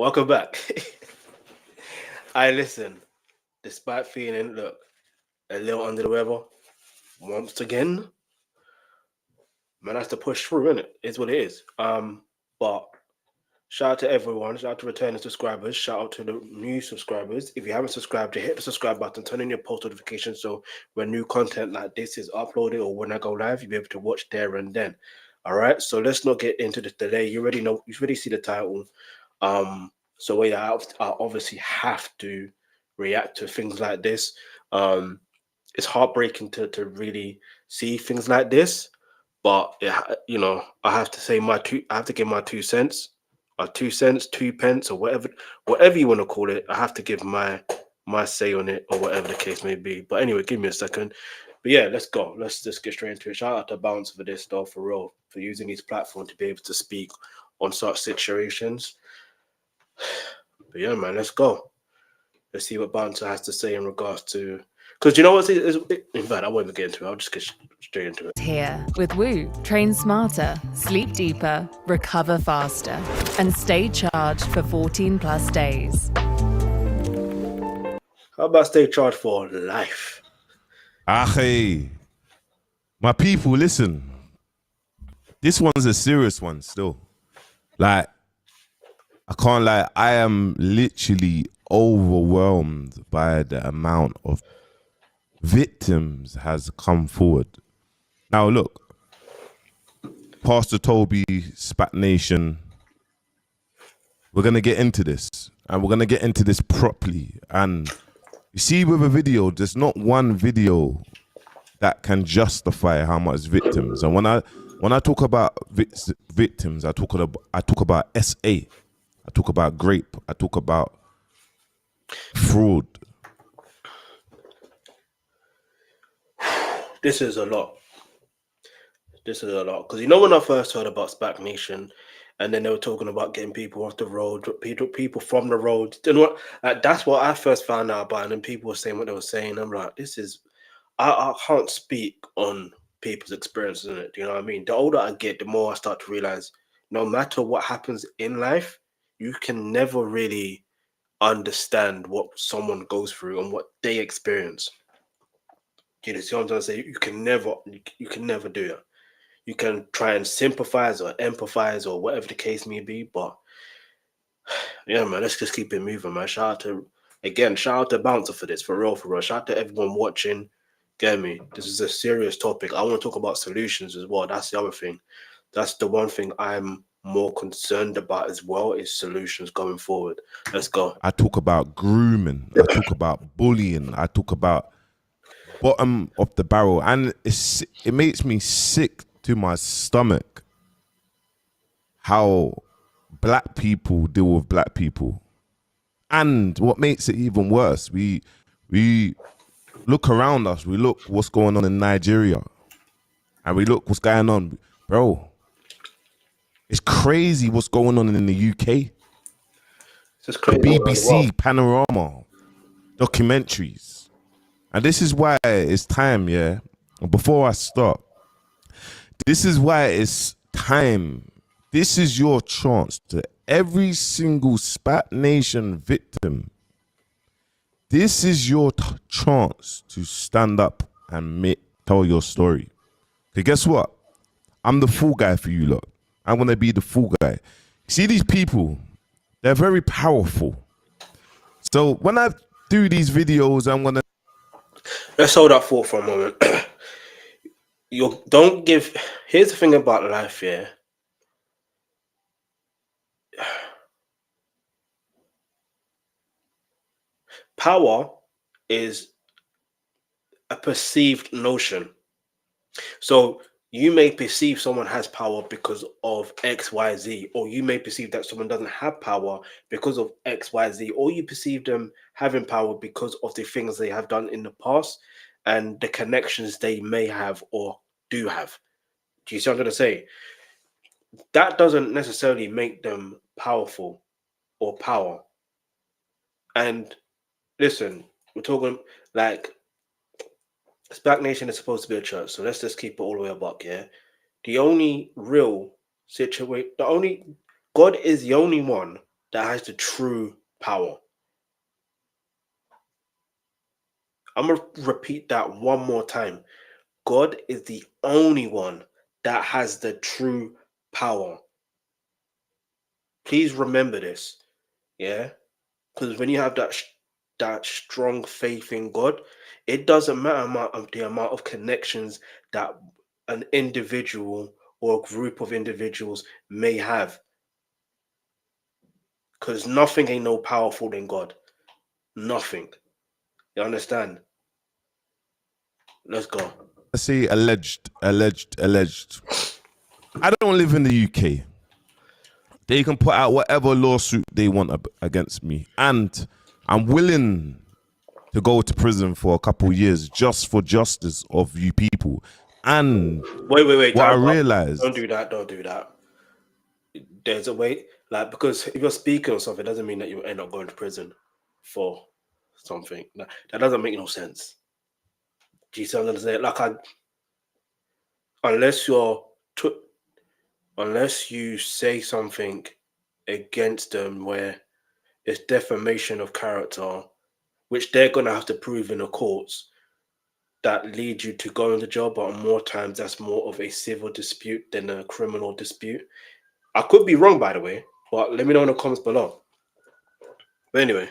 Welcome back. I listen. Despite feeling, look, a little under the weather, once again, man has to push through, innit? It's what it is. But shout out to everyone. Shout out to returning subscribers. Shout out to the new subscribers. If you haven't subscribed, hit the subscribe button. Turn on your post notifications so when new content like this is uploaded or when I go live, you'll be able to watch there and then. All right. So let's not get into the delay. You already know. You already see the title. So I obviously have to react to things like this. It's heartbreaking to really see things like this, but I have to say I have to give my 2 cents, or 2 cents, 2 pence, or whatever you want to call it. I have to give my say on it, or whatever the case may be. But anyway, give me a second. But yeah, let's go. Let's just get straight into it. Shout out to Bounce for this stuff, for real, for using his platform to be able to speak on such situations. But yeah, man, let's go. Let's see what Bouncer has to say in regards to, because you know what? In fact, I won't even get into it. I'll just get straight into it. Here with Woo, train smarter, sleep deeper, recover faster, and stay charged for 14 plus days. How about stay charged for life? Hey, my people, listen. This one's a serious one still. Like, I can't lie, I am literally overwhelmed by the amount of victims has come forward. Now look, Pastor Tobi, SPAC Nation, we're going to get into this, and we're going to get into this properly. And you see, with a video, there's not one video that can justify how much victims. And when I talk about victims, I talk about SA. I talk about grape. I talk about fraud. This is a lot. This is a lot. Because when I first heard about SPAC Nation, and then they were talking about getting people off the road, people from the road. You know what? That's what I first found out about. And then people were saying what they were saying. I'm like, I can't speak on people's experiences in it. You know what I mean? The older I get, the more I start to realize no matter what happens in life, you can never really understand what someone goes through and what they experience. You know, see what I'm trying to say? You can never do that. You can try and sympathize or empathize or whatever the case may be, but yeah, man, let's just keep it moving, man. Shout out to Bouncer for this, for real. Shout out to everyone watching. Get me? This is a serious topic. I want to talk about solutions as well. That's the other thing. That's the one thing I'm more concerned about as well, is solutions going forward. Let's go. I talk about grooming. I talk about bullying. I talk about bottom of the barrel, and it makes me sick to my stomach how black people deal with black people. And what makes it even worse, we look around us, we look what's going on in Nigeria, and we look what's going on, bro. It's crazy what's going on in the UK. It's crazy. BBC, Panorama, documentaries. And this is why it's time, yeah. Before I start, this is why it's time. This is your chance to every single SPAC Nation victim. This is your chance to stand up and tell your story. Okay, guess what? I'm the fool guy for you lot. I'm going to be the fool guy. See, these people, they're very powerful. So when I do these videos, I'm going to... Let's hold that thought for a moment. Here's the thing about life, yeah. Power is a perceived notion. So you may perceive someone has power because of X, Y, Z, or you may perceive that someone doesn't have power because of X, Y, Z, or you perceive them having power because of the things they have done in the past and the connections they may have or do have. Do you see what I'm trying to say? That doesn't necessarily make them powerful or power. And listen, we're talking like SPAC Nation is supposed to be a church, so let's just keep it all the way a buck, yeah? The only real situation, God is the only one that has the true power. I'm going to repeat that one more time. God is the only one that has the true power. Please remember this, yeah? Because when you have that strong faith in God, it doesn't matter the amount of connections that an individual or a group of individuals may have. Because nothing ain't no powerful than God. Nothing. You understand? Let's go. I say alleged. I don't live in the UK. They can put out whatever lawsuit they want against me. And I'm willing to go to prison for a couple years just for justice of you people. And Wait. what I realized... Don't do that. There's a way. Like, because if you're speaking on something, it doesn't mean that you end up going to prison for something. That doesn't make no sense. Do you see what I'm saying? Like, unless you say something against them where it's defamation of character, which they're gonna have to prove in the courts, that lead you to go on the job, but more times that's more of a civil dispute than a criminal dispute. I could be wrong, by the way, but let me know in the comments below. But anyway,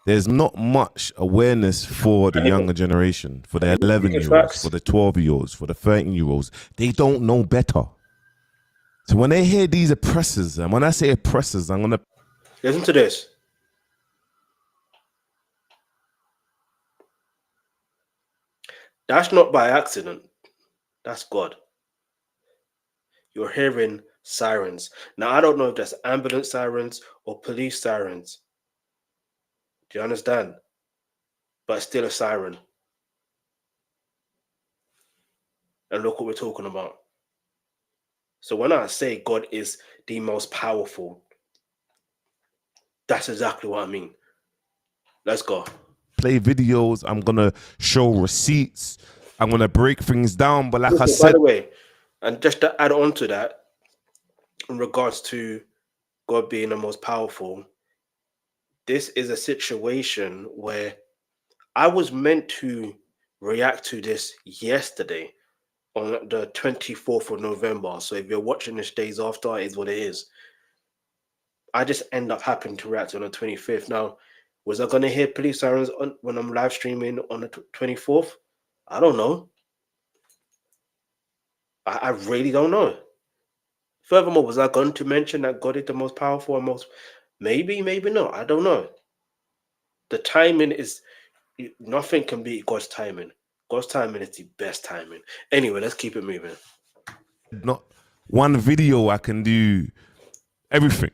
there's not much awareness for the younger generation, for the 11-year-olds, for the 12-year-olds, for the 13-year-olds. They don't know better. So when they hear these oppressors, and when I say oppressors, I'm gonna listen to this. That's not by accident. That's God. You're hearing sirens. Now, I don't know if that's ambulance sirens or police sirens. Do you understand? But it's still a siren. And look what we're talking about. So when I say God is the most powerful, that's exactly what I mean. Let's go. Play videos. I'm gonna show receipts. I'm gonna break things down. But like I said, by the way, and just to add on to that, in regards to God being the most powerful, this is a situation where I was meant to react to this yesterday on the 24th of November. So if you're watching this days after, it is what it is. I just end up having to react on the 25th. Now, was I going to hear police sirens when I'm live streaming on the 24th? I don't know. I really don't know. Furthermore, was I going to mention that God is the most powerful and most... Maybe not. I don't know. The timing is... Nothing can beat God's timing. God's timing is the best timing. Anyway, let's keep it moving. Not one video, I can do everything.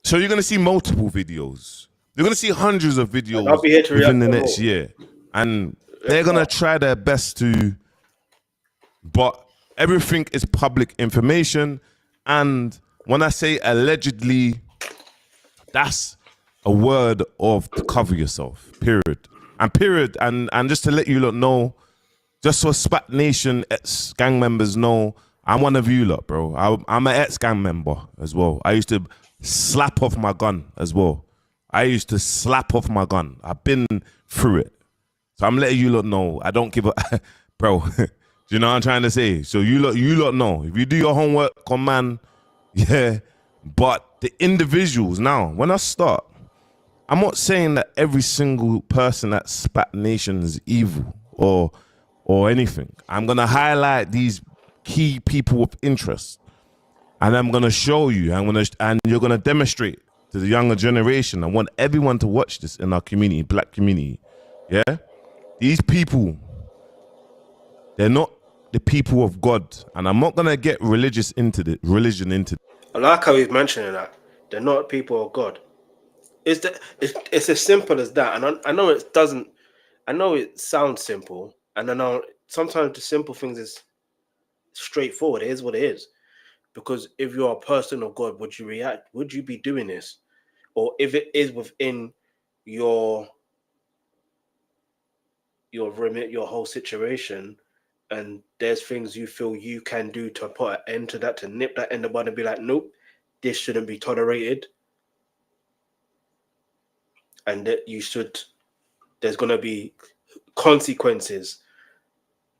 So you're going to see multiple videos. You're going to see hundreds of videos I'll be here to within the next year. And they're going to try their best to... But everything is public information. And when I say allegedly, that's a word of to cover yourself, period. And just to let you lot know, just so SPAC Nation ex-gang members know, I'm one of you lot, bro. I'm an ex-gang member as well. I used to slap off my gun as well. I've been through it. So I'm letting you lot know, I don't give a... Bro, do you know what I'm trying to say? So you lot know. If you do your homework, come man, yeah. But the individuals, now, when I start, I'm not saying that every single person at SPAC Nation is evil or anything. I'm going to highlight these key people of interest. And I'm going to show you, and you're going to demonstrate to the younger generation. I want everyone to watch this in our community, black community. Yeah? These people, they're not the people of God. And I'm not going to get religion into it. I like how he's mentioning that. They're not people of God. It's as simple as that. And I know it doesn't... I know it sounds simple. And I know sometimes the simple things is straightforward. It is what it is. Because if you're a person of God, would you react? Would you be doing this? Or if it is within your remit, your whole situation, and there's things you feel you can do to put an end to that, to nip that in the bud and be like, nope, this shouldn't be tolerated, and that there's gonna be consequences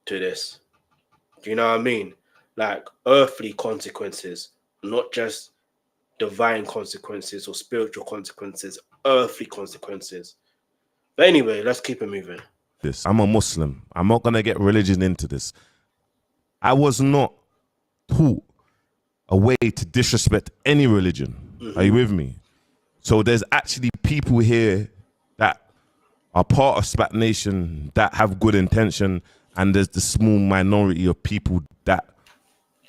to this. Do you know what I mean? Like earthly consequences, not just divine consequences or spiritual consequences, earthly consequences. But anyway, let's keep it moving. I'm a Muslim. I'm not gonna get religion into this. I was not taught a way to disrespect any religion. Are you with me? So there's actually people here that are part of SPAC Nation that have good intention, and there's the small minority of people that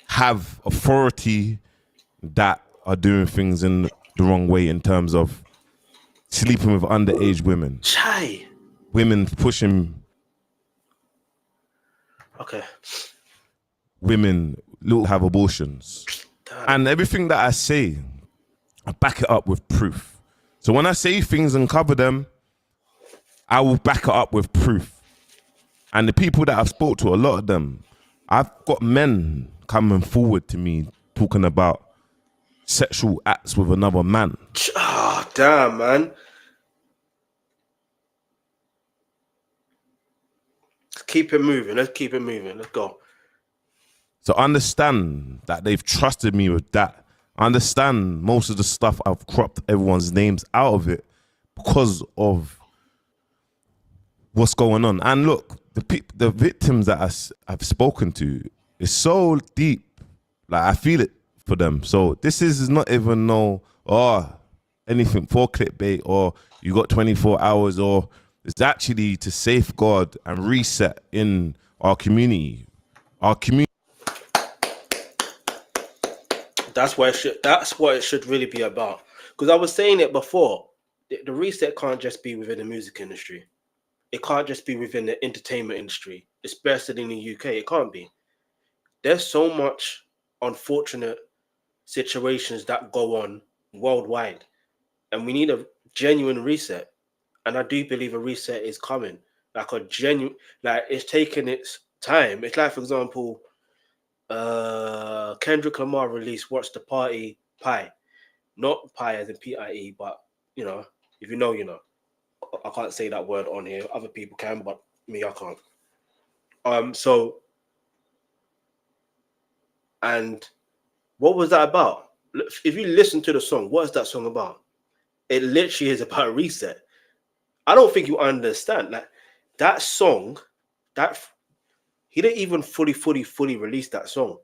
have authority that are doing things in the wrong way in terms of sleeping with underage women. Chai. Women pushing. Okay. Women have abortions. Damn. And everything that I say, I back it up with proof. So when I say things and cover them, I will back it up with proof. And the people that I've spoke to, a lot of them, I've got men coming forward to me talking about sexual acts with another man. Oh, damn, man. Let's keep it moving. Let's keep it moving. Let's go. So understand that they've trusted me with that. Understand most of the stuff I've cropped everyone's names out of it because of what's going on. And look, the victims that I've spoken to is so deep. Like I feel it for them. So this is not even anything for clickbait or you got 24 hours, or it's actually to safeguard and reset in our community. That's what it should really be about. Because I was saying it before, the reset can't just be within the music industry. It can't just be within the entertainment industry, especially in the UK. It can't be. There's so much unfortunate situations that go on worldwide, and we need a genuine reset. And I do believe a reset is coming. Like a genuine, like it's taking its time. It's like, for example, Kendrick Lamar released "Watch the Party" Pie, not pie as in PIE, but you know, if you know, you know. I can't say that word on here. Other people can, but me, I can't. So, and what was that about? If you listen to the song, what is that song about? It literally is about a reset. I don't think you understand. Like that song, that he didn't even fully release that song.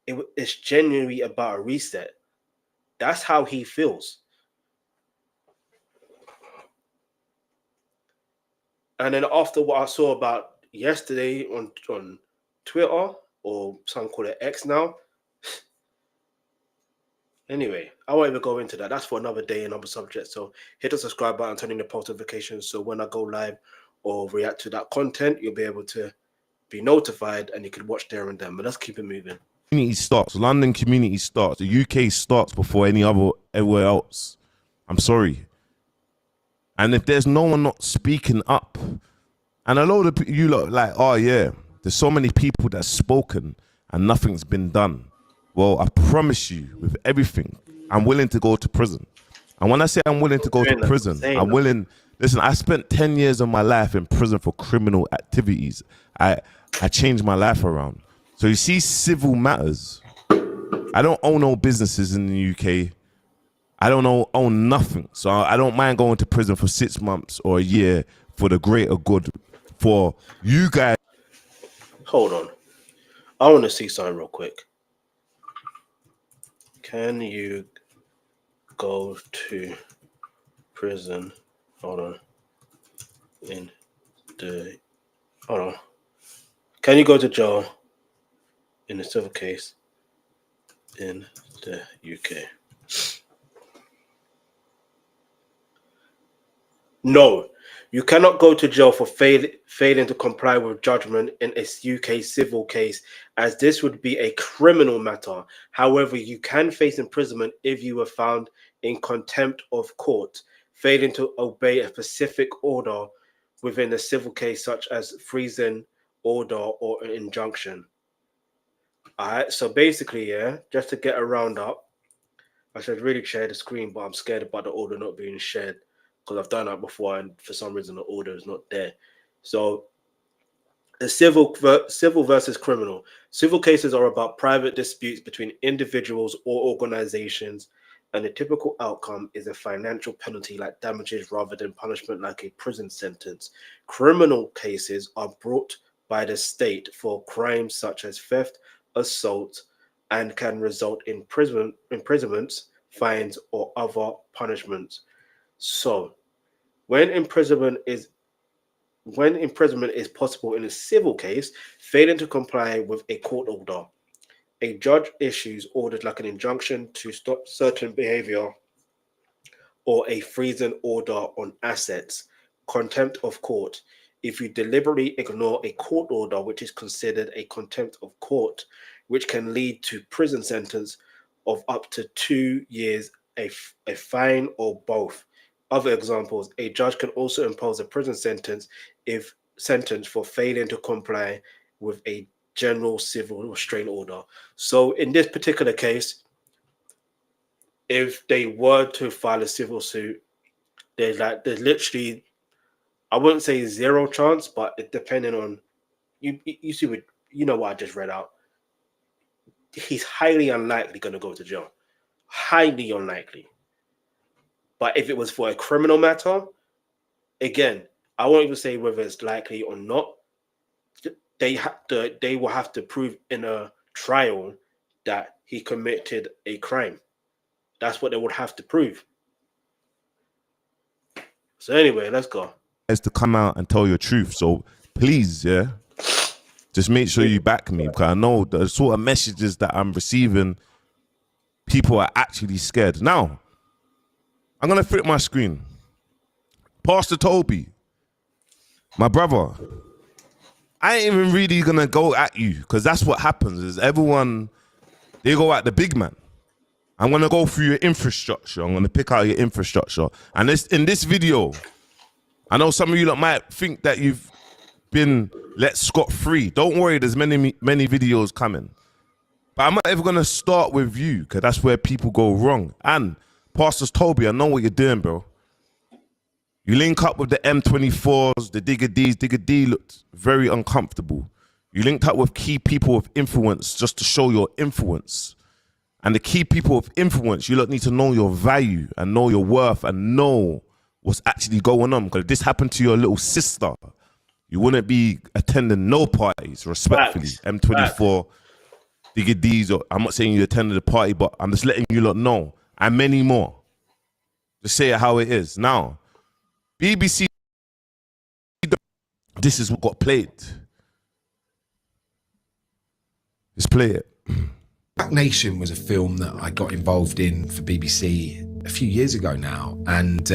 It's genuinely about a reset. That's how he feels. And then after what I saw about yesterday on Twitter, or some call it X now. Anyway, I won't even go into that. That's for another day, another subject. So hit the subscribe button, turn on the post notifications, so when I go live or react to that content, you'll be able to be notified and you can watch there and then. But let's keep it moving. Community starts. London community starts. The UK starts before everywhere else. I'm sorry. And if there's no one not speaking up, and a lot of you lot like, oh yeah, there's so many people that's spoken and nothing's been done. Well, I promise you, with everything, I'm willing to go to prison. And when I say I'm willing to go to prison, I'm willing. Listen, I spent 10 years of my life in prison for criminal activities. I changed my life around. So you see, civil matters. I don't own no businesses in the UK. I don't own nothing. So I don't mind going to prison for 6 months or a year for the greater good for you guys. Hold on. I want to see something real quick. Can you go to prison? Hold on. Hold on. Can you go to jail in a civil case in the UK? No, you cannot go to jail for failing to comply with judgment in a UK civil case, as this would be a criminal matter. However, you can face imprisonment if you were found in contempt of court, failing to obey a specific order within a civil case, such as freezing order or an injunction. All right, so basically, yeah, just to get a round up, I should really share the screen, but I'm scared about the order not being shared because I've done that before, and for some reason the order is not there. So, the civil versus criminal. Civil cases are about private disputes between individuals or organizations, and the typical outcome is a financial penalty like damages rather than punishment like a prison sentence. Criminal cases are brought by the state for crimes such as theft, assault, and can result in imprisonments, fines, or other punishments. So, when imprisonment is possible in a civil case, failing to comply with a court order, a judge issues orders like an injunction to stop certain behavior or a freezing order on assets, contempt of court. If you deliberately ignore a court order, which is considered a contempt of court, which can lead to prison sentence of up to 2 years, a fine, or both. Other examples, a judge can also impose a prison sentence if sentenced for failing to comply with a general civil restraint order. So in this particular case, if they were to file a civil suit, there's literally, I wouldn't say zero chance, but it depending on you see what you know what I just read out. He's highly unlikely going to go to jail. Highly unlikely. But if it was for a criminal matter, again, I won't even say whether it's likely or not. They will have to prove in a trial that he committed a crime. That's what they would have to prove. So anyway, let's go. Is to come out and tell your truth. So please, yeah, just make sure you back me, because I know the sort of messages that I'm receiving, people are actually scared. Now, I'm gonna flip my screen. Pastor Tobi, my brother, I ain't even really gonna go at you, because that's what happens is everyone, they go at the big man. I'm gonna go through your infrastructure. I'm gonna pick out your infrastructure. And in this video, I know some of you lot might think that you've been let scot-free. Don't worry, there's many videos coming. But I'm not ever gonna start with you, because that's where people go wrong. And Pastors Tobi, I know what you're doing, bro. You link up with the M24s, the Digger Ds. Digger D looked very uncomfortable. You linked up with key people of influence just to show your influence. And the key people of influence, you lot need to know your value and know your worth and know what's actually going on. Because if this happened to your little sister, you wouldn't be attending no parties, respectfully. Facts. M24, Digger Ds, or I'm not saying you attended the party, but I'm just letting you lot know. And many more. Just say it how it is. Now, BBC, this is what got played. Let's play it. Black Nation was a film that I got involved in for BBC a few years ago now, and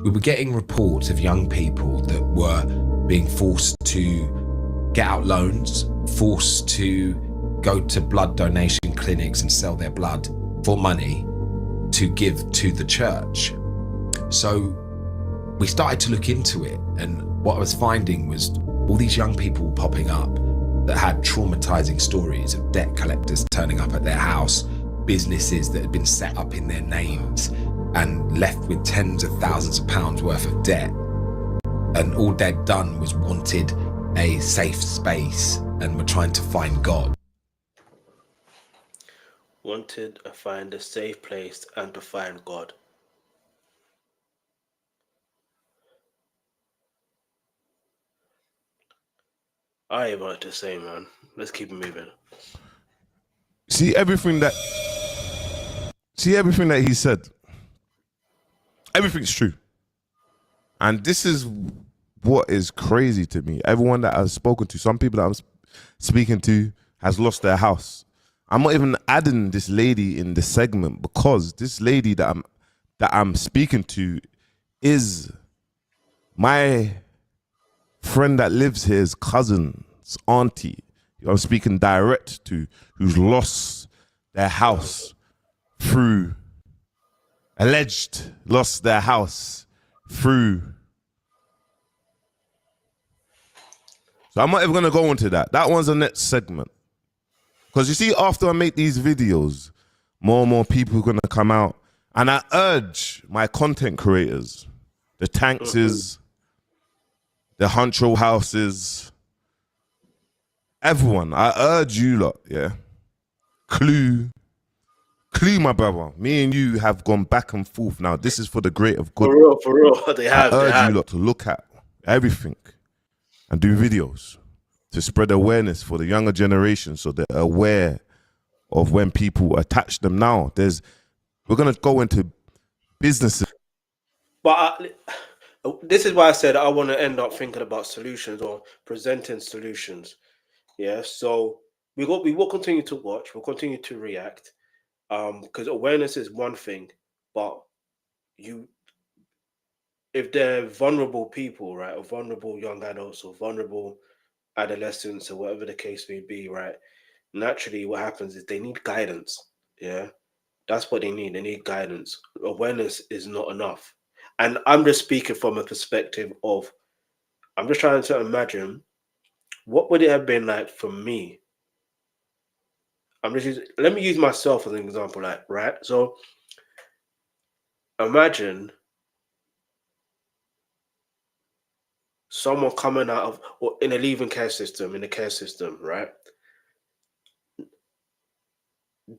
we were getting reports of young people that were being forced to get out loans, forced to go to blood donation clinics and sell their blood for money to give to the church. So we started to look into it, and what I was finding was all these young people popping up that had traumatizing stories of debt collectors turning up at their house, businesses that had been set up in their names and left with tens of thousands of pounds worth of debt. And all they'd done was wanted a safe space and were trying to find God. Wanted to find a safe place and to find God. I ain't about to say, man. Let's keep it moving. See everything that he said. Everything's true. And this is what is crazy to me. Everyone that I've spoken to, some people that I'm speaking to has lost their house. I'm not even adding this lady in the segment because this lady that I'm speaking to is my friend that lives here's cousin's auntie. I'm speaking direct to, who's lost their house through lost their house through. So I'm not even gonna go into that. That one's the next segment. Because you see, after I make these videos, More and more people are going to come out. And I urge my content creators, the Tankses, the Huncho Houses, everyone, I urge you lot, yeah? Clue, my brother. Me and you have gone back and forth now. This is for the great of good. For real. They have. I urge you lot to look at everything and do videos to spread awareness for the younger generation so they're aware of when people attach them now. We're going to go into businesses. But this is why I said I want to end up thinking about solutions or presenting solutions. Yeah, so we will continue to watch. We'll continue to react. Because awareness is one thing, but if they're vulnerable people, right, or vulnerable young adults or vulnerable adolescents or whatever the case may be, right, naturally what happens is they need guidance. Yeah, that's what they need. They need guidance. Awareness is not enough. And I'm just speaking from a perspective of, I'm just trying to imagine what would it have been like for me. Let me use myself as an example, like, right? So imagine someone coming out of, or in a leaving care system, right?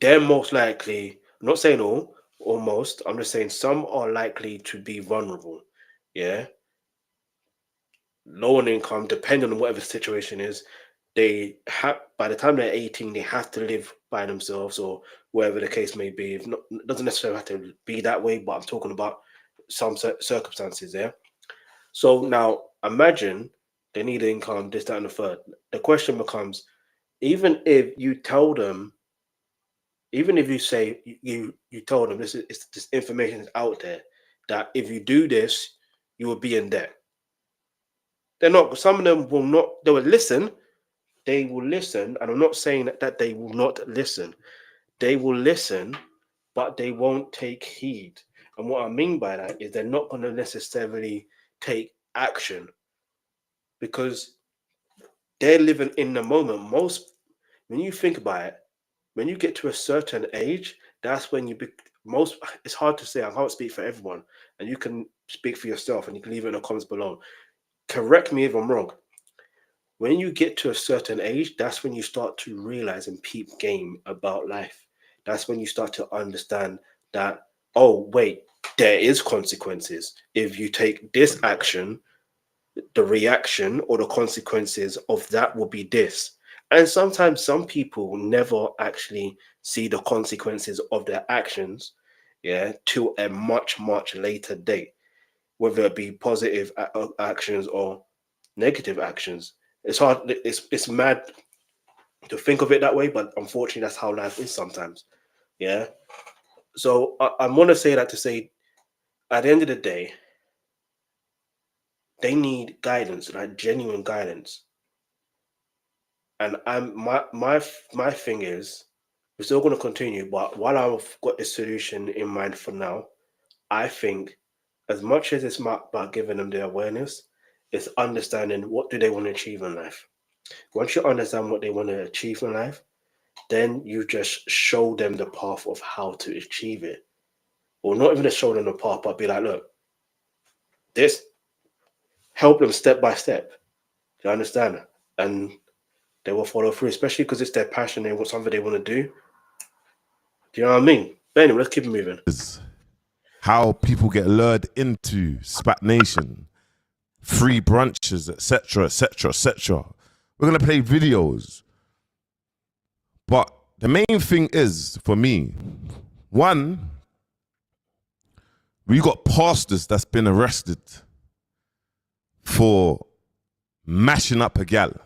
They're most likely, I'm not saying all or most, I'm just saying some are likely to be vulnerable. Yeah. Low on income, depending on whatever the situation is, they have, by the time they're 18, they have to live by themselves or whatever the case may be. If not, it doesn't necessarily have to be that way, but I'm talking about some circumstances there. So now imagine they need income, this, that, and the third. The question becomes, even if you tell them, even if you say you told them this information is out there, that if you do this, you will be in debt. They're not, some of them will not, they will listen. They will listen. And I'm not saying that they will not listen. They will listen, but they won't take heed. And what I mean by that is they're not going to necessarily take action because they're living in the moment. When you think about it, when you get to a certain age, that's when it's hard to say, I can't speak for everyone, and you can speak for yourself and you can leave it in the comments below. Correct me if I'm wrong. When you get to a certain age, that's when you start to realize and peep game about life. That's when you start to understand that, oh, wait, there is consequences. If you take this action, the reaction or the consequences of that will be this. And sometimes some people never actually see the consequences of their actions, yeah, to a much, much later date, whether it be positive actions or negative actions. It's hard, it's mad to think of it that way, but unfortunately, that's how life is sometimes. Yeah. So I want to say that to say, at the end of the day, they need guidance, like genuine guidance. And my thing is, we're still going to continue, but while I've got this solution in mind for now, I think as much as it's about giving them the awareness, it's understanding what do they want to achieve in life. Once you understand what they want to achieve in life, then you just show them the path of how to achieve it. Or not even to show them the path, but be like, look, this, help them step by step. Do you understand? And they will follow through, especially because it's their passion. They want something they want to do. Do you know what I mean? But anyway, let's keep it moving. How people get lured into SPAC Nation, free brunches, etc., etc., etc. We're going to play videos. But the main thing is, for me, one, we got pastors that's been arrested for mashing up a gal a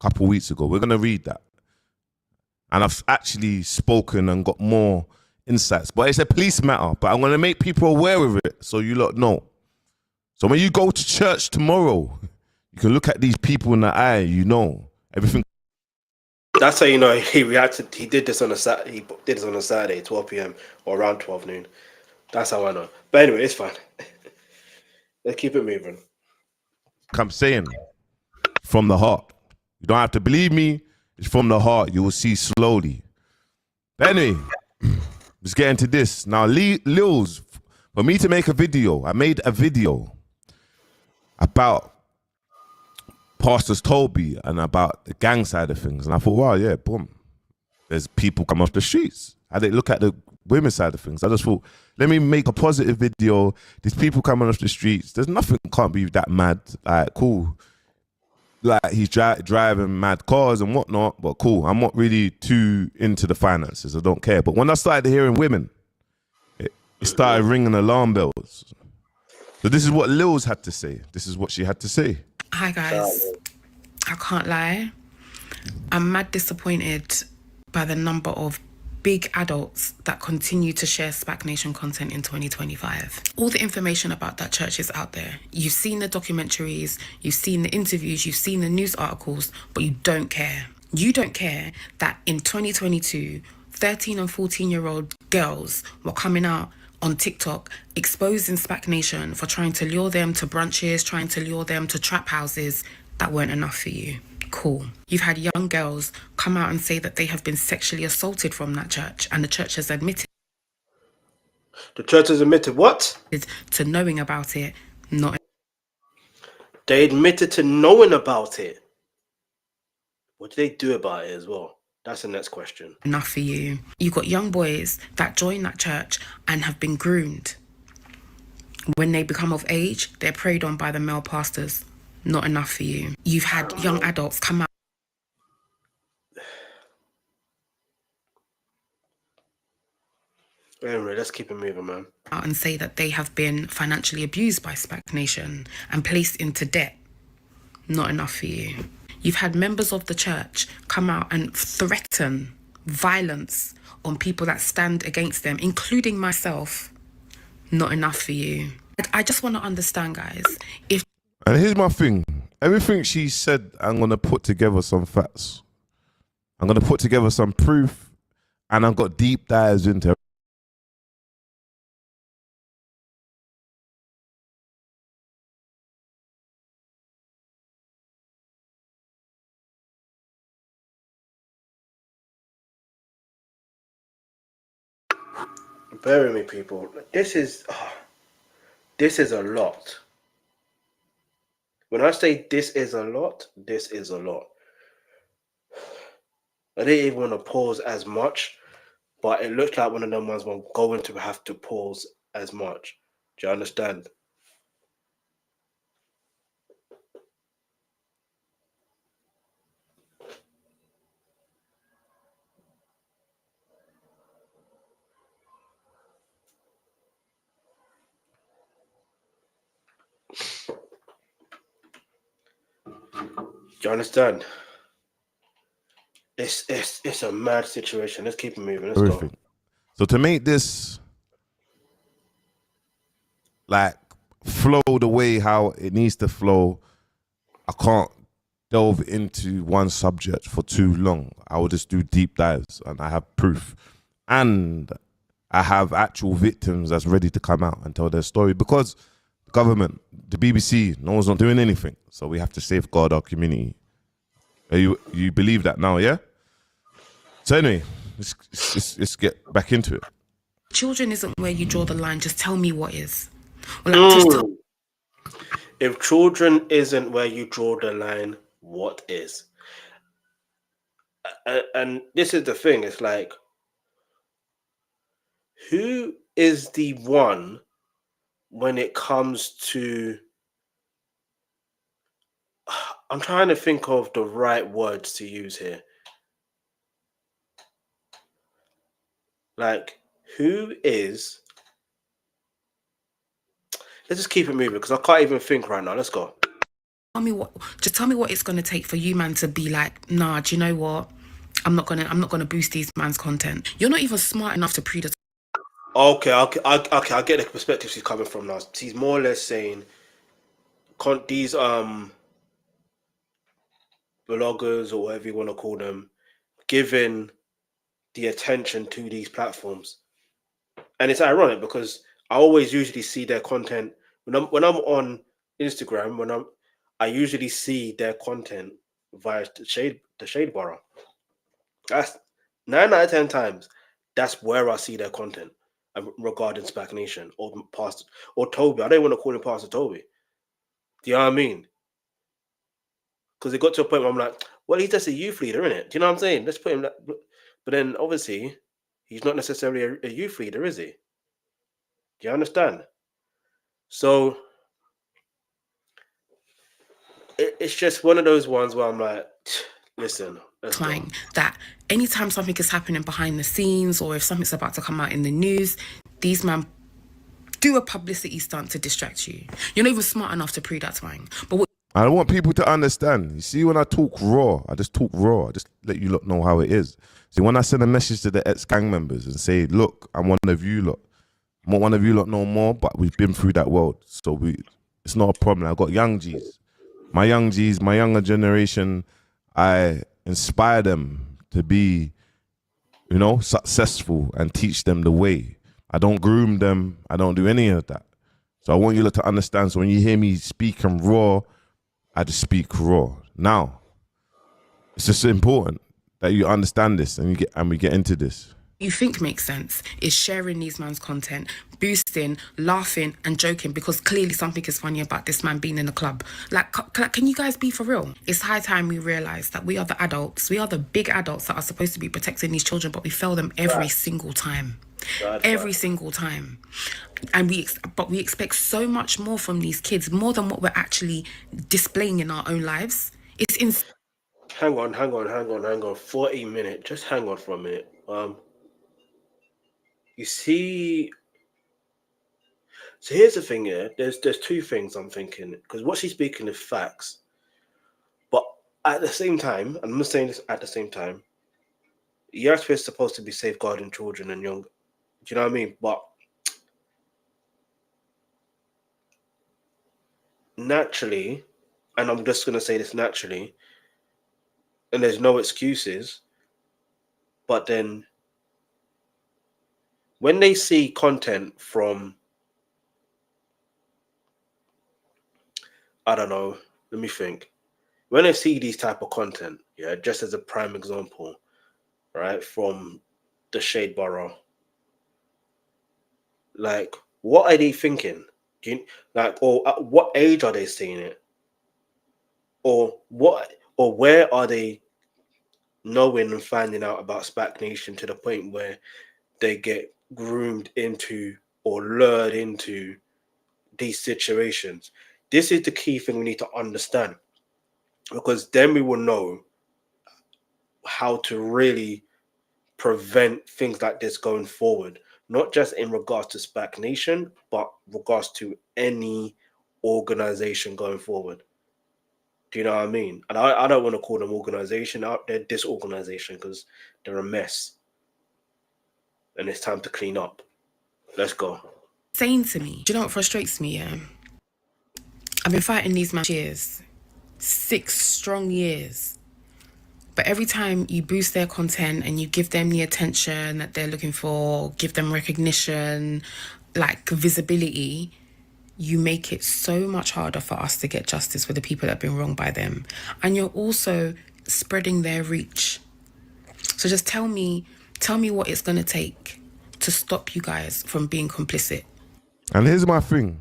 couple of weeks ago. We're going to read that. And I've actually spoken and got more insights. But it's a police matter. But I'm going to make people aware of it so you lot know. So when you go to church tomorrow, you can look at these people in the eye, you know, everything. That's how you know he reacted. He did this on a Saturday. He did this on a Saturday, 12 p.m. or around 12 noon. That's how I know. But anyway, it's fine. Let's keep it moving. I'm saying, from the heart. You don't have to believe me. It's from the heart. You will see slowly. But anyway, let's get into this. Now, Lils, for me to make a video, I made a video about Pastors Tobi and about the gang side of things. And I thought, wow, yeah, boom. There's people come off the streets. I didn't look at the women's side of things. I just thought, let me make a positive video. There's people coming off the streets. There's nothing can't be that mad. Like, cool. Like, he's driving mad cars and whatnot, but cool. I'm not really too into the finances. I don't care. But when I started hearing women, it started ringing alarm bells. So this is what Lils had to say. This is what she had to say. Hi guys, I can't lie. I'm mad disappointed by the number of big adults that continue to share SPAC Nation content in 2025. All the information about that church is out there. You've seen the documentaries, you've seen the interviews, you've seen the news articles, but you don't care. You don't care that in 2022, 13 and 14-year-old girls were coming out on TikTok exposing SPAC Nation for trying to lure them to brunches, trying to lure them to trap houses. That weren't enough for you. Cool. You've had young girls come out and say that they have been sexually assaulted from that church, and the church has admitted. The church has admitted what? To knowing about it, not. They admitted to knowing about it. What did they do about it as well? That's the next question. Enough for you. You've got young boys that join that church and have been groomed. When they become of age, they're preyed on by the male pastors. Not enough for you. You've had young adults come out. Anyway, let's keep it moving, man. And say that they have been financially abused by SPAC Nation and placed into debt. Not enough for you. You've had members of the church come out and threaten violence on people that stand against them, including myself. Not enough for you. I just want to understand, guys. And here's my thing. Everything she said, I'm going to put together some facts. I'm going to put together some proof. And I've got deep dives into Bear with me, people. This is a lot. When I say this is a lot, this is a lot. I didn't even want to pause as much, but it looks like one of them ones we're going to have to pause as much. Do you understand? Do you understand? It's a mad situation. Let's keep it moving. Let's go. So to make this like flow the way how it needs to flow, I can't delve into one subject for too long. I will just do deep dives, and I have proof, and I have actual victims that's ready to come out and tell their story, because the government, the BBC, no one's not doing anything. So we have to safeguard our community. You believe that now, yeah? So anyway, let's get back into it. Children isn't where you draw the line. Just tell me what is. Well, if children isn't where you draw the line, what is? And this is the thing. It's like, who is the one when it comes to... I'm trying to think of the right words to use here. Like, who is... Let's just keep it moving, because I can't even think right now. Let's go. tell me what it's going to take for you, man, to be like, nah, do you know what? I'm not gonna boost these man's content. You're not even smart enough to pre. Okay, I get the perspective she's coming from now. She's more or less saying, these bloggers or whatever you want to call them, giving the attention to these platforms. And it's ironic because I always usually see their content when I'm on Instagram. I usually see their content via the shade borough. That's 9 out of 10 times. That's where I see their content regarding SPAC Nation or Pastor or Tobi. I don't want to call him Pastor Tobi. Do you know what I mean? Because it got to a point where I'm like, well, he's just a youth leader, isn't it? Do you know what I'm saying? Let's put him that. But then obviously, he's not necessarily a youth leader, is he? Do you understand? So it's just one of those ones where I'm like, listen, Trying that anytime something is happening behind the scenes or if something's about to come out in the news, these men do a publicity stunt to distract you. You're not even smart enough to prove that twang. But what I want people to understand. You see, when I talk raw, I just talk raw. I just let you lot know how it is. See, when I send a message to the ex-gang members and say, look, I'm one of you lot. I'm not one of you lot no more, but we've been through that world. So it's not a problem. I've got young G's. My young G's, my younger generation, I inspire them to be, you know, successful and teach them the way. I don't groom them. I don't do any of that. So I want you lot to understand. So when you hear me speaking raw, I just speak raw. Now, it's just important that you understand this and we get into this. you think makes sense is sharing these man's content, boosting, laughing and joking because clearly something is funny about this man being in the club. Like, can you guys be for real? It's high time we realise that we are the adults, we are the big adults that are supposed to be protecting these children, but we fail them every single time. Every single time. And we expect so much more from these kids, more than what we're actually displaying in our own lives. It's insane. Hang on. 40 minutes. Just hang on for a minute. You see, so here's the thing here. There's two things I'm thinking, because what she's speaking is facts. But at the same time, and I'm saying this at the same time, yes, we're supposed to be safeguarding children and young. Do you know what I mean? But naturally, and I'm just going to say this naturally, and there's no excuses, but then when they see content from, I don't know, let me think. When they see these type of content, yeah, just as a prime example, right, from the Shade Borough, like, what are they thinking? Do you, like, or at what age are they seeing it? Or what, or where are they knowing and finding out about SPAC Nation to the point where they get groomed into or lured into these situations? This is the key thing we need to understand, because then we will know how to really prevent things like this going forward, not just in regards to SPAC Nation, but regards to any organization going forward. Do you know what I mean? And I don't want to call them organization out there, disorganization, because they're a mess. And it's time to clean up. Let's go. Saying to me, do you know what frustrates me? Yeah, I've been fighting these man years, 6 strong years. But every time you boost their content and you give them the attention that they're looking for, give them recognition, like visibility, you make it so much harder for us to get justice for the people that have been wronged by them. And you're also spreading their reach. So just tell me what it's going to take to stop you guys from being complicit. And here's my thing.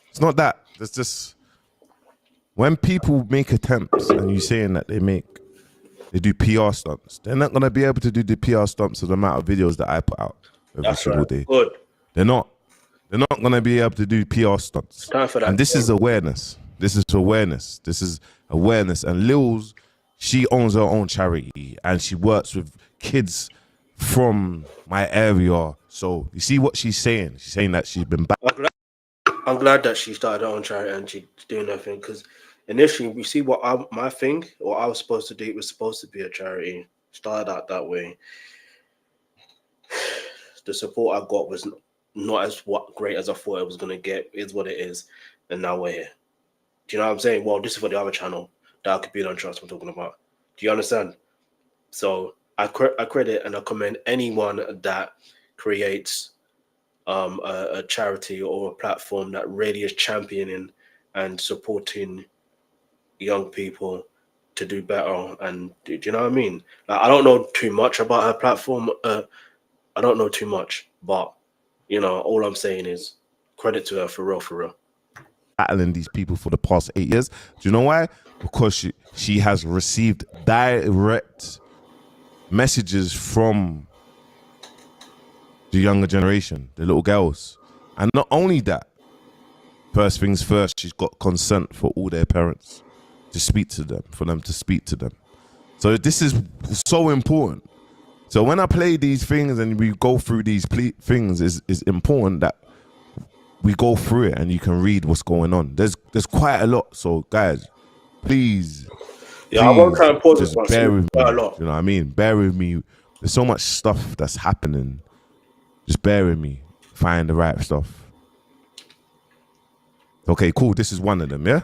It's not that. It's just when people make attempts and you saying that they do PR stunts, they're not going to be able to do the PR stunts of the amount of videos that I put out every single day. Good. They're not going to be able to do PR stunts. Time for that. And this is awareness. This is awareness. And Lils, she owns her own charity and she works with kids from my area. So you see what she's saying? She's saying that she's been back. I'm glad that she started her own charity and she's doing her thing, because initially, we see what my thing, or I was supposed to do, it was supposed to be a charity. Started out that way. The support I got was not as great as I thought it was going to get. Is what it is. And now we're here. Do you know what I'm saying? Well, this is for the other channel that I could be on trust I'm talking about. Do you understand? So I credit and I commend anyone that creates a charity or a platform that really is championing and supporting young people to do better. And do you know what I mean? Like, I don't know too much about her platform, I don't know too much, but you know, all I'm saying is credit to her for real, for real. Battling these people for the past 8 years. Do you know why? Because she has received direct messages from the younger generation, the little girls. And not only that, first things first, she's got consent for all their parents to speak to them, for them to speak to them. So this is so important. So when I play these things and we go through these things, it's important that we go through it and you can read what's going on. There's quite a lot. So guys, please, I won't try and pause this one. bear with me. Quite a lot. You know what I mean? Bear with me. There's so much stuff that's happening. Just bear with me. Find the right stuff. Okay, cool. This is one of them, yeah?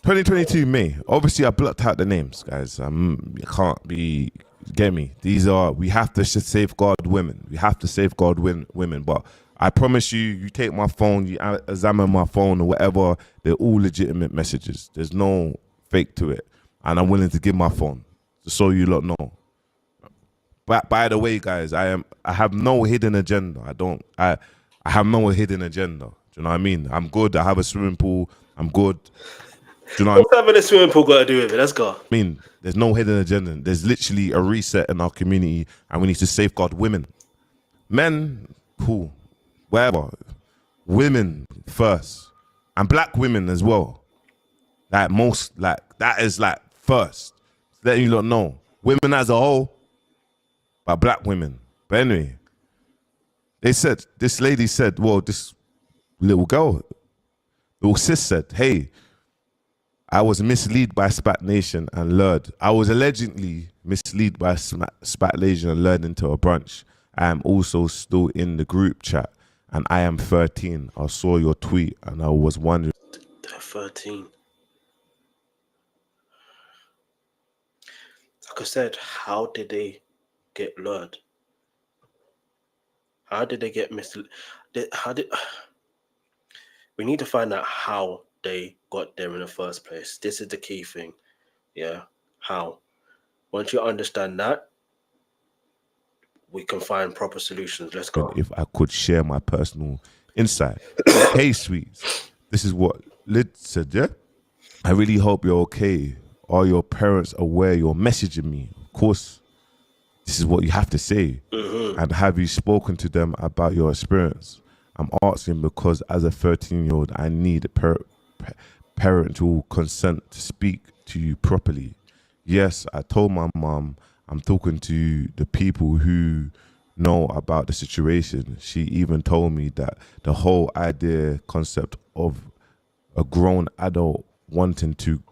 2022 May. Obviously, I blocked out the names, guys. You can't be... Get me? These are... We have to safeguard women. We have to safeguard women. But I promise you, you take my phone, you examine my phone or whatever, they're all legitimate messages. There's no fake to it. And I'm willing to give my phone, just so you lot know. But by the way, guys, I have no hidden agenda. I have no hidden agenda. Do you know what I mean? I'm good. I have a swimming pool. I'm good. Do you know what I mean? What's having a swimming pool got to do with it? Let's go. I mean, there's no hidden agenda. There's literally a reset in our community, and we need to safeguard women. Men, cool, whatever. Women first, and black women as well. That is first. Letting you lot know, women as a whole, but black women. But anyway, this lady said, well, this little sis said, hey, I was misled by SPAC Nation and lured. I was allegedly misled by SPAC Nation and lured into a brunch. I am also still in the group chat and I am 13. I saw your tweet and I was wondering. They're 13. Like I said, how did they get lured? How did they get misled? We need to find out how they got there in the first place. This is the key thing. Yeah, how? Once you understand that, we can find proper solutions. Let's go. If I could share my personal insight. Hey, sweets. This is what Lid said, yeah? I really hope you're okay. Are your parents aware you're messaging me? Of course, this is what you have to say. Mm-hmm. And have you spoken to them about your experience? I'm asking because as a 13-year-old, I need parental consent to speak to you properly. Yes, I told my mom I'm talking to the people who know about the situation. She even told me that the whole concept of a grown adult wanted to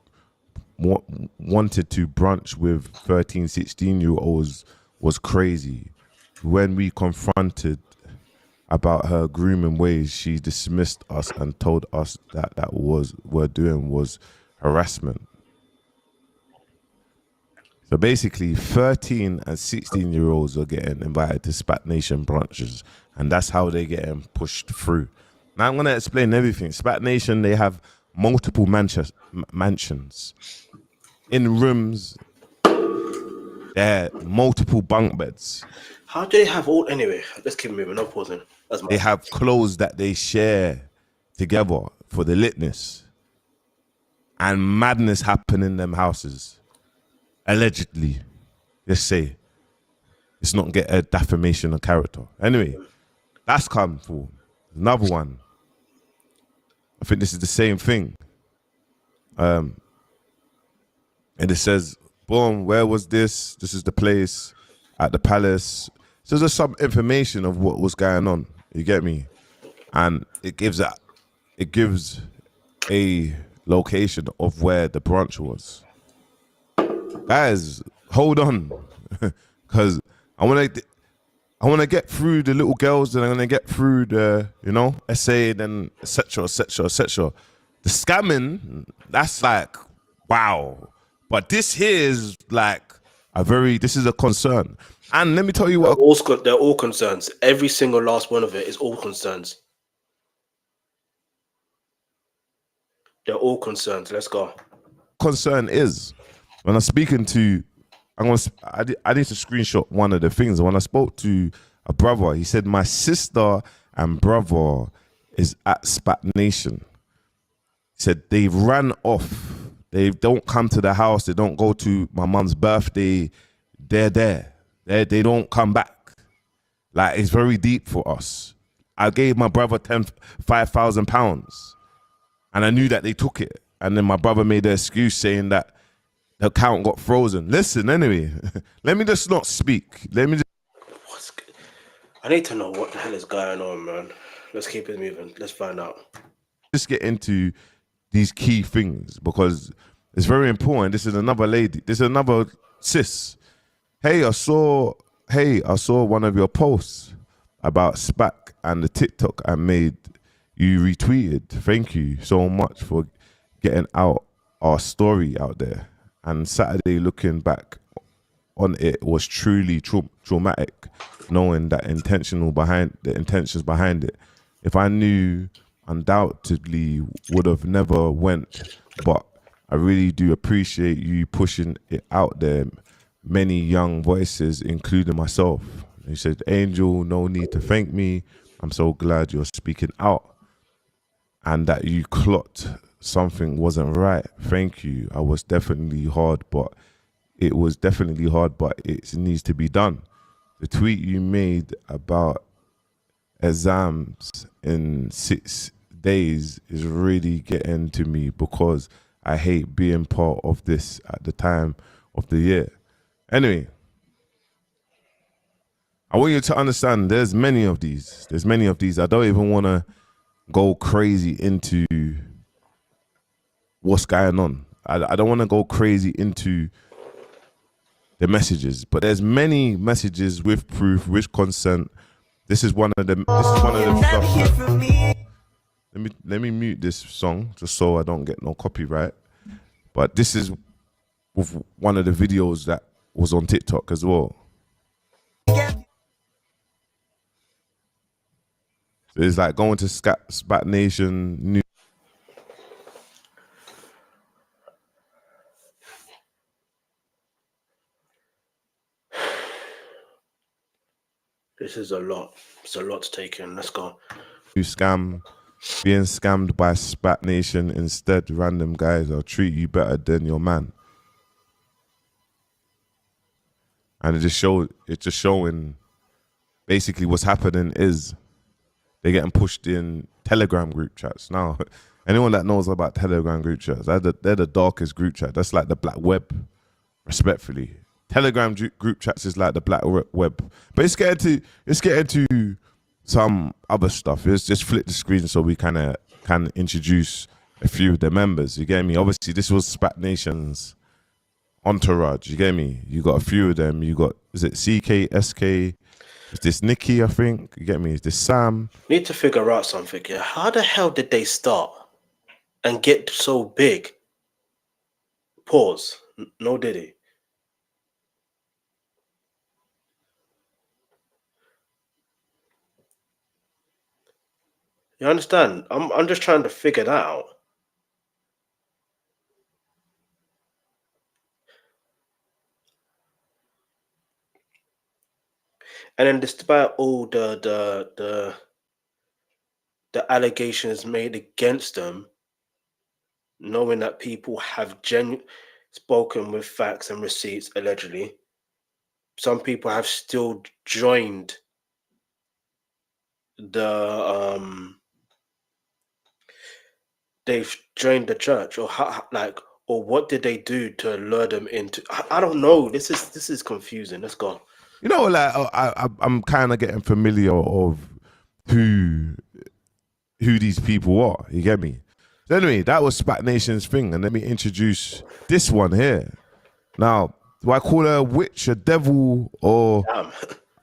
brunch with 13, 16-year-olds was crazy. When we confronted about her grooming ways, she dismissed us and told us that we're doing was harassment. So basically, 13 and 16-year-olds are getting invited to SPAC Nation brunches, and that's how they're getting pushed through. Now I'm going to explain everything. SPAC Nation, they have multiple mansions. In rooms, there are multiple bunk beds. How do they have all... Anyway, let's keep moving. No pausing. They have clothes that they share together for the litness. And madness happen in them houses. Allegedly. Let's say. Let's not get a defamation of character. Anyway, that's come for another one. I think this is the same thing. And it says, boom, where was this? This is the place at the palace. So there's some information of what was going on. You get me? And it gives a location of where the brunch was. Guys, hold on. Because I want to get through the little girls and I'm going to get through the, essay, then et cetera, et cetera, et cetera. The scamming, that's like, wow. But this here is like this is a concern. And let me tell you what. They're all concerns. Every single last one of it is all concerns. They're all concerns. Let's go. Concern is, when I'm speaking to I need to screenshot one of the things. When I spoke to a brother, he said my sister and brother is at SPAC Nation. He said they ran off. They don't come to the house. They don't go to my mum's birthday. They're there. They don't come back. Like, it's very deep for us. I gave my brother £5,000, and I knew that they took it. And then my brother made an excuse saying that the account got frozen. Listen, anyway, let me just not speak. I need to know what the hell is going on, man. Let's keep it moving. Let's find out. Just get into these key things because it's very important. This is another lady. This is another sis. Hey, I saw one of your posts about SPAC and the TikTok I made. You retweeted. Thank you so much for getting out our story out there. And Saturday, looking back on it, was truly traumatic, knowing that the intentions behind it. If I knew, undoubtedly would have never went. But I really do appreciate you pushing it out there. Many young voices, including myself. He said, Angel, no need to thank me. I'm so glad you're speaking out and that you clocked something wasn't right. Thank you. I was definitely hard, but it needs to be done. The tweet you made about exams in 6 days is really getting to me because I hate being part of this at the time of the year. Anyway, I want you to understand there's many of these. I don't even want to go crazy into what's going on. I don't want to go crazy into the messages, but there's many messages with proof, with consent. This is one of them. Stuff. Let me mute this song just so I don't get no copyright. But this is with one of the videos that was on TikTok as well. It's like going to SPAC Nation. This is a lot. It's a lot to take in. Let's go. You being scammed by SPAC Nation. Instead, random guys will treat you better than your man. And it's just showing basically what's happening is they're getting pushed in Telegram group chats. Now, anyone that knows about Telegram group chats, they're the darkest group chat. That's like the black web, respectfully. Telegram group chats is like the black web. But it's getting to some other stuff. Let's just flip the screen so we can introduce a few of the members. You get me? Obviously, this was SPAC Nation's entourage. You get me? You got a few of them. You got, is it CK, SK? Is this Nikki, I think? You get me? Is this Sam? Need to figure out something here. How the hell did they start and get so big? Pause. No diddy. You understand? I'm just trying to figure that out. And then despite all the allegations made against them, knowing that people have spoken with facts and receipts, allegedly, some people have still joined they've joined the church, or or what did they do to lure them into? I don't know. This is confusing. Let's go. You know, like I'm kind of getting familiar of who these people are. You get me? So anyway, that was SPAC Nation's thing, and let me introduce this one here. Now, do I call her a witch, a devil, or Damn.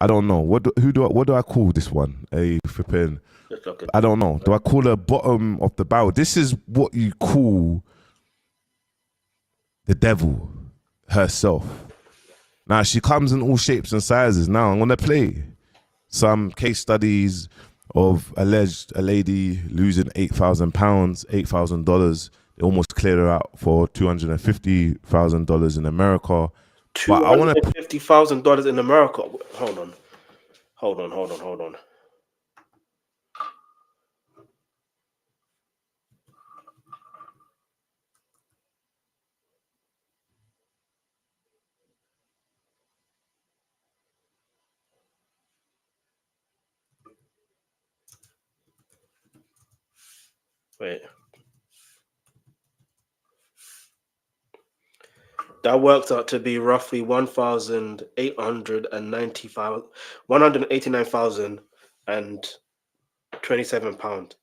I don't know. What do I call this one? A flipping. I don't know. Do I call her bottom of the barrel? This is what you call the devil herself. Now, she comes in all shapes and sizes. Now, I'm going to play some case studies of a lady losing £8,000, $8,000. They almost cleared her out for $250,000 in America. But I want to. $250,000 in America. Hold on. Wait. That works out to be roughly 189,027 pounds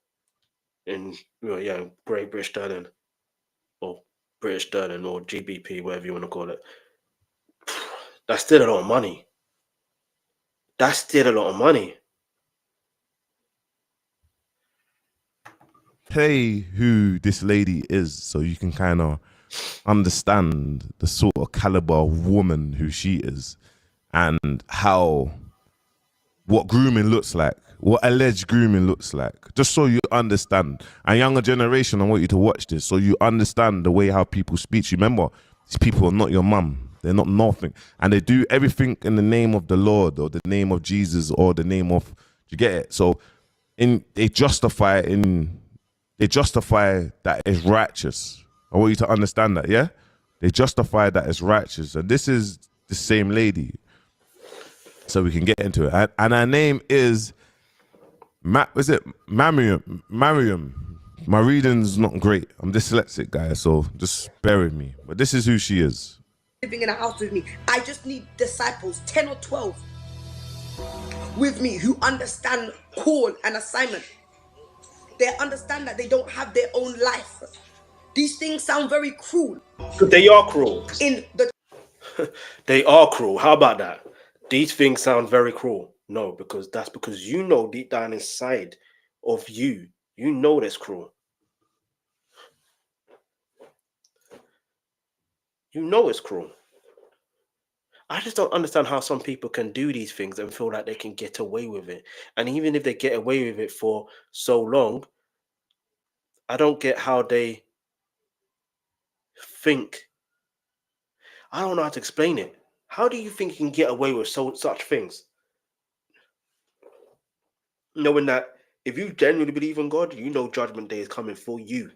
in Great British sterling or British sterling or GBP, whatever you want to call it. That's still a lot of money. Play who this lady is so you can kind of understand the sort of caliber of woman who she is and what grooming looks like, what alleged grooming looks like, just so you understand. And younger generation, I want you to watch this so you understand the way how people speak. Remember, these people are not your mum. They're not nothing. And they do everything in the name of the Lord or the name of Jesus or the name of, you get it? So they justify that it's righteous. I want you to understand that, yeah? They justify that it's righteous. And this is the same lady. So we can get into it. And her name is, Mariam? My reading's not great. I'm dyslexic, guys, so just bear with me. But this is who she is. Living in a house with me. I just need disciples, 10 or 12, with me who understand call and assignment. They understand that they don't have their own life. These things sound very cruel. They are cruel. They are cruel. How about that? These things sound very cruel. No, because that's because you know deep down inside of you that's cruel. You know it's cruel. I just don't understand how some people can do these things and feel like they can get away with it. And even if they get away with it for so long, I don't get how they think. I don't know how to explain it. How do you think you can get away with such things? Knowing that if you genuinely believe in God, you know Judgment Day is coming for you.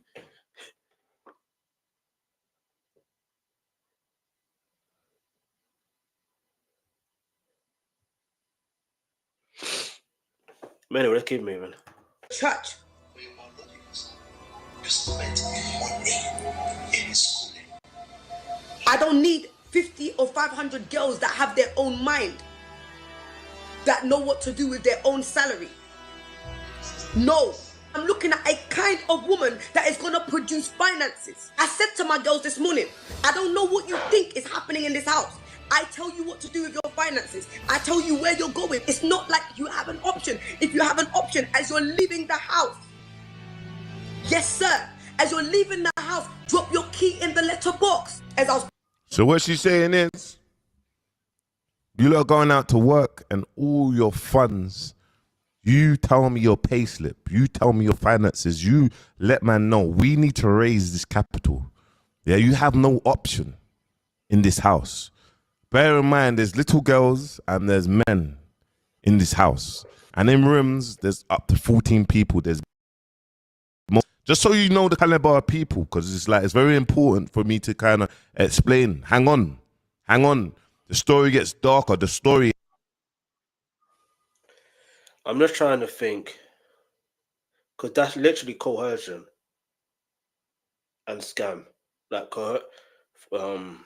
Anyway, let's keep moving. church. I don't need 50 or 500 girls that have their own mind, that know what to do with their own salary. No, I'm looking at a kind of woman that is going to produce finances. I said to my girls this morning, I don't know what you think is happening in this house. I tell you what to do with your finances. I tell you where you're going. It's not like you have an option. If you have an option as you're leaving the house, yes, sir, as you're leaving the house, drop your key in the letterbox. So what she's saying is, you lot are going out to work and all your funds, you tell me your pay slip, you tell me your finances, you let man know we need to raise this capital. Yeah, you have no option in this house. Bear in mind, there's little girls and there's men in this house. And in rooms, there's up to 14 people. There's more. Just so you know the caliber of people, because it's very important for me to kind of explain. Hang on. The story gets darker. The story. I'm just trying to think, because that's literally coercion and scam. Like, I'm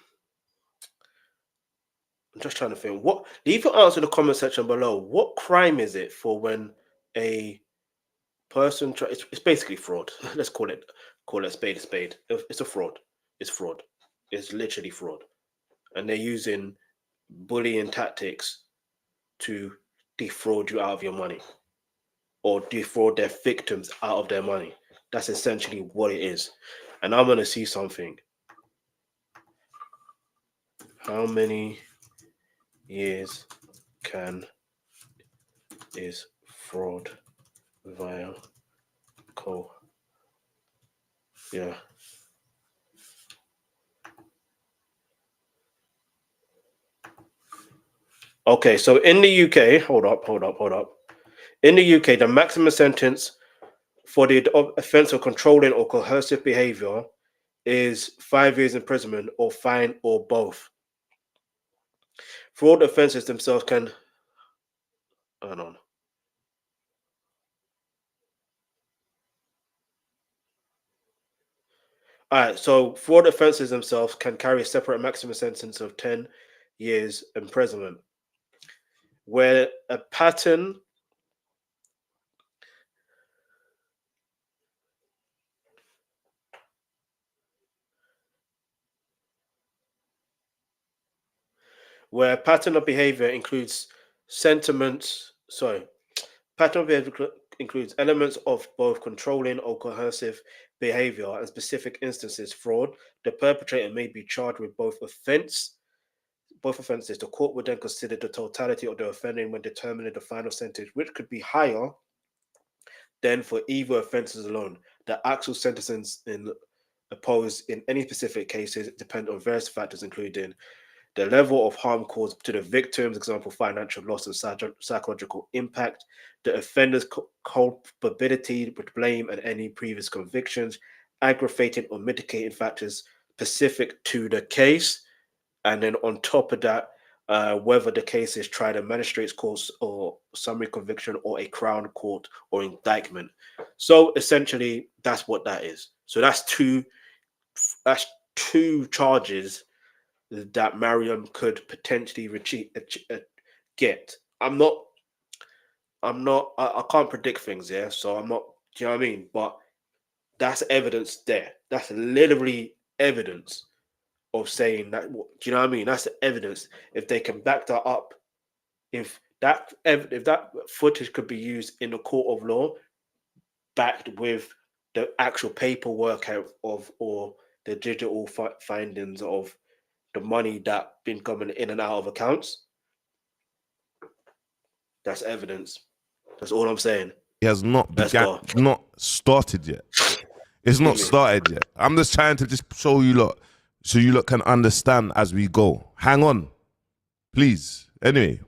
just trying to think. Leave your answer in the comment section below. What crime is it for when a person it's basically fraud. Let's call it a spade. It's a fraud. It's fraud. It's literally fraud. And they're using bullying tactics to defraud you out of your money or defraud their victims out of their money. That's essentially what it is. And I'm going to see something. How many years is fraud via Okay, so in the UK, hold up. In the UK, the maximum sentence for the offence of controlling or coercive behaviour is 5 years imprisonment or fine or both. Fraud offences themselves can... Hold on. All right, so fraud offences themselves can carry a separate maximum sentence of 10 years imprisonment. Where a pattern of behavior includes pattern of behavior includes elements of both controlling or coercive behavior and specific instances fraud, the perpetrator may be charged with both offenses. The court would then consider the totality of the offending when determining the final sentence, which could be higher than for either offences alone. The actual sentences imposed in any specific cases depend on various factors, including the level of harm caused to the victims, example, financial loss and psychological impact, the offender's culpability with blame and any previous convictions, aggravating or mitigating factors specific to the case, and then on top of that, whether the case is tried in magistrate's court or summary conviction or a crown court or indictment. So essentially, that's what that is. So that's two charges that Mariam could potentially get. I can't predict things, yeah. So I'm not, do you know what I mean? But that's evidence there. That's literally evidence of saying that. Do you know what I mean? That's the evidence. If they can back that up, if that footage could be used in the court of law, backed with the actual paperwork of or the digital findings of the money that been coming in and out of accounts, that's evidence. That's all I'm saying. It has not started yet. It's not started yet. I'm just trying to just show you lot, so you lot can understand as we go. Hang on, please. Anyway,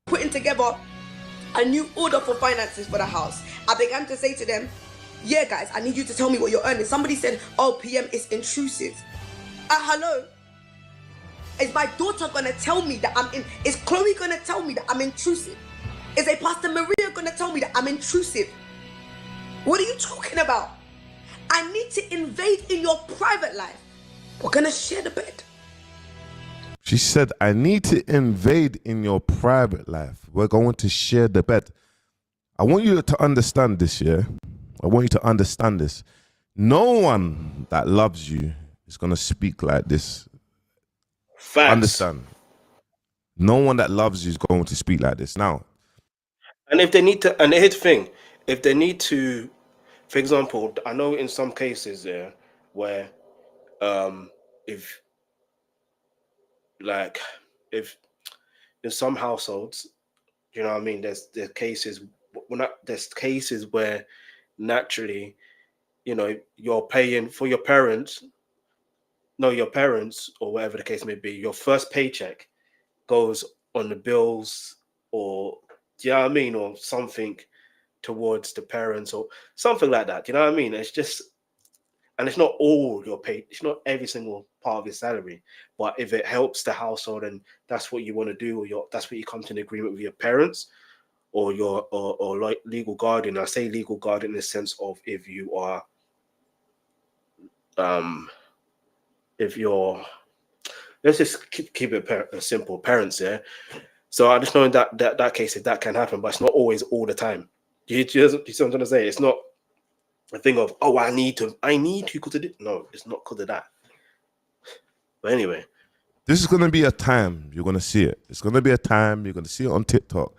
putting together a new order for finances for the house, I began to say to them, yeah guys, I need you to tell me what you're earning. Somebody said, oh, PM is intrusive. Hello? Is my daughter gonna tell me that is Chloe gonna tell me that I'm intrusive? Is a Pastor Maria gonna tell me that I'm intrusive? What are you talking about? I need to invade in your private life. We're gonna share the bed. she said, I need to invade in your private life. We're going to share the bed. I want you to understand this, yeah? I want you to understand this. No one that loves you is going to speak like this. Facts. Understand? No one that loves you is going to speak like this. Now, and if they need to, and here's the thing, if they need to, for example, I know in some cases there where if in some households, you know what I mean, there's cases where naturally, you know, you're paying for your parents or whatever the case may be, your first paycheck goes on the bills, or do you know what I mean, or something towards the parents or something like that. Do you know what I mean? It's just, and it's not all your pay, it's not every single part of your salary, but if it helps the household and that's what you want to do, or that's what you come to an agreement with your parents or your or like legal guardian. I say legal guardian in the sense of if you are if you're, let's just keep it simple, parents, yeah. So I just know that case, if that can happen, but it's not always all the time. You see what I'm trying to say? It's not a thing of, oh, I need to because of it. No, it's not because of that. But anyway, this is going to be a time you're going to see it. It's going to be a time you're going to see it on TikTok.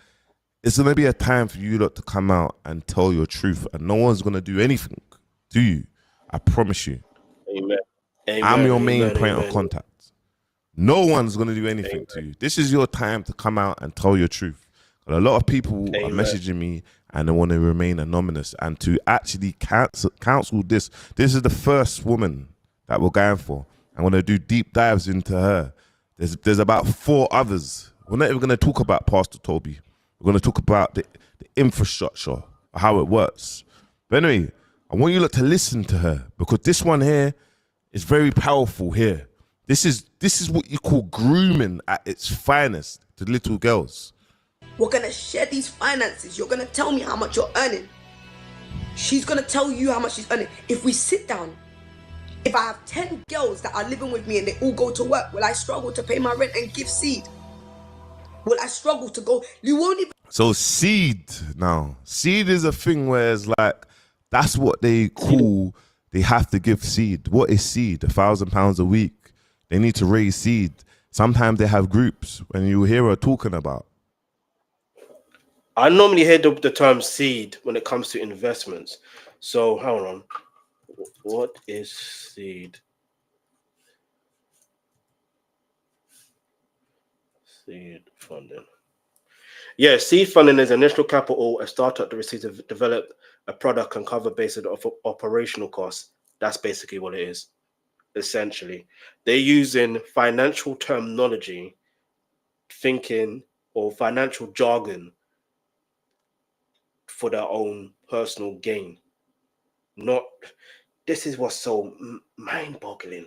It's going to be a time for you lot to come out and tell your truth, and no one's going to do anything to you. I promise you. Amen. I'm your main point of contact. No one's going to do anything to you. This is your time to come out and tell your truth. A lot of people are messaging me and they want to remain anonymous, and to actually counsel this. This is the first woman that we're going for. I'm going to do deep dives into her. There's about 4 others. We're not even going to talk about Pastor Toby. We're going to talk about the infrastructure, how it works. But anyway, I want you lot to listen to her, because this one here is very powerful here. This is what you call grooming at its finest to little girls. We're gonna share these finances. You're gonna tell me how much you're earning. She's gonna tell you how much she's earning. If we sit down, if I have 10 girls that are living with me and they all go to work, will I struggle to pay my rent and give seed? Will I struggle to go? You won't even. So seed now. Seed is a thing where it's like, that's what they call, they have to give seed. What is seed? £1,000 a week. They need to raise seed. Sometimes they have groups when you hear her talking about. I normally hear the term seed when it comes to investments. So hold on. What is seed? Seed funding. Yeah, seed funding is initial capital a startup to receive to develop a product and cover based off operational costs. That's basically what it is. Essentially, they're using financial terminology, thinking, or financial jargon for their own personal gain. Not, this is what's so mind-boggling.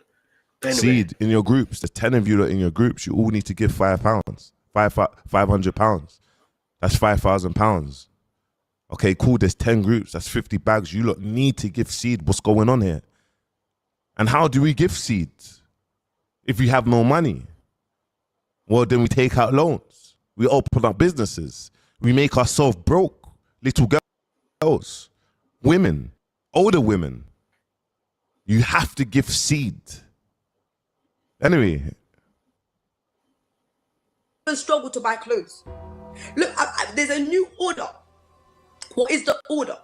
Anyway. Seed in your groups, the 10 of you that in your groups, you all need to give £5, £500. That's £5,000. Okay, cool. There's 10 groups. That's 50 bags. You lot need to give seed. What's going on here? And how do we give seed if we have no money? Well, then we take out loans. We open up businesses. We make ourselves broke. Little girls, women, older women. You have to give seed. Anyway. Struggle to buy clothes. Look, there's a new order. What is the order?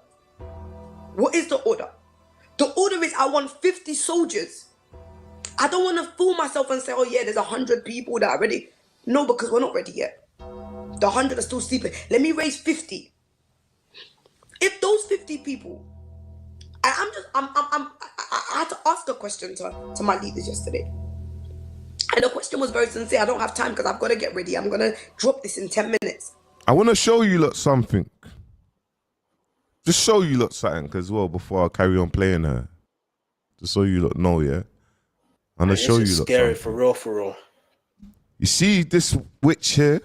What is the order? The order is I want 50 soldiers. I don't want to fool myself and say, oh yeah, there's 100 people that are ready. No, because we're not ready yet. The 100 are still sleeping. Let me raise 50. If those 50 people, I had to ask a question to my leaders yesterday. And the question was very sincere. I don't have time because I've got to get ready. I'm going to drop this in 10 minutes. I want to show you lot something. Just show you lot something as well before I carry on playing her. Just so you lot know, yeah? I'm going to show you lot scary, something. for real. You see this witch here?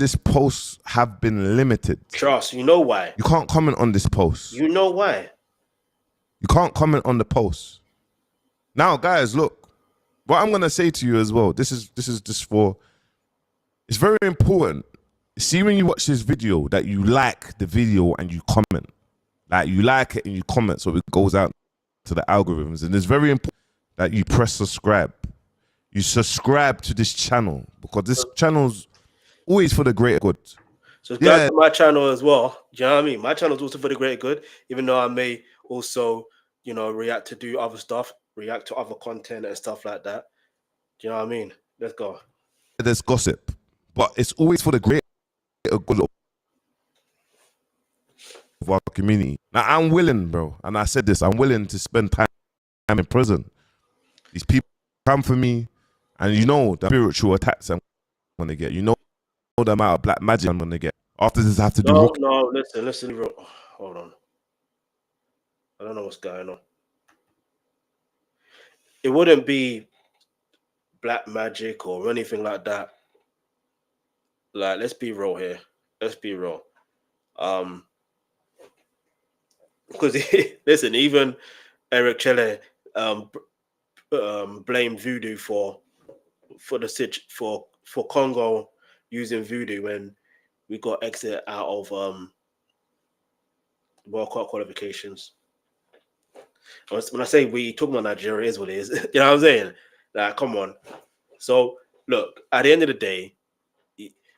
This posts have been limited. Trust, you know why? You can't comment on this post. You know why? You can't comment on the post. Now, guys, look. What I'm gonna say to you as well. This is just for. It's very important. See, when you watch this video, that you like the video and you comment. Like, you like it and you comment, so it goes out to the algorithms. And it's very important that you press subscribe. You subscribe to this channel, because this channel's always for the greater good. Subscribe to my channel as well. Do you know what I mean? My channel's also for the greater good, even though I may also, react to do other stuff, react to other content and stuff like that. Do you know what I mean? Let's go. There's gossip, but it's always for the greater good of our community. Now, I'm willing, bro, and I said this, I'm willing to spend time in prison. These people come for me, and the spiritual attacks I'm going to get. You know the amount of black magic I'm going to get. After this, I have to do... No, listen. Hold on. I don't know what's going on. It wouldn't be black magic or anything like that. Like, let's be real here. Let's be real. Because listen, even Eric Chelle blamed voodoo for Congo using voodoo when we got exit out of World Cup qualifications. When I say we, talking about Nigeria is what it is. You know what I'm saying? Like, come on. So look, at the end of the day,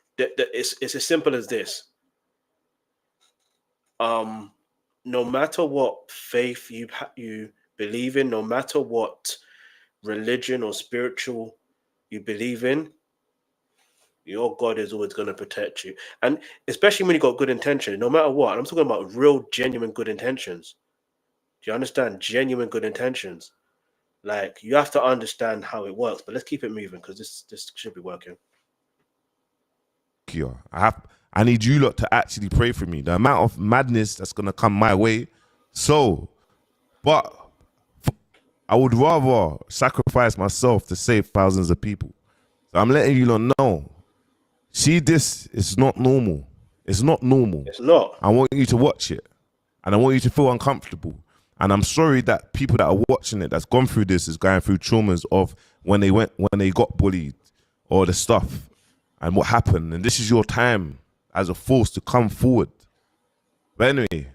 it's as simple as this. No matter what faith you believe in, no matter what religion or spiritual you believe in, your God is always going to protect you. And especially when you got good intention, no matter what. I'm talking about real, genuine good intentions. Do you understand? Genuine good intentions. Like, you have to understand how it works. But let's keep it moving because this should be working. I need you lot to actually pray for me. The amount of madness that's gonna come my way. So, but I would rather sacrifice myself to save thousands of people. So I'm letting you lot know. See, this is not normal. It's not normal. It's not. I want you to watch it, and I want you to feel uncomfortable. And I'm sorry that people that are watching it, that's gone through this, is going through traumas of when they got bullied or the stuff and what happened. And this is your time as a force to come forward. But anyway,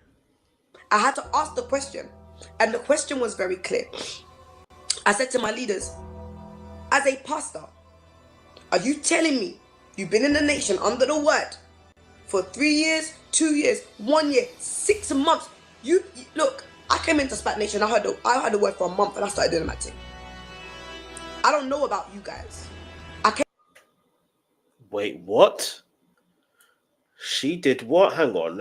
I had to ask the question, and the question was very clear. I said to my leaders, as a pastor, are you telling me you've been in the nation under the word for 3 years, 2 years, 1 year, 6 months? You look, I came into SPAC Nation, I heard the word for a month and I started doing my thing. I don't know about you guys. Wait, what? She did what? Hang on.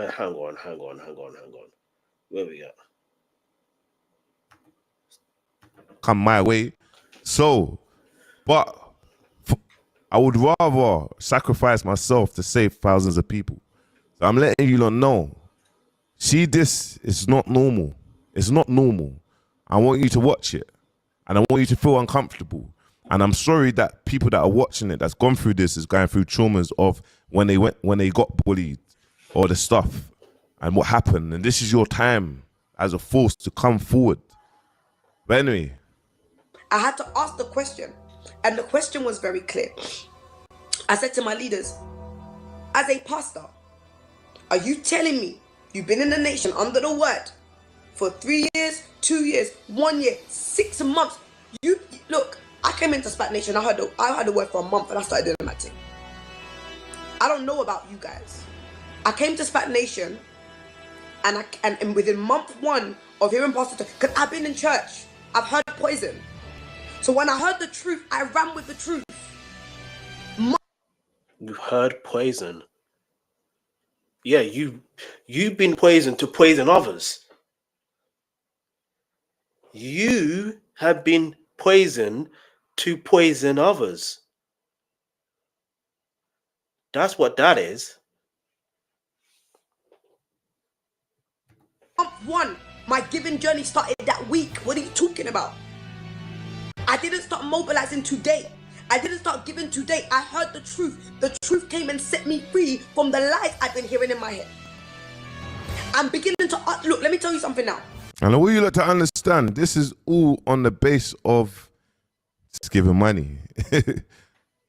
Where we at? come my way. So, but I would rather sacrifice myself to save thousands of people. So I'm letting you lot know. See, this is not normal. It's not normal. I want you to watch it, and I want you to feel uncomfortable. And I'm sorry that people that are watching it, that's gone through this, is going through traumas of when they got bullied or the stuff and what happened. And this is your time as a force to come forward. But anyway, I had to ask the question, and the question was very clear. I said to my leaders, as a pastor, are you telling me you've been in the nation under the word for 3 years, 2 years, 1 year, 6 months? You look, I came into SPAC Nation, I heard the word for a month and I started doing my thing. I don't know about you guys. I came to SPAC Nation and within month one of hearing Pastor, because I've been in church, I've heard poison. So when I heard the truth, I ran with the truth. You've heard poison. Yeah, you've been poisoned to poison others. You have been poisoned to poison others. That's what that is. Month one, my giving journey started that week. What are you talking about? I didn't start mobilizing today. I didn't start giving today. I heard the truth. The truth came and set me free from the lies I've been hearing in my head. I'm beginning to look. Let me tell you something now. and I want you lot to understand, this is all on the base of just giving money.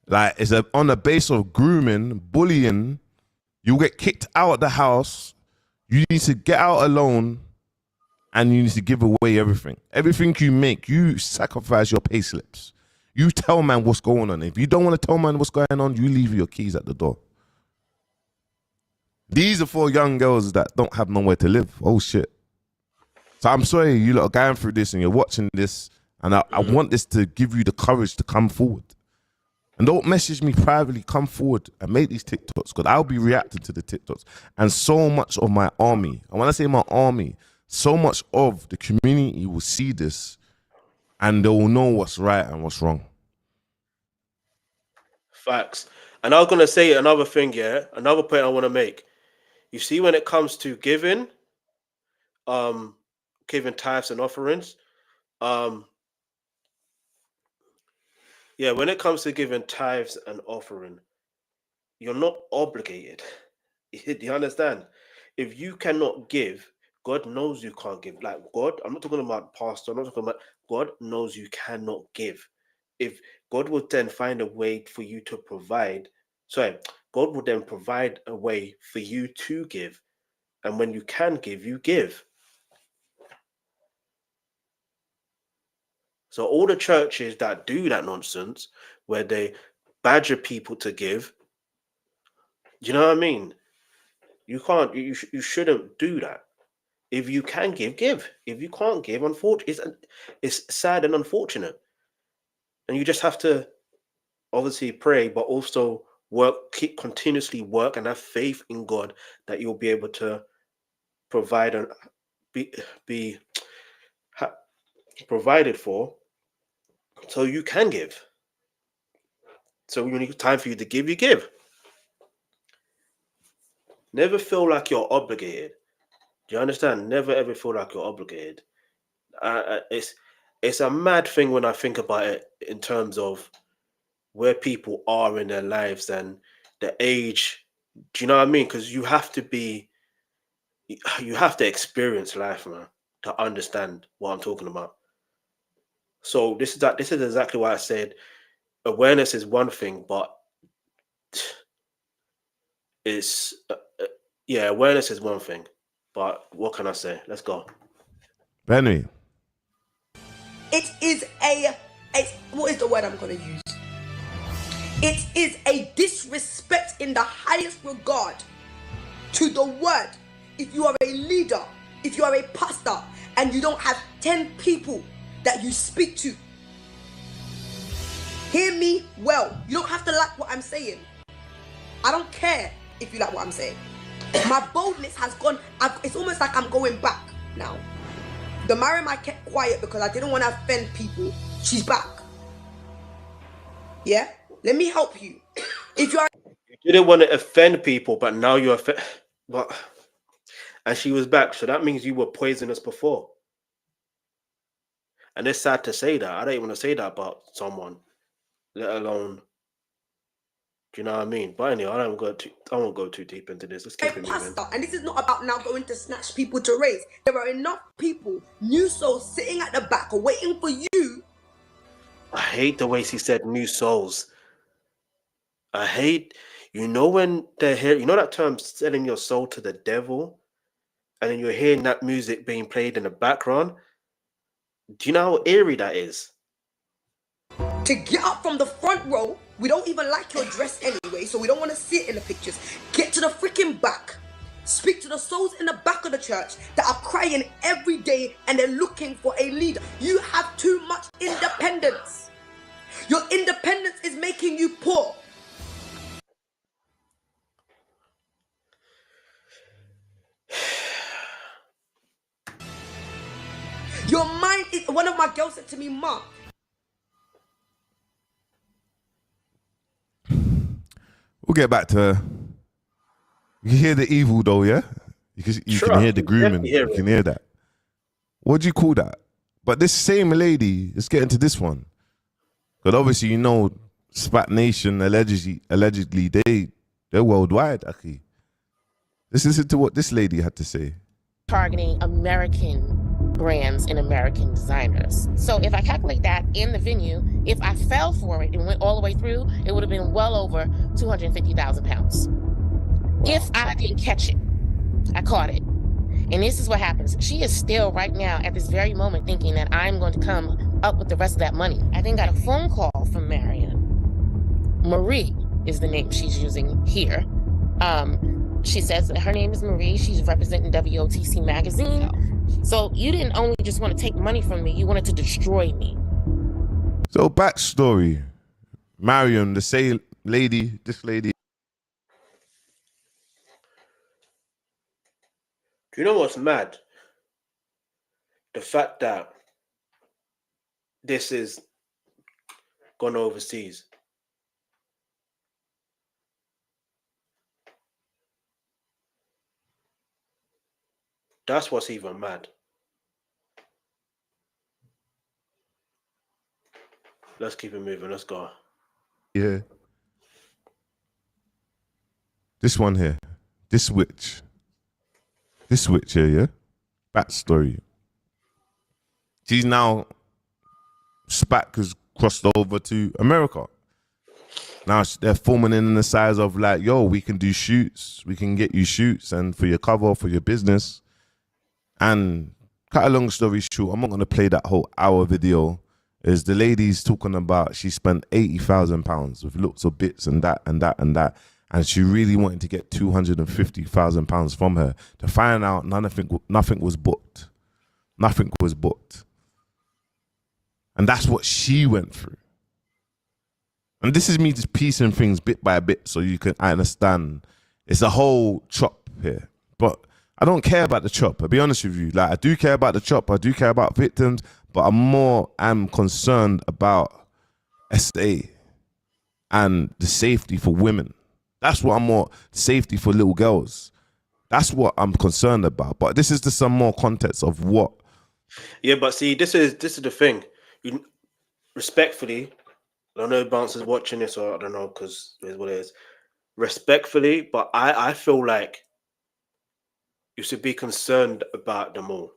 Like, it's on the base of grooming, bullying. You get kicked out of the house. You need to get out alone, and you need to give away everything. Everything you make, you sacrifice your pay slips. You tell man what's going on. If you don't want to tell man what's going on, you leave your keys at the door. These are for young girls that don't have nowhere to live. Oh, shit. So I'm sorry you lot are going through this and you're watching this, and I want this to give you the courage to come forward. And don't message me privately. Come forward and make these TikToks, because I'll be reacting to the TikToks. And so much of my army, and when I say my army, so much of the community will see this and they will know what's right and what's wrong. Facts. And I was gonna say another thing, yeah. Another point I want to make. You see, when it comes to giving tithes and offerings, when it comes to giving tithes and offering, you're not obligated. Do you understand? If you cannot give, God knows you can't give. Like, God, I'm not talking about pastor, I'm not talking about, God knows you cannot give. If God would then find a way for you to provide, God would then provide a way for you to give. And when you can give, you give. So all the churches that do that nonsense, where they badger people to give, do you know what I mean? You can't, you shouldn't do that. If you can give, give. If you can't give, unfortunately, it's sad and unfortunate. And you just have to obviously pray, but also continuously work and have faith in God that you'll be able to provide and be provided for So you can give. So when it's time for you to give, you give. Never feel like you're obligated. Do you understand? Never ever feel like you're obligated. It's a mad thing when I think about it in terms of where people are in their lives and the age. Do you know what I mean? Because you have to experience life, man, to understand what I'm talking about. So this is exactly why I said awareness is one thing, but it's awareness is one thing, but what can I say? Let's go. Benny. What is the word I'm going to use? It is a disrespect in the highest regard to the word. If you are a leader, if you are a pastor, and you don't have 10 people that you speak to, hear me well. You don't have to like what I'm saying. I don't care if you like what I'm saying. My boldness has gone. It's almost like I'm going back now. The Mariam I kept quiet because I didn't want to offend people. She's back. Yeah? Let me help you. If you didn't want to offend people, but now you're and she was back, so that means you were poisonous before. And it's sad to say that. I don't even want to say that about someone, let alone. Do you know what I mean? But anyway, I won't go too deep into this. Let's keep it moving. And this is not about now going to snatch people to raise. There are enough people, new souls, sitting at the back waiting for you. I hate the way she said new souls. I hate, when they're here, that term, selling your soul to the devil, and then you're hearing that music being played in the background. Do you know how eerie that is? To get up from the front row, we don't even like your dress anyway, so we don't want to see it in the pictures. Get to the freaking back. Speak to the souls in the back of the church that are crying every day and they're looking for a leader. You have too much independence. Your independence is making you poor. Your mind is, one of my girls said to me, Ma. We'll get back to, you can hear the evil though, yeah? You can hear the grooming, you can hear that. What do you call that? But this same lady, let's get into this one. But obviously, SPAC Nation, allegedly, they're worldwide, Aki. Let's listen to what this lady had to say. Targeting American brands and American designers. So if I calculate that in the venue, if I fell for it and went all the way through, it would have been well over 250,000 pounds. If I didn't catch it, I caught it. And this is what happens. She is still right now at this very moment thinking that I'm going to come up with the rest of that money. I then got a phone call from Marion. Marie is the name she's using here. She says that her name is Marie. She's representing WOTC magazine. So you didn't only just want to take money from me, you wanted to destroy me. So backstory. Marion, this lady. Do you know what's mad? The fact that this is gone overseas. That's what's even mad. Let's keep it moving. Let's go. Yeah. This one here. This witch here, yeah? Backstory. She's now, SPAC has crossed over to America. Now they're forming in the size of like, yo, we can do shoots. We can get you shoots and for your cover, for your business. And cut a long story short, I'm not going to play that whole hour video. Is the lady's talking about she spent £80,000 with lots of bits and that and that and that. And she really wanted to get £250,000 from her to find out nothing was booked. Nothing was booked. And that's what she went through. And this is me just piecing things bit by bit so you can understand. It's a whole chop here. But I don't care about the chop. I'll be honest with you. Like, I do care about the chop. I do care about victims. But I'm concerned about SA and the safety for women. That's what I'm more, safety for little girls. That's what I'm concerned about. But this is just some more context of what. Yeah, but see, this is the thing. You, respectfully, I don't know if Bouncer's watching this, or I don't know, because it is what it is. Respectfully, but I feel like you should be concerned about them all.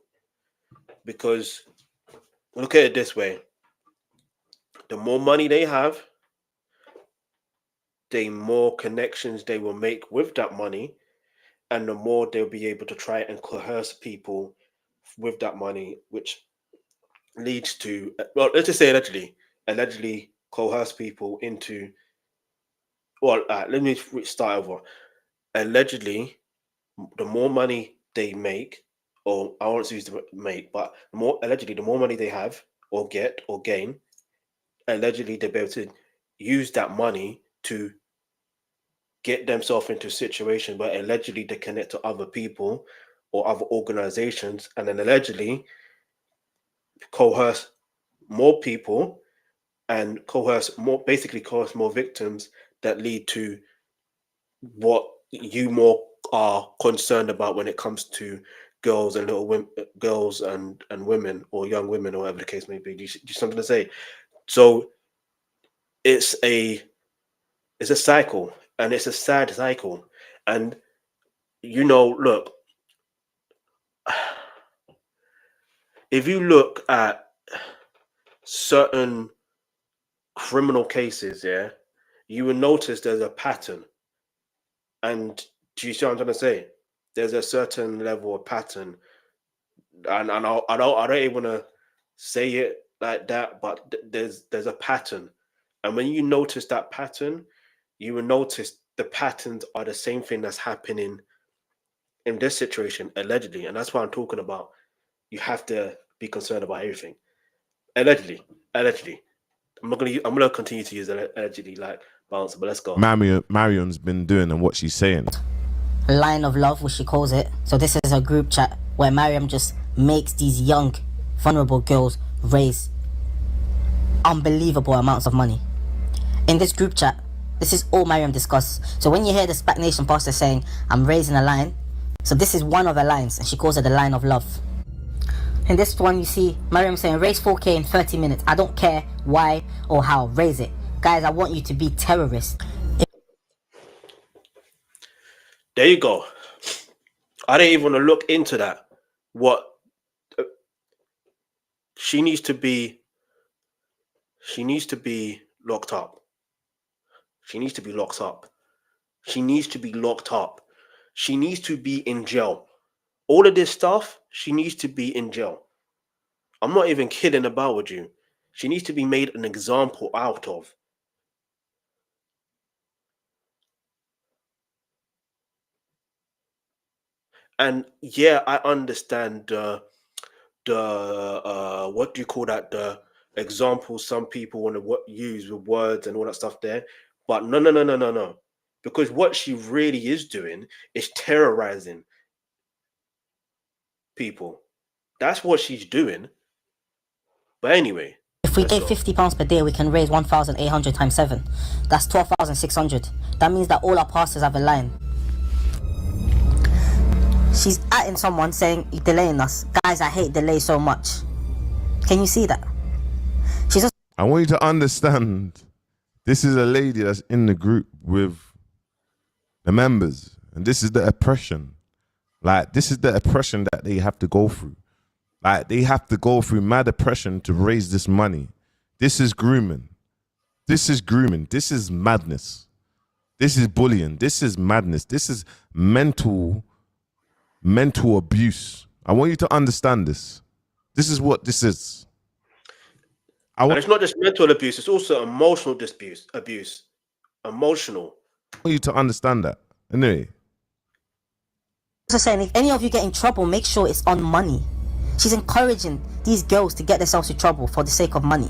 Because look at it this way. The more money they have, the more connections they will make with that money, and the more they'll be able to try and coerce people with that money, which leads to, well, let's just say allegedly coerce people into, well, let me start over. Allegedly, the more money they make, or I want to use the make, but the more money they have or get or gain, allegedly they'll be able to use that money to get themselves into a situation where allegedly they connect to other people or other organizations, and then allegedly coerce more people and coerce more victims that lead to what you more are concerned about when it comes to girls and little women, girls and women, or young women, or whatever the case may be. Do you something to say? So it's a cycle, and it's a sad cycle. And look, if you look at certain criminal cases, yeah, you will notice there's a pattern. And do you see what I'm trying to say? There's a certain level of pattern, and I don't even want to say it like that, but there's a pattern. And when you notice that pattern, you will notice the patterns are the same thing that's happening in this situation, allegedly. And that's what I'm talking about. You have to be concerned about everything. Allegedly. I'm gonna continue to use allegedly like Bouncer, but let's go. Marion's been doing and what she's saying. Line of love, which she calls it. So this is a group chat where Mariam just makes these young, vulnerable girls raise unbelievable amounts of money. In this group chat, this is all Mariam discusses. So when you hear the SPAC Nation pastor saying, I'm raising a line, so this is one of the lines, and she calls it the line of love. In this one, you see Mariam saying, raise 4K in 30 minutes. I don't care why or how, raise it. Guys, I want you to be terrorists. There you go. I didn't even want to look into that. What she needs to be locked up. She needs to be locked up. She needs to be locked up. She needs to be in jail. All of this stuff, she needs to be in jail. I'm not even kidding about with you. She needs to be made an example out of. And yeah, I understand the what do you call that? The examples some people want to use with words and all that stuff there. But no. Because what she really is doing is terrorizing people. That's what she's doing. But anyway. If we gave £50 per day, we can raise 1,800 times 7. That's 12,600. That means that all our pastors have a line. She's atting someone saying, you're delaying us. Guys, I hate delay so much. Can you see that? She's just... I want you to understand, this is a lady that's in the group with the members. And this is the oppression. Like, this is the oppression that they have to go through. Like, they have to go through mad oppression to raise this money. This is grooming. This is grooming. This is madness. This is bullying. This is madness. This is mental abuse. I want you to understand this. This is what this is. And it's not just mental abuse, it's also emotional abuse. Emotional. I want you to understand that. Anyway. Also saying, if any of you get in trouble, make sure it's on money. She's encouraging these girls to get themselves in trouble for the sake of money.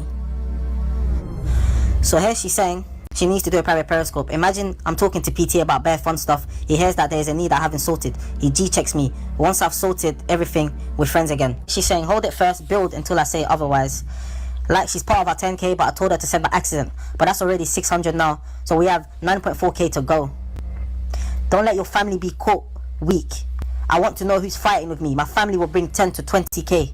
So here she's saying she needs to do a private periscope. Imagine I'm talking to PT about bare fun stuff. He hears that there's a need I haven't sorted. He G-checks me. Once I've sorted everything, we're friends again. She's saying, hold it first, build until I say otherwise. Like she's part of our 10k, but I told her to send by accident. But that's already 600 now, so we have 9.4k to go. Don't let your family be caught weak. I want to know who's fighting with me. My family will bring 10 to 20k.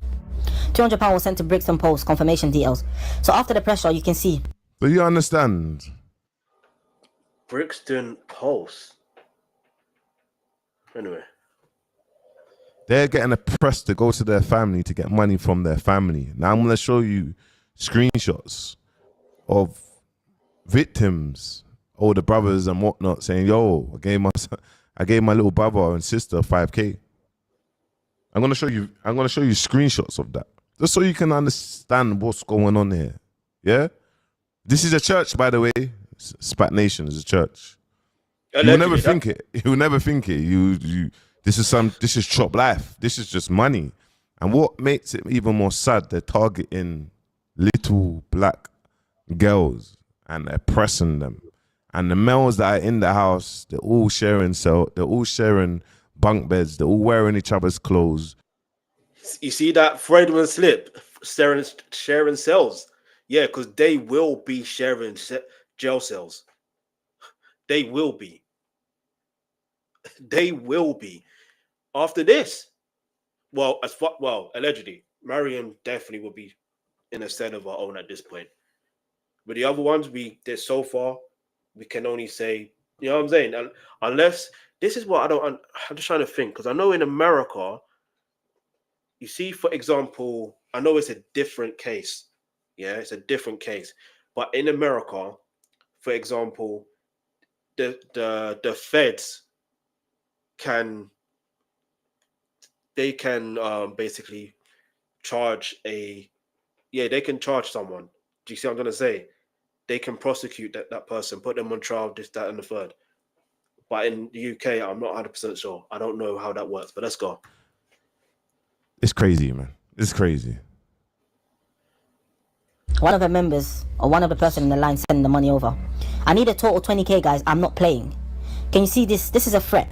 £200 was sent to Brixton Post, confirmation details. So after the pressure, you can see. Do you understand? Brixton Post. Anyway. They're getting a press to go to their family to get money from their family. Now I'm going to show you screenshots of victims, older brothers and whatnot, saying, yo, I gave my little brother and sister 5k. I'm going to show you screenshots of that, just so you can understand what's going on here. Yeah? This is a church, by the way. SPAC Nation is a church. You'll never think it. You'll never think it. This is chop life. This is just money. And what makes it even more sad, they're targeting little black girls and they're pressing them. And the males that are in the house, they're all sharing bunk beds, they're all wearing each other's clothes. You see that Freudian slip, sharing cells? Yeah, because they will be sharing jail cells. They will be. They will be. After this, well, allegedly, Mariam definitely will be in a cell of her own at this point. But the other ones, so far, we can only say, you know what I'm saying? And unless, this is what I'm just trying to think, because I know in America, you see, for example, I know it's a different case. Yeah, it's a different case. But in America, for example, the feds can basically charge they can charge someone. Do you see what I'm going to say? They can prosecute that person, put them on trial, this, that, and the third. But in the UK, I'm not 100% sure. I don't know how that works, but let's go. It's crazy, man. It's crazy. One of the members, or one of the person in the line sending the money over. I need a total 20k, guys. I'm not playing. Can you see this? This is a threat.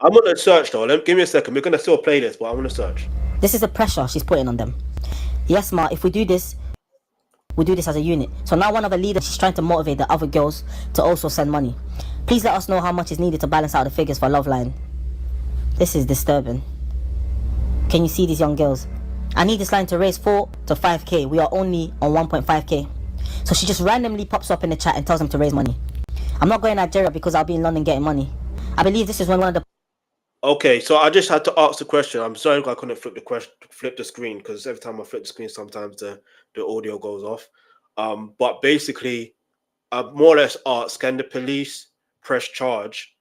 I'm going to search, though. Give me a second. We're going to still play this, but I'm going to search. This is the pressure she's putting on them. Yes, Ma, if we do this, we do this as a unit. So now one of the leaders, she's trying to motivate the other girls to also send money. Please let us know how much is needed to balance out the figures for Love Line. This is disturbing. Can you see these young girls? I need this line to raise 4 to 5k. We are only on 1.5k. So she just randomly pops up in the chat and tells them to raise money. I'm not going to Nigeria because I'll be in London getting money. I believe this is when one of the... Okay, so I just had to ask the question. I'm sorry I couldn't flip the screen, because every time I flip the screen, sometimes the audio goes off. But basically, more or less asked, can the police press charge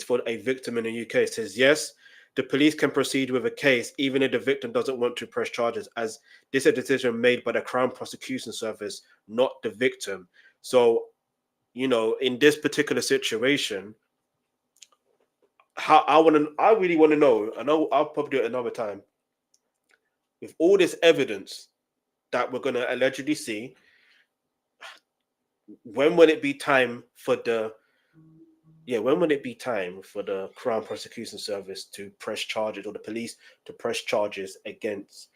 for a victim in the UK? It says yes, the police can proceed with a case even if the victim doesn't want to press charges, as this is a decision made by the Crown Prosecution Service, not the victim. So, you know, in this particular situation, I really want to know. I know I'll probably do it another time. With all this evidence that we're going to allegedly see, when would it be time for the Crown Prosecution Service to press charges, or the police to press charges against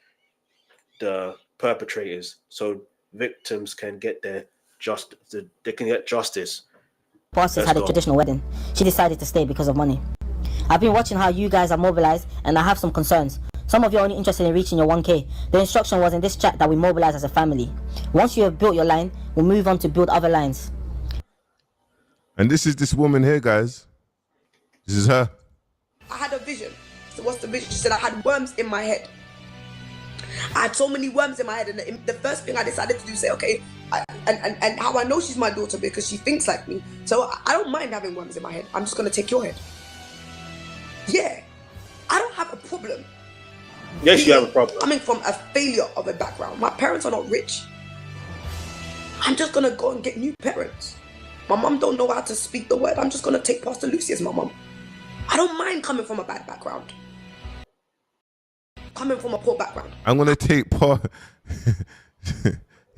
the perpetrators, so victims can get their they can get justice? Bosses had a traditional wedding. She decided to stay because of money. I've been watching how you guys are mobilized, and I have some concerns. Some of you are only interested in reaching your 1k. The instruction was in this chat that we mobilize as a family. Once you have built your line, we'll move on to build other lines. And this is this woman here, guys. This is her. I had a vision. So what's the vision? She said I had worms in my head. I had so many worms in my head, and the first thing I decided to do is say, okay, and how I know she's my daughter, because she thinks like me. So I don't mind having worms in my head. I'm just going to take your head. Yeah, I don't have a problem. Yes, you have a problem. Coming from a failure of a background. My parents are not rich. I'm just going to go and get new parents. My mom don't know how to speak the word. I'm just going to take Pastor Lucy as my mom. I don't mind coming from a bad background. Coming from a poor background. I'm going to take part.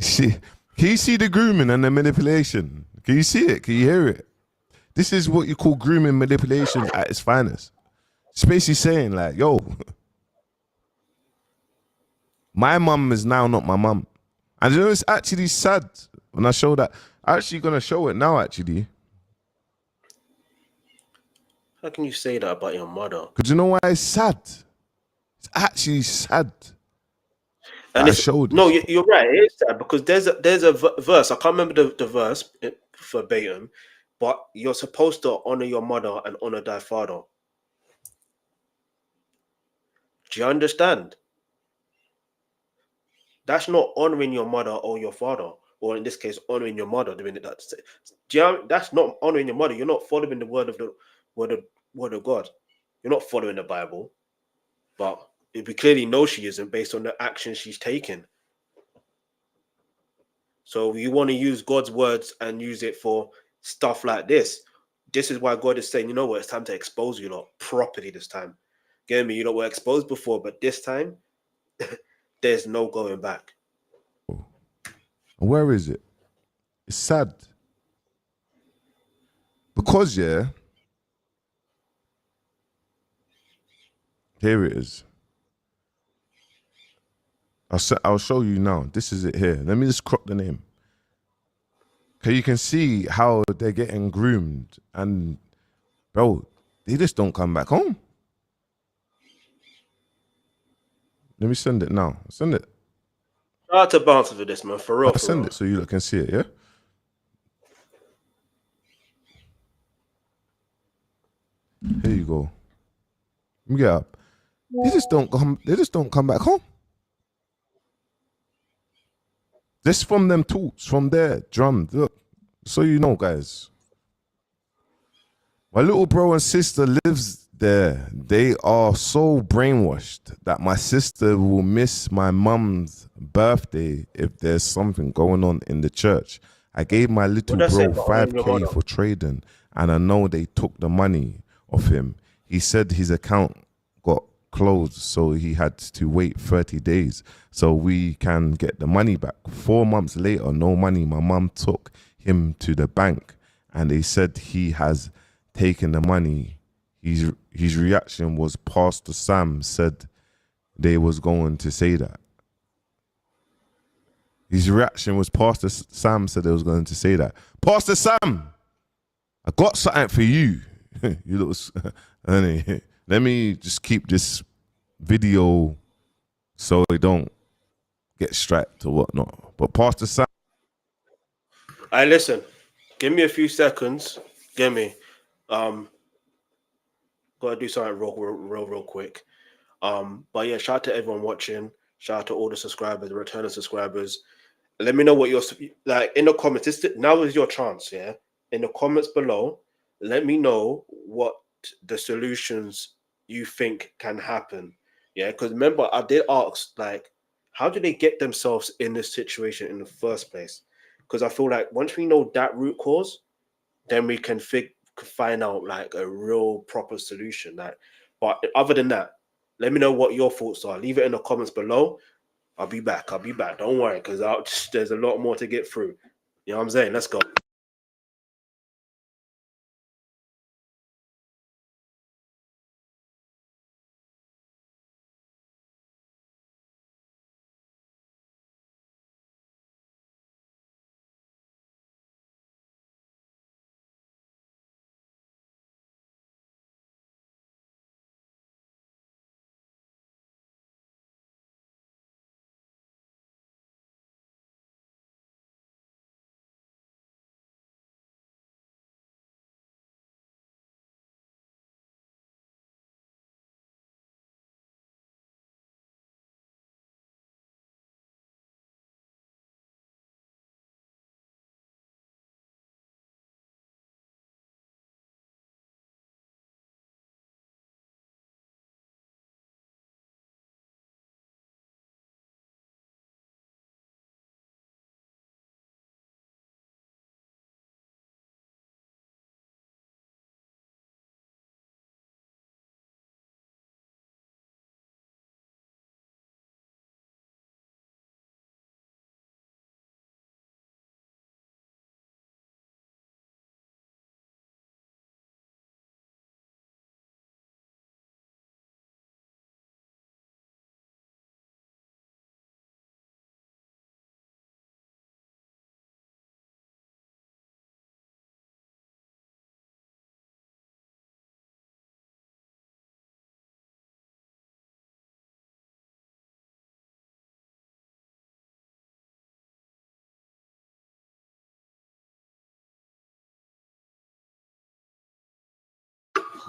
Can you see the grooming and the manipulation? Can you see it? Can you hear it? This is what you call grooming manipulation at its finest. It's basically saying like, yo, my mum is now not my mum. And you know, it's actually sad when I show that. I'm actually going to show it now, actually. How can you say that about your mother? Because you know why it's sad? It's actually sad. And I it's showed no, this. you're right. It is sad because there's a verse. I can't remember the verse verbatim, but you're supposed to honor your mother and honor thy father. Do you understand? That's not honoring your mother or your father, or in this case, honoring your mother. Doing it that. That's not honoring your mother. You're not following the word of word of God. You're not following the Bible, but we clearly know she isn't based on the action she's taken. So you want to use God's words and use it for stuff like this. This is why God is saying, you know what, it's time to expose you lot properly this time. Get me? You know, were exposed before, but this time there's no going back. Where is it? It's sad. Because, yeah, here it is. I'll show you now. This is it here. Let me just crop the name. Okay, you can see how they're getting groomed. And, bro, they just don't come back home. Let me send it now. Send it. Shout out to Bouncer for this, man. For real, I'll for send real. it so you can see it, yeah? Here you go. Let me get up. They just don't come back home. This from them tools, from their drum. Look, so you know, guys. My little bro and sister lives there. They are so brainwashed that my sister will miss my mum's birthday if there's something going on in the church. I gave my little What does bro it about honoring your 5K mother? for trading, and I know they took the money off him. He said his account got closed, so he had to wait 30 days so we can get the money back. 4 months later, no money. My mum took him to the bank, and they said he has taken the money. His reaction was Pastor Sam said they was going to say that. His reaction was Pastor Sam said they was going to say that. Pastor Sam, I got something for you. You little. Let me just keep this video so they don't get strapped or whatnot. But Pastor Sam. Hey, listen. Give me a few seconds. Get me. Gotta do something real quick. But yeah, shout out to everyone watching. Shout out to all the subscribers, the returning subscribers. Let me know what you're like in the comments. Now is your chance, yeah. In the comments below, let me know what the solutions you think can happen. Yeah, because remember, I did ask, like, how do they get themselves in this situation in the first place? Because I feel like once we know that root cause, then we can find out like a real proper solution. Like, but other than that, let me know what your thoughts are. Leave it in the comments below. I'll be back. Don't worry, because there's a lot more to get through. You know what I'm saying? Let's go.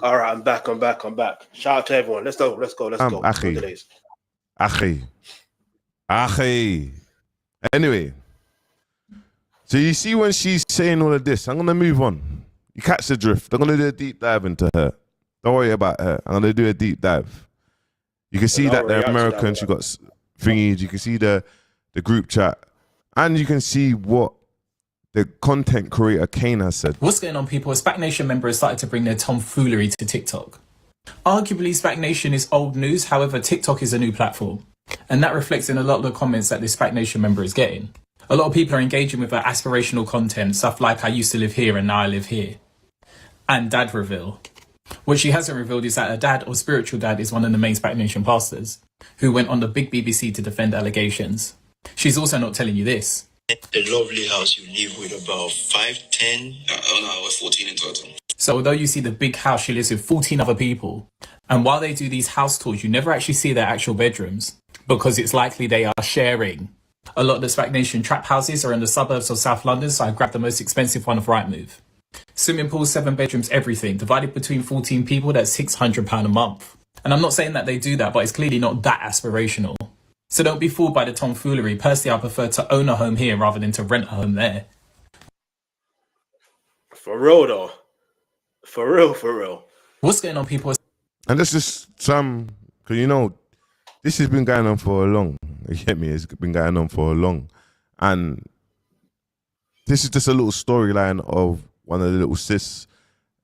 All right, I'm back. Shout out to everyone. Let's go. No Achi. delays. Achi. Anyway, so you see when she's saying all of this, I'm going to move on. You catch the drift. I'm going to do a deep dive into her. Don't worry about her. I'm going to do a deep dive. You can see that the American, she got thingies. You can see the group chat. And you can see what the content creator Kane has said. What's going on, people? SPAC Nation members started to bring their tomfoolery to TikTok. Arguably, SPAC Nation is old news. However, TikTok is a new platform. And that reflects in a lot of the comments that this SPAC Nation member is getting. A lot of people are engaging with her aspirational content, stuff like I used to live here and now I live here. And dad reveal. What she hasn't revealed is that her dad or spiritual dad is one of the main SPAC Nation pastors who went on the big BBC to defend allegations. She's also not telling you this. The lovely house you live with about 5, 10? No, we're 14 in total. So although you see the big house, she lives with 14 other people. And while they do these house tours, you never actually see their actual bedrooms because it's likely they are sharing. A lot of the SPAC Nation trap houses are in the suburbs of South London, so I grabbed the most expensive one of Rightmove. Swimming pool, 7 bedrooms, everything. Divided between 14 people, that's £600 a month. And I'm not saying that they do that, but it's clearly not that aspirational. So don't be fooled by the tomfoolery. Personally, I prefer to own a home here rather than to rent a home there. For real, though. For real. What's going on, people? And this is because you know, this has been going on for a long. You get me? It's been going on for a long. And this is just a little storyline of one of the little sis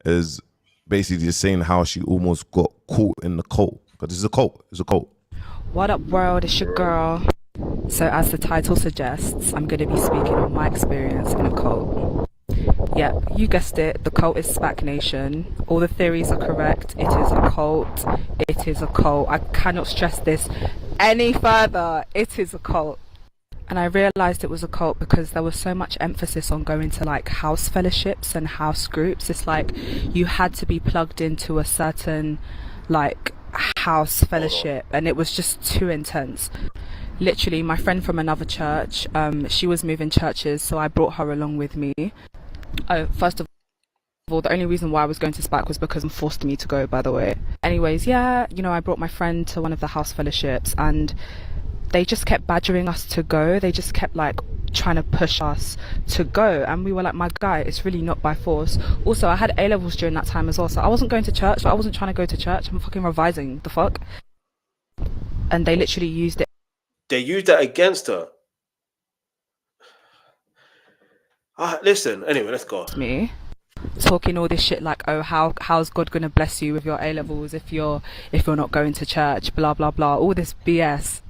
is basically just saying how she almost got caught in the cult. Because it's a cult. What up, world? It's your girl. So as the title suggests, I'm going to be speaking on my experience in a cult. Yep, you guessed it. The cult is SPAC Nation. All the theories are correct. It is a cult. It is a cult. I cannot stress this any further. It is a cult. And I realised it was a cult because there was so much emphasis on going to like house fellowships and house groups. It's like you had to be plugged into a certain like house fellowship, and it was just too intense. Literally, my friend from another church, she was moving churches, so I brought her along with me. First of all, the only reason why I was going to SPAC was because I'm forced me to go, by the way. Anyways, yeah, you know, I brought my friend to one of the house fellowships, and they just kept badgering us to go. They just kept like trying to push us to go, and we were like, my guy, it's really not by force. Also, I had A-levels during that time as well, so I wasn't going to church. I wasn't trying to go to church. I'm fucking revising. The fuck? And they literally used it. They used that against her. Listen, anyway, let's go. Me talking all this shit like, oh, how's God gonna bless you with your A-levels if you're not going to church, blah blah blah, all this BS.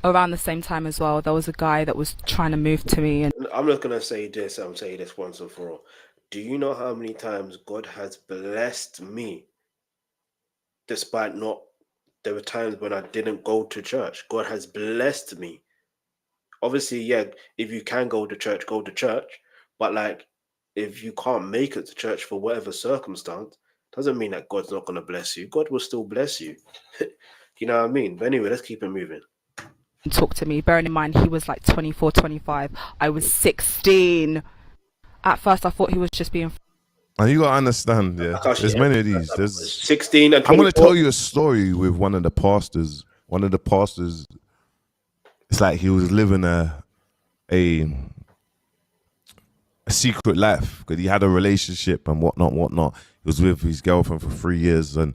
Around the same time as well, there was a guy that was trying to move to me, and I'm not gonna say this. I'm saying this once and for all. Do you know how many times God has blessed me, despite not? There were times when I didn't go to church. God has blessed me. Obviously, yeah. If you can go to church, go to church. But like, if you can't make it to church for whatever circumstance, doesn't mean that God's not gonna bless you. God will still bless you. You know what I mean? But anyway, let's keep it moving. Talk to me, bearing in mind he was like 24, 25. I was 16. At first I thought he was just being... And you gotta understand, yeah, there's many of these. There's 16 and 24. I'm gonna tell you a story with one of the pastors. It's like he was living a secret life because he had a relationship and whatnot. He was with his girlfriend for 3 years, and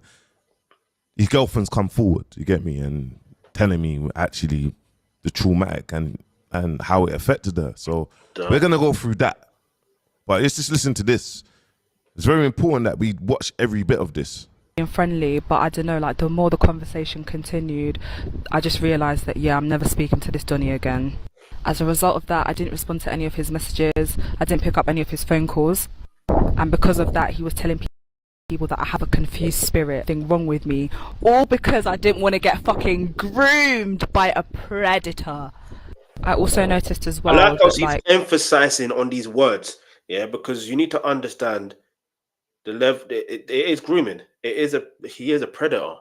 his girlfriend's come forward, you get me, and telling me actually the traumatic and how it affected her. So we're gonna go through that, but let's just listen to this. It's very important that we watch every bit of this. Being friendly, but I don't know, like the more the conversation continued, I just realised that yeah, I'm never speaking to this Donny again. As a result of that, I didn't respond to any of his messages. I didn't pick up any of his phone calls, and because of that, he was telling people that I have a confused spirit, thing wrong with me, all because I didn't want to get fucking groomed by a predator. I also noticed as well I like how that, he's emphasizing on these words, yeah, because you need to understand the level. It is grooming. He is a predator.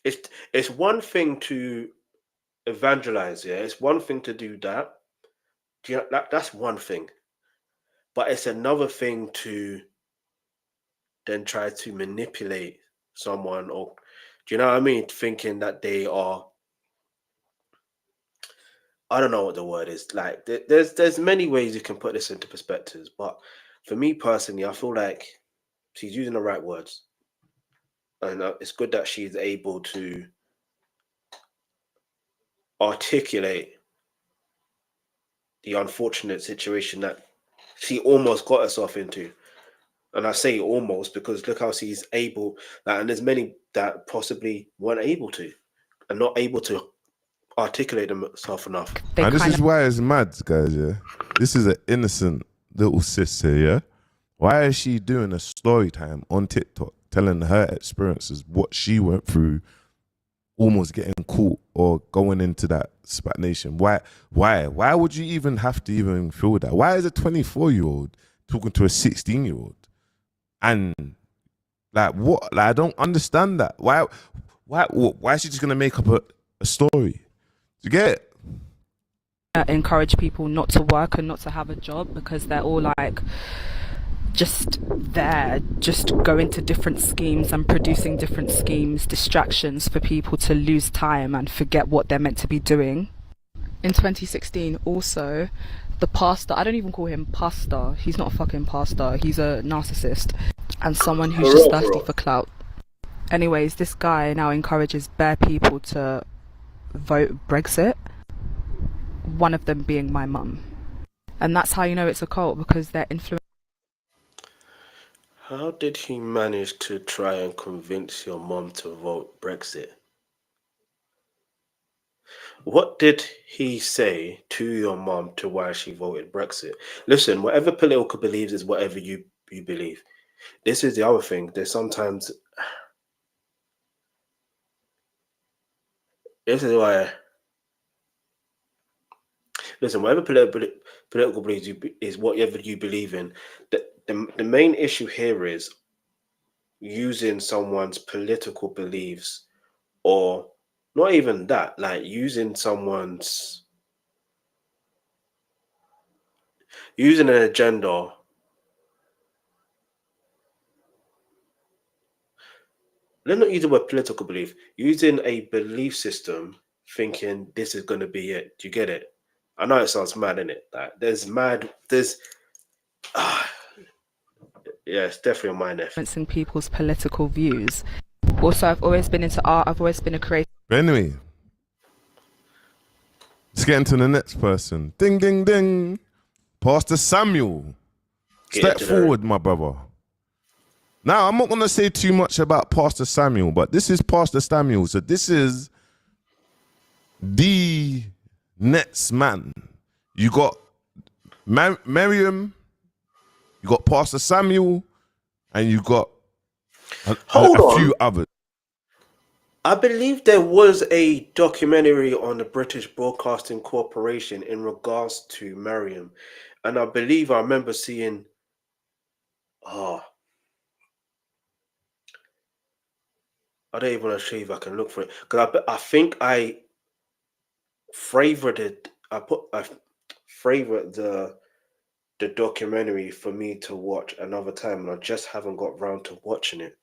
It's one thing to evangelize, yeah. It's one thing to do that. That's one thing, but it's another thing to then try to manipulate someone, or do you know what I mean? Thinking that they are, I don't know what the word is. Like there's many ways you can put this into perspectives, but for me personally, I feel like she's using the right words, and it's good that she's able to articulate the unfortunate situation that she almost got herself into. And I say almost because look how she's able, and there's many that possibly weren't able to, and not able to articulate themselves enough. And this is why it's mad, guys, yeah? This is an innocent little sister, yeah? Why is she doing a story time on TikTok, telling her experiences, what she went through, almost getting caught or going into that SPAC nation? Why would you even have to even feel that? Why is a 24-year-old talking to a 16-year-old? And like what? Like I don't understand that. Why is she just gonna make up a story? You get it? Encourage people not to work and not to have a job because they're all like just there, just going to different schemes and producing different schemes, distractions for people to lose time and forget what they're meant to be doing. In 2016 also, the pastor, I don't even call him pastor, he's not a fucking pastor, he's a narcissist and someone who's just thirsty for clout. Anyways, this guy now encourages bare people to vote Brexit, one of them being my mum. And that's how you know it's a cult, because they're influencing. How did he manage to try and convince your mom to vote Brexit? What did he say to your mom to why she voted Brexit? Listen, whatever political believes is whatever you believe. This is the other thing. There's sometimes... This is why... Listen, whatever political beliefs is whatever you believe in. The main issue here is using someone's political beliefs, or not even that, like using an agenda. Let's not use the word political belief. Using a belief system, thinking this is going to be it. Do you get it? I know it sounds mad, innit? Like yeah, it's definitely on my neck. Influencing people's political views. Also, I've always been into art. I've always been a creator. But anyway, let's get into the next person. Ding, ding, ding. Pastor Samuel. Step forward, my brother. Now, I'm not going to say too much about Pastor Samuel, but this is Pastor Samuel. So this is the next man. You got Miriam, you got Pastor Samuel, and you got a few others. I believe there was a documentary on the British Broadcasting Corporation in regards to Miriam, and I believe I remember seeing. I don't even want to show you if I can look for it, because I think I favorited the documentary for me to watch another time, and I just haven't got round to watching it.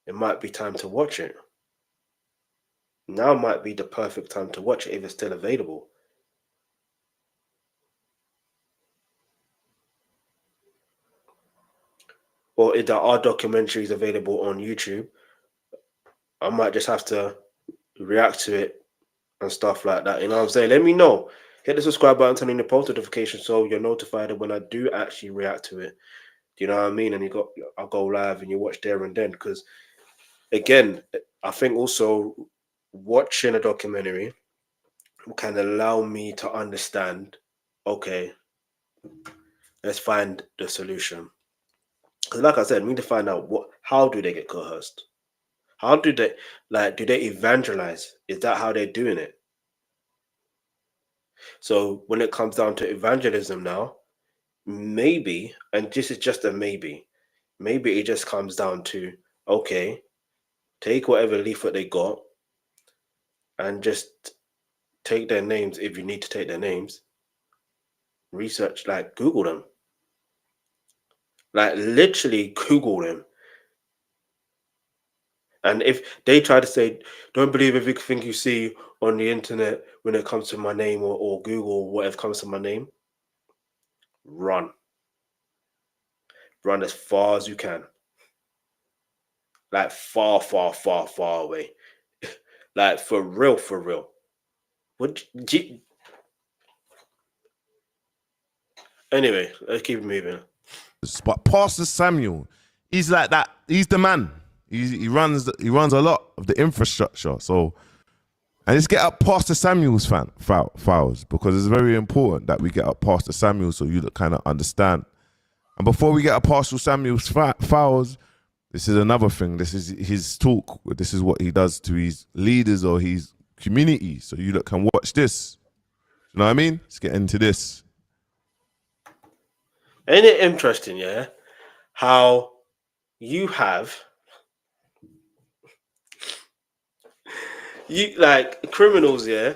It might be time to watch it. Now might be the perfect time to watch it if it's still available. Or if there are documentaries available on YouTube, I might just have to react to it and stuff like that. You know what I'm saying? Let me know. Hit the subscribe button, turn on the post notification so you're notified when I do actually react to it. Do you know what I mean? And I'll go live and you watch there and then. Because again, I think also watching a documentary can allow me to understand, okay, let's find the solution. Because like I said, we need to find out how do they get coerced? How do they, do they evangelize? Is that how they're doing it? So when it comes down to evangelism now, maybe, and this is just a maybe it just comes down to, okay, take whatever leaflet they got and just take their names if you need to take their names, research, Google them. Like literally Google him. And if they try to say, don't believe everything you see on the internet when it comes to my name or Google or whatever comes to my name, run. Run as far as you can. Like far, far, far, far away. Like for real, for real. Anyway, let's keep it moving. But Pastor Samuel, he's like that. He's the man. He runs a lot of the infrastructure. So, and let's get up Pastor Samuel's files, because it's very important that we get up Pastor Samuel so you kind of understand. And before we get up Pastor Samuel's files, this is another thing. This is his talk. This is what he does to his leaders or his community. So you can watch this. You know what I mean? Let's get into this. Ain't it interesting, yeah? How you have like criminals, yeah?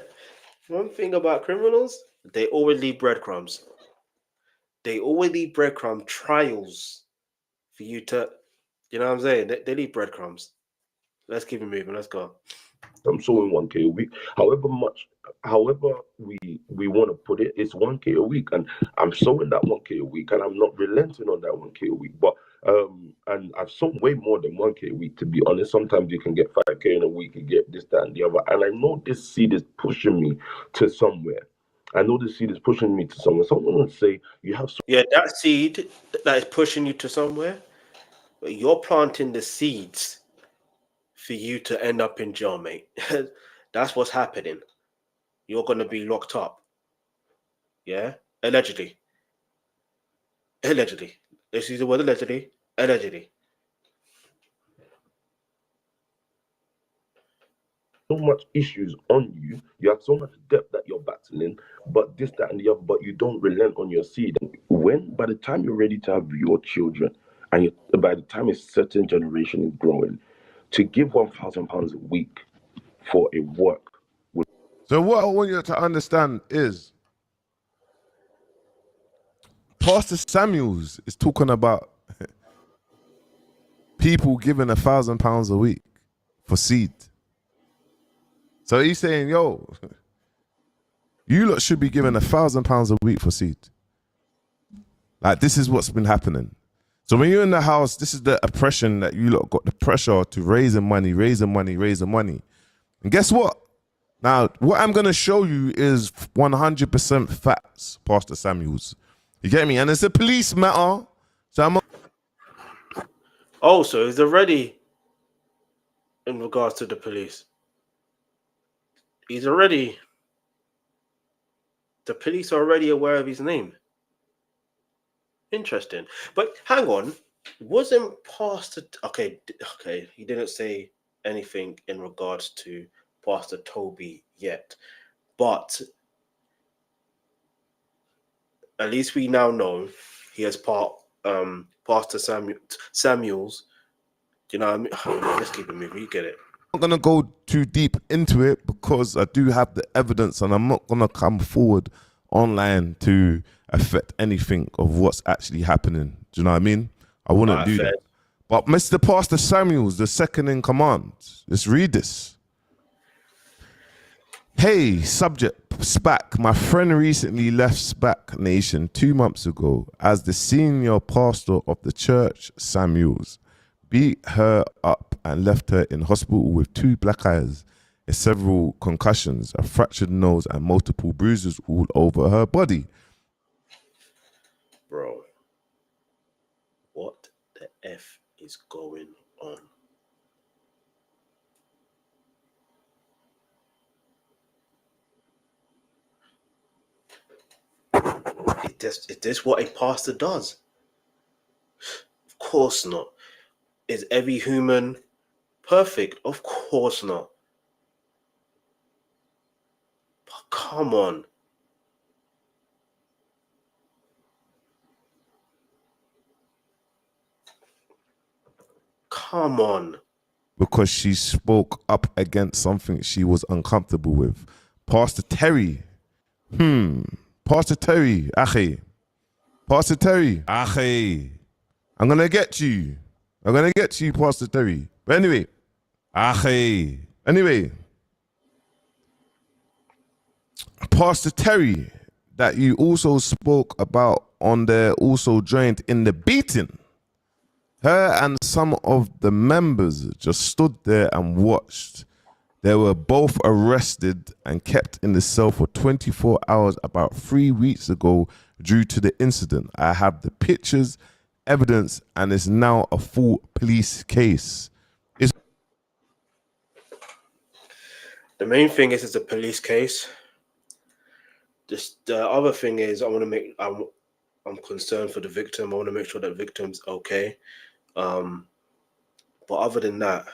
One thing about criminals, they always leave breadcrumbs. They always leave breadcrumb trails for you to, you know what I'm saying? They leave breadcrumbs. Let's keep it moving. Let's go. I'm sowing 1K a week. However we want to put it, it's 1K a week, and I'm sowing that 1K a week, and I'm not relenting on that 1K a week. But and I've sown way more than 1K a week, to be honest. Sometimes you can get 5K in a week, you get this, that, and the other. And I know this seed is pushing me to somewhere. Someone would say you have. Yeah, that seed that is pushing you to somewhere. But you're planting the seeds for you to end up in jail, mate. That's what's happening. You're going to be locked up. Yeah? Allegedly. Allegedly. Let's use the word allegedly. Allegedly. So much issues on you. You have so much debt that you're battling, but this, that, and the other, but you don't relent on your seed. By the time you're ready to have your children, and by the time a certain generation is growing, to give £1,000 a week for a work. So what I want you to understand is Pastor Samuels is talking about people giving £1,000 a week for seed. So he's saying, yo, you lot should be giving £1,000 a week for seed. Like, this is what's been happening. So when you're in the house, this is the oppression that you lot got, the pressure to raising money. And guess what? Now, what I'm going to show you is 100% facts, Pastor Samuels. You get me? And it's a police matter. So so he's already, in regards to the police, the police are already aware of his name. Interesting. But hang on, wasn't Pastor... Okay, he didn't say anything in regards to Pastor Tobi yet, but at least we now know he has Pastor Samuels. You know what I mean? Let's keep it moving. You get it. I'm not going to go too deep into it because I do have the evidence, and I'm not going to come forward online to affect anything of what's actually happening. Do you know what I mean? I wouldn't do that. But Mr. Pastor Samuels, the second in command, let's read this. Hey, subject SPAC. My friend recently left SPAC Nation 2 months ago as the senior pastor of the church. Samuels beat her up and left her in hospital with 2 black eyes, several concussions, a fractured nose, and multiple bruises all over her body. Bro, what the F is going on? Is this what a pastor does? Of course not. Is every human perfect? Of course not. But come on. Come on. Because she spoke up against something she was uncomfortable with. Pastor Terry. Pastor Terry. Pastor Terry. I'm gonna get to you. I'm gonna get to you, Pastor Terry. But anyway, anyway, Pastor Terry, that you also spoke about on there, also joined in the beating. Her and some of the members just stood there and watched. They were both arrested and kept in the cell for 24 hours about 3 weeks ago due to the incident. I have the pictures, evidence, and it's now a full police case. The main thing is it's a police case. The other thing is I'm concerned for the victim. I want to make sure that the victim's okay. But other than that,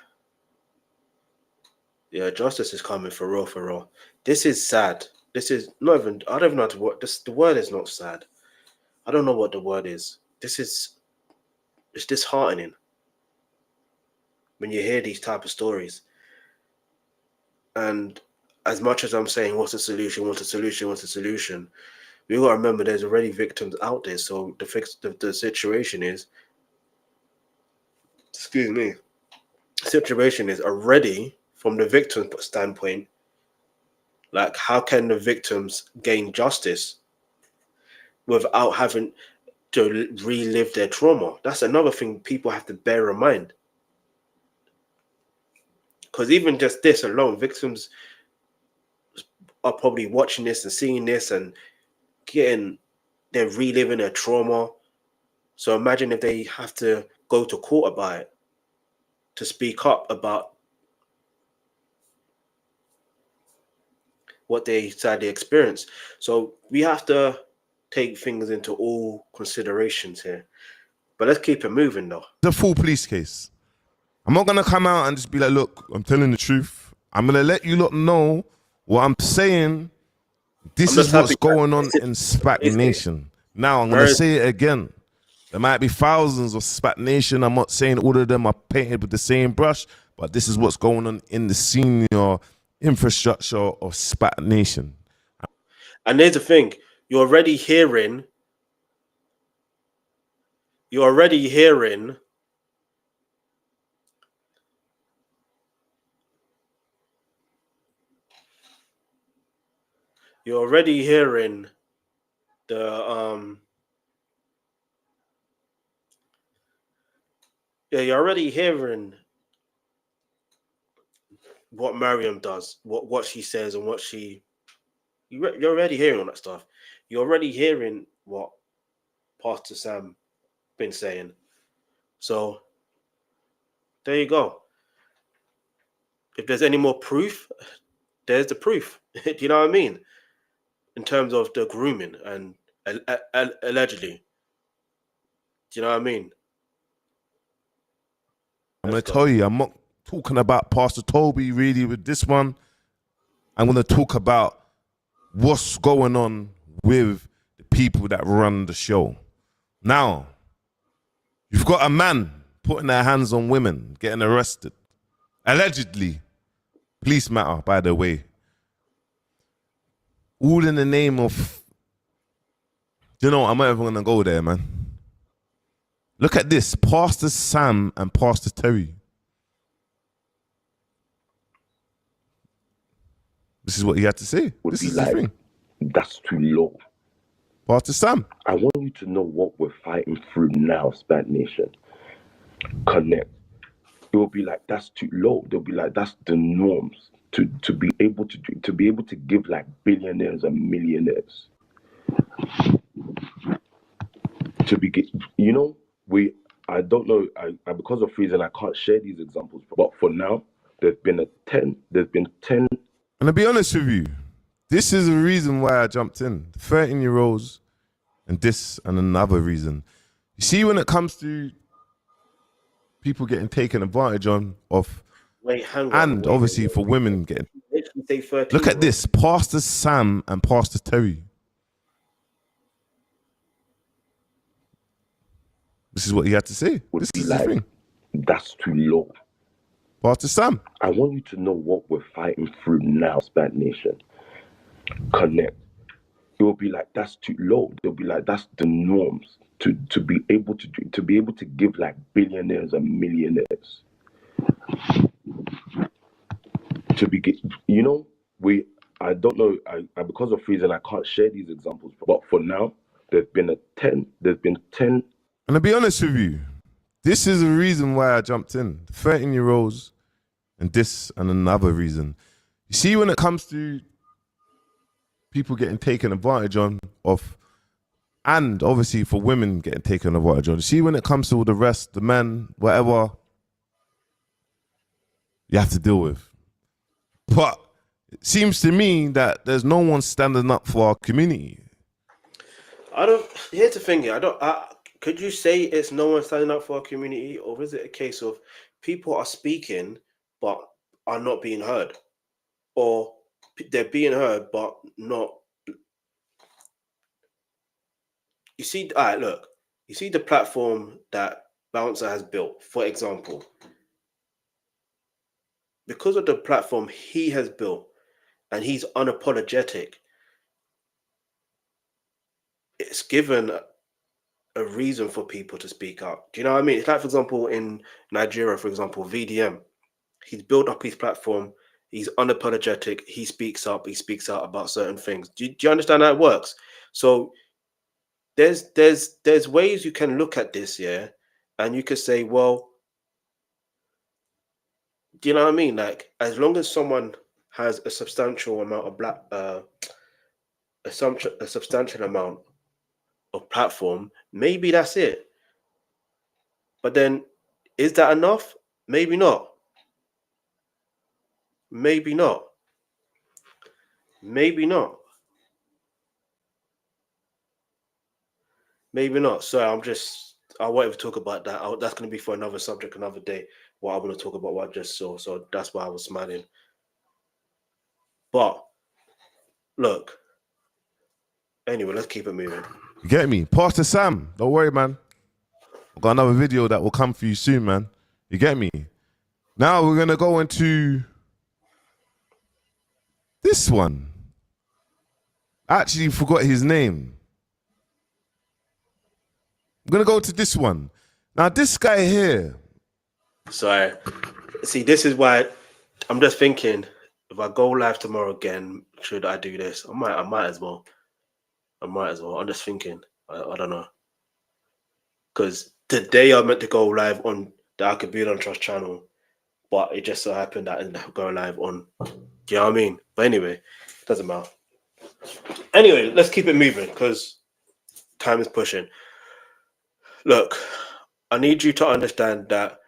yeah, justice is coming for real, for real. This is sad. This is not even, I don't even know how to word this. The word is not sad. I don't know what the word is. It's disheartening when you hear these type of stories. And as much as I'm saying, what's the solution, what's the solution, what's the solution, we got to remember there's already victims out there. So the situation is, situation is already, from the victim standpoint, like, how can the victims gain justice without having to relive their trauma? That's another thing people have to bear in mind. Because even just this alone, victims are probably watching this and seeing this and they're reliving their trauma. So imagine if they have to go to court about it, to speak up about what they sadly experienced. So we have to take things into all considerations here. But let's keep it moving though. The full police case. I'm not gonna come out and just be like, look, I'm telling the truth. I'm gonna let you lot know what I'm saying. This is what's going on in SPAC Nation. Now I'm gonna say it again. There might be thousands of SPAC Nation. I'm not saying all of them are painted with the same brush, but this is what's going on in the senior infrastructure of SPAC Nation. And there's the thing, you're already hearing the you're already hearing what Mariam does, what she says, and you're already hearing all that stuff. You're already hearing what Pastor Sam been saying. So there you go. If there's any more proof, there's the proof. Do you know what I mean? In terms of the grooming and allegedly. Do you know what I mean? I'm going to tell you, I'm not talking about Pastor Tobi really with this one. I'm going to talk about what's going on with the people that run the show. Now, you've got a man putting their hands on women, getting arrested. Allegedly. Police matter, by the way. All in the name of, you know, I'm not even going to go there, man. Look at this, Pastor Sam and Pastor Terry. This is what he had to say. This is the thing. That's too low. Pastor Sam. I want you to know what we're fighting through now, SPAC Nation. Connect. It will be like, that's too low. They'll be like, that's the norms to be able to give like billionaires and millionaires. To be, you know, I don't know, I because of reason I can't share these examples, but for now, there's been 10. And to be honest with you, this is the reason why I jumped in. 13-year-olds and this and another reason. You see, when it comes to people getting taken advantage of, and obviously for women getting, look at this, Pastor Sam and Pastor Terry. This is what he had to say. This is the thing. That's too low. Pastor Sam. I want you to know what we're fighting through now, SPAC Nation. Connect. It it will be like that's too low. They'll be like that's the norms to be able to give like billionaires and millionaires to be I don't know, I because of reason I can't share these examples, but for now there's been 10. And to be honest with you, this is the reason why I jumped in. 13-year-olds and this and another reason. You see, when it comes to people getting taken advantage of, and obviously for women getting taken advantage of, you see, when it comes to all the rest, the men, whatever, you have to deal with. But it seems to me that there's no one standing up for our community. Here's the thing here. Could you say it's no one standing up for our community, or is it a case of people are speaking but are not being heard, or they're being heard but not? You see, all right, look. You see the platform that Bouncer has built, for example. Because of the platform he has built, and he's unapologetic, it's given a reason for people to speak up. Do you know what I mean? It's like, for example, in Nigeria, for example, VDM. He's built up his platform. He's unapologetic. He speaks up. He speaks out about certain things. Do you understand how it works? So there's ways you can look at this, yeah, and you could say, well, do you know what I mean? Like, as long as someone has a substantial amount of a substantial amount of platform, maybe that's it. But then, is that enough? Maybe not. Maybe not. Maybe not. Maybe not. So I won't even talk about that. That's going to be for another subject, another day. What I want to talk about, what I just saw. So that's why I was smiling. But look. Anyway, let's keep it moving. You get me? Pastor Sam, don't worry, man. I've got another video that will come for you soon, man. You get me? Now we're going to go into this one. I actually forgot his name. I'm going to go to this one. Now, this guy here. So, see, this is why I'm just thinking, if I go live tomorrow again, should I do this? I might as well. I'm just thinking. I don't know. Because today I meant to go live on the I Could Be on Trust channel, but it just so happened that I ended up going live on. Do you know what I mean? But anyway, it doesn't matter. Anyway, let's keep it moving because time is pushing. Look, I need you to understand that,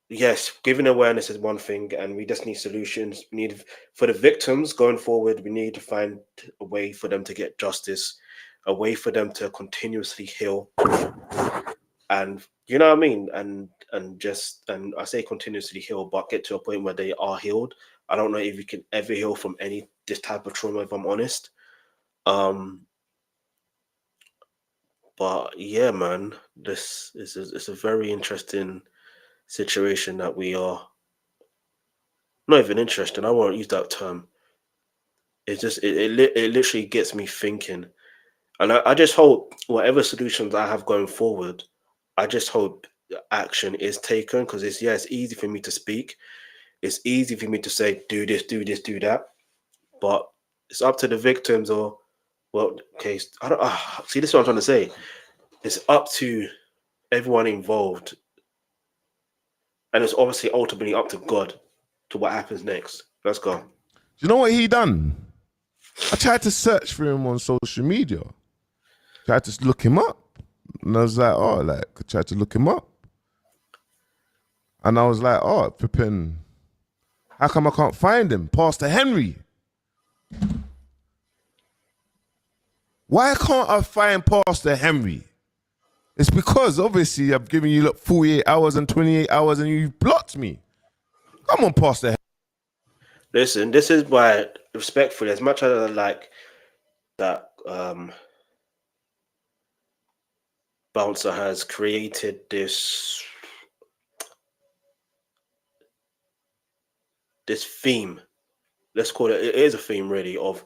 yes, giving awareness is one thing, and we just need solutions. We need, for the victims going forward, we need to find a way for them to get justice, a way for them to continuously heal. And you know what I mean? And I say continuously heal, but get to a point where they are healed. I don't know if you can ever heal from this type of trauma, if I'm honest. But yeah, man, it's a very interesting situation that we are not even interested. I won't use that term. It's just it literally gets me thinking, and I just hope whatever solutions I have going forward, I just hope action is taken, because it's easy for me to speak, it's easy for me to say do this, do that, but it's up to the victims, or okay, I don't see, this is what I'm trying to say. It's up to everyone involved. And it's obviously ultimately up to God to what happens next. Let's go. Do you know what he done? I tried to search for him on social media. Tried to look him up. And I was like, I tried to look him up. And I was like, flipping, how come I can't find him? Pastor Henry. Why can't I find Pastor Henry? It's because obviously I've given you 48 hours and 28 hours and you've blocked me. Come on, Pastor Henry. Listen, this is why, respectfully, as much as I like that Bouncer has created this theme, let's call it is a theme really, of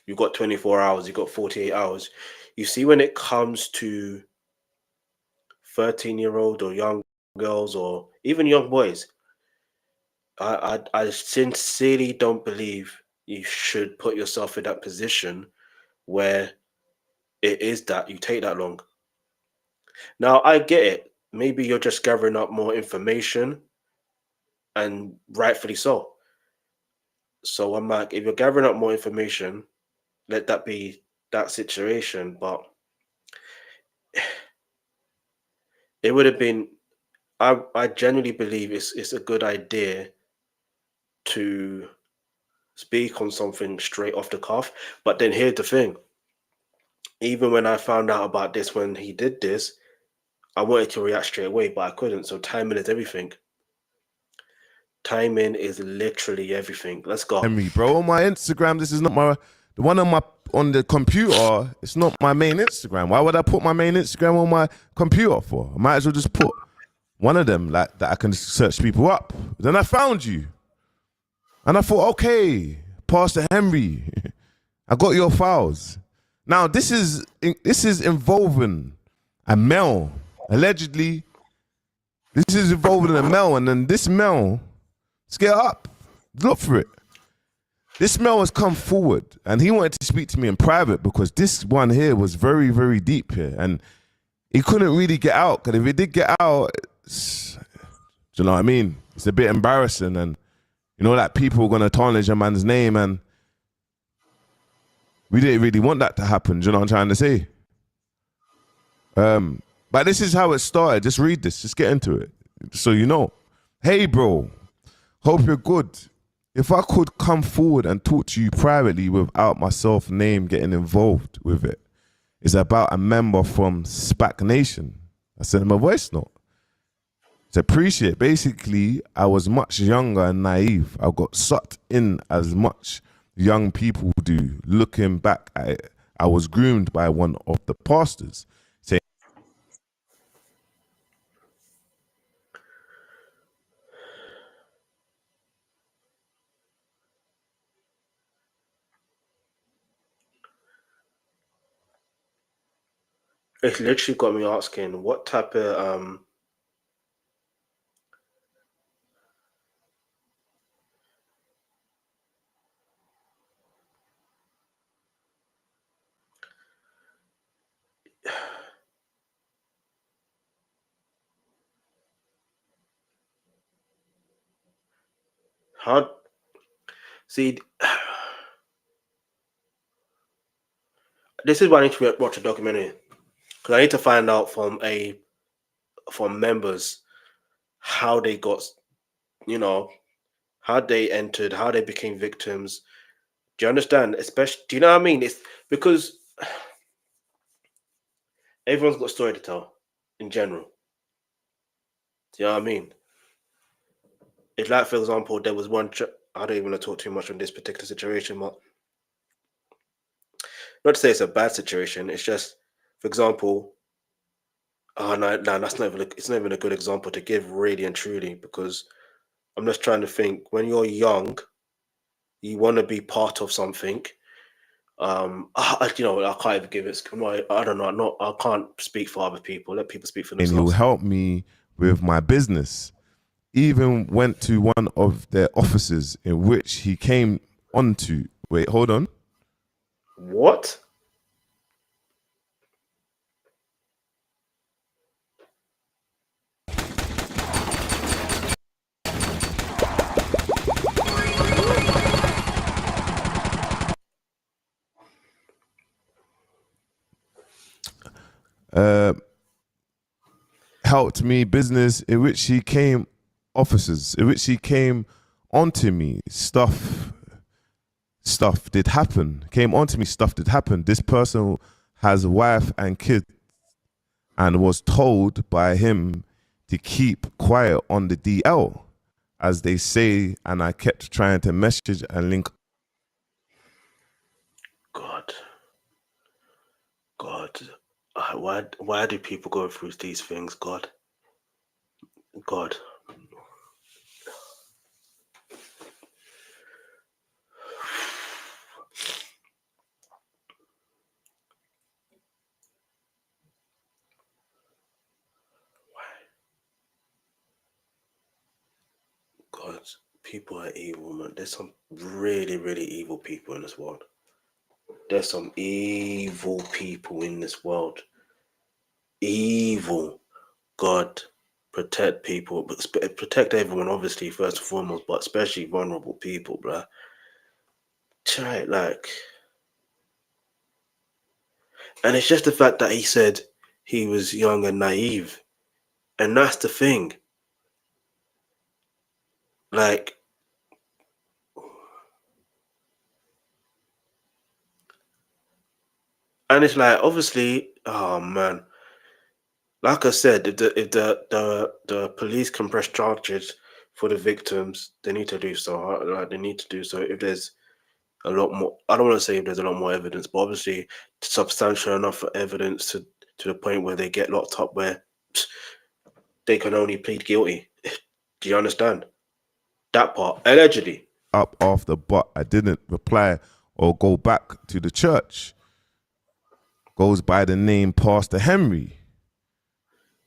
You got 24 hours, you got 48 hours. You see, when it comes to 13-year-old or young girls or even young boys, I sincerely don't believe you should put yourself in that position where it is that you take that long. Now, I get it. Maybe you're just gathering up more information, and rightfully so. So I'm like, if you're gathering up more information, let that be that situation. But it would have been, I genuinely believe it's a good idea to speak on something straight off the cuff. But then here's the thing. Even when I found out about this, when he did this, I wanted to react straight away, but I couldn't. So timing is everything. Timing is literally everything. Let's go. Henry, bro, on my Instagram, this is not the one on the computer. It's not my main Instagram. Why would I put my main Instagram on my computer for? I might as well just put one of them like that I can search people up. Then I found you, and I thought, okay, Pastor Henry, I got your files. Now this is involving a male. Allegedly, this is involving a male, and then this male, let's get up, look for it. This male has come forward, and he wanted to speak to me in private because this one here was very, very deep here, and he couldn't really get out. Because if he did get out, do you know what I mean? It's a bit embarrassing, and you know that people are gonna tarnish a man's name, and we didn't really want that to happen. Do you know what I'm trying to say? But this is how it started. Just read this. Just get into it, so you know. Hey, bro. Hope you're good. If I could come forward and talk to you privately without myself name getting involved with it, it's about a member from SPAC Nation. I sent him a voice note. To appreciate. Basically, I was much younger and naive. I got sucked in as much young people do. Looking back at it, I was groomed by one of the pastors. Saying, It's literally got me asking what type of how see this is why I need to watch a documentary, because I need to find out from members how they got, you know, how they entered, how they became victims. Do you understand? Especially, do you know what I mean? It's because everyone's got a story to tell in general. Do you know what I mean? It's like, for example, there was one. I don't even want to talk too much on this particular situation, but not to say it's a bad situation. It's just, for example, oh no, that's not even. It's not even a good example to give, really and truly, because I'm just trying to think. When you're young, you want to be part of something. You know, I can't even give it. I don't know. I can't speak for other people. Let people speak for and themselves. he'll help me with my business. Even went to one of their offices in which he came onto. Wait, hold on. What? Helped me business in which he came officers in which he came onto me. Stuff did happen. Came onto me. Stuff did happen. This person has a wife and kids, and was told by him to keep quiet on the DL, as they say. And I kept trying to message and link. God, why do people go through these things? God. People are evil, man. There's some really, really evil people in this world. There's some evil people in this world. Evil. God, protect people, but protect everyone, obviously, first and foremost, but especially vulnerable people, bruh. Try like, and it's just the fact that he said he was young and naive, and that's the thing. Like, and it's like, obviously, oh man, like I said, if the police can press charges for the victims, they need to do so. Like, they need to do so. If there's a lot more, I don't want to say if there's a lot more evidence, but obviously substantial enough evidence to the point where they get locked up, where they can only plead guilty. Do you understand that part? Allegedly. Up after, but I didn't reply or go back to the church. Goes by the name Pastor Henry.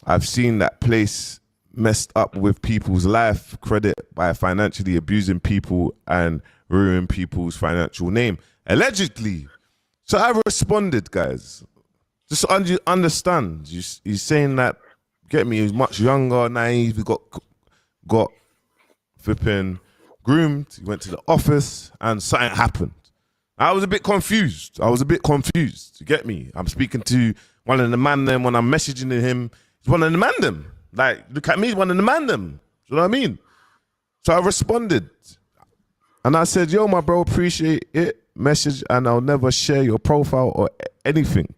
I've seen that place messed up with people's life, credit by financially abusing people and ruining people's financial name. Allegedly. So I responded, guys. Just understand. He's saying that, get me, he's much younger, naive, he got flipping groomed, he went to the office and something happened. I was a bit confused. You get me? I'm speaking to one of the man them when I'm messaging him. He's one of the man them. Like, look at me, one of the man them. You know what I mean? So I responded. And I said, yo, my bro, appreciate it. Message, and I'll never share your profile or anything.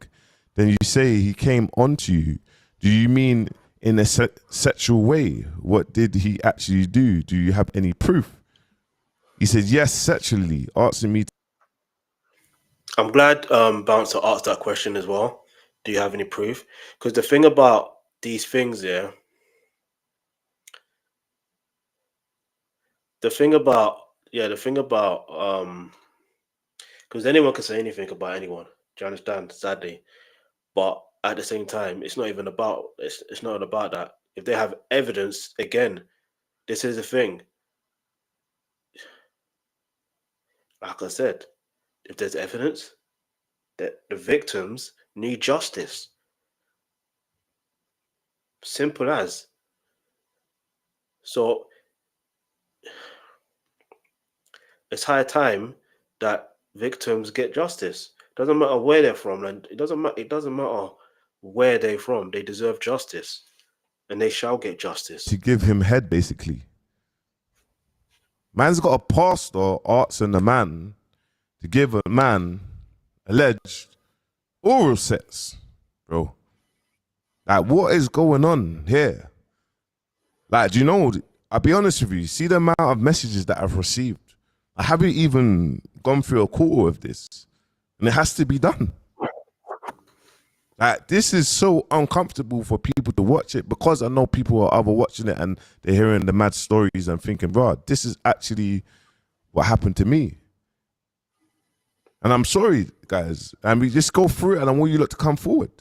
Then you say he came onto you. Do you mean in a sexual way? What did he actually do? Do you have any proof? He said, yes, sexually. Asking me. I'm glad Bouncer asked that question as well. Do you have any proof? Because the thing about these things here, because anyone can say anything about anyone. Do you understand? Sadly. But at the same time, it's not even about, it's not about that. If they have evidence, again, this is the thing. Like I said, if there's evidence, that the victims need justice. Simple as. So it's high time that victims get justice. Doesn't matter where they're from, and it doesn't matter where they're from. They deserve justice, and they shall get justice. To give him head, basically. Man's got a pastor asking the man to give a man alleged oral sex, bro. Like, what is going on here? Like, do you know, I'll be honest with you, see the amount of messages that I've received. I haven't even gone through a quarter of this, and it has to be done. Like, this is so uncomfortable for people to watch it, because I know people are either watching it and they're hearing the mad stories and thinking, bro, this is actually what happened to me. And I'm sorry, guys. And we just go through it, and I want you lot to come forward.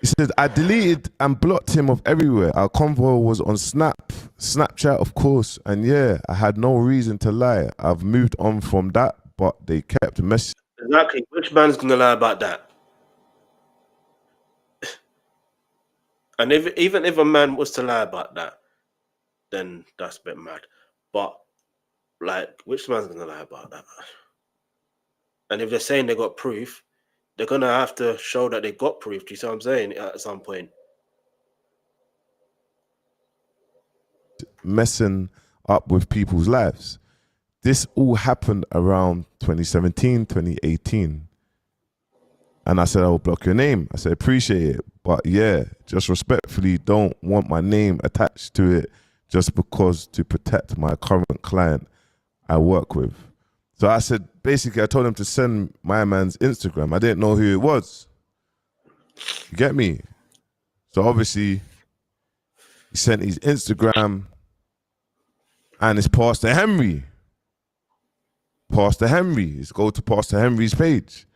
He said, I deleted and blocked him off everywhere. Our convo was on Snapchat, of course. And yeah, I had no reason to lie. I've moved on from that, but they kept messaging. Exactly. Which man's going to lie about that? And even if a man was to lie about that, then that's a bit mad. But, like, which man's going to lie about that? And if they're saying they got proof, they're going to have to show that they got proof. Do you see what I'm saying? At some point. Messing up with people's lives. This all happened around 2017, 2018. And I said, I'll block your name. I said, appreciate it. But yeah, just respectfully don't want my name attached to it just because to protect my current client I work with. So I said, basically, I told him to send my man's Instagram. I didn't know who it was. You get me? So obviously, he sent his Instagram, and it's Pastor Henry. Pastor Henry. Let's go to Pastor Henry's page.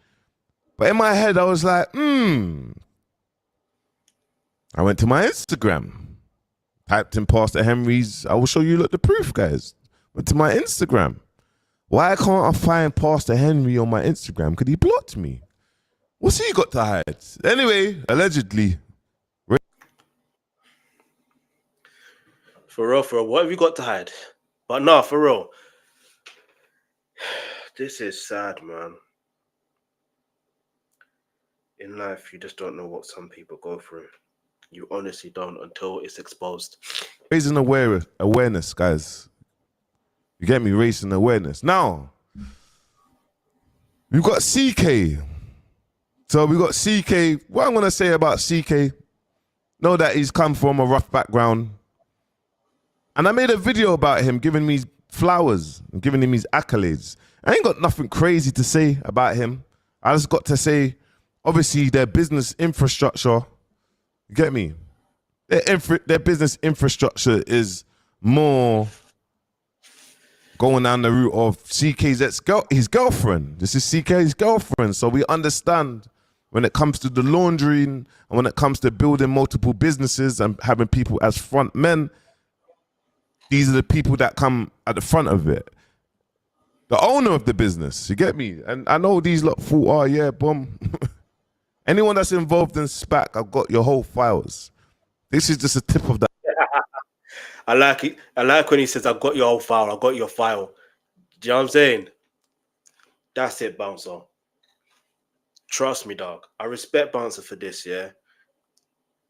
But in my head, I was like, I went to my Instagram, typed in Pastor Henry's. I will show you the proof, guys. But to my Instagram. Why can't I find Pastor Henry on my Instagram? Because he blocked me. What's he got to hide? Anyway, allegedly. For real, what have you got to hide? But no, for real. This is sad, man. In life, you just don't know what some people go through. You honestly don't until it's exposed. Raising awareness, guys. You get me? Raising awareness. Now, we've got CK. So we got CK. What I'm going to say about CK, know that he's come from a rough background. And I made a video about him giving me flowers and giving him his accolades. I ain't got nothing crazy to say about him. I just got to say, obviously, their business infrastructure, you get me? Their business infrastructure is more going down the route of CK's his girlfriend. This is CK's girlfriend. So we understand when it comes to the laundering and when it comes to building multiple businesses and having people as front men, these are the people that come at the front of it. The owner of the business, you get me? And I know these lot thought, oh yeah, boom. Anyone that's involved in SPAC, I've got your whole files. This is just a tip of that. I like it. I like when he says, I've got your whole file, I've got your file. Do you know what I'm saying? That's it, Bouncer. Trust me, dog. I respect Bouncer for this, yeah?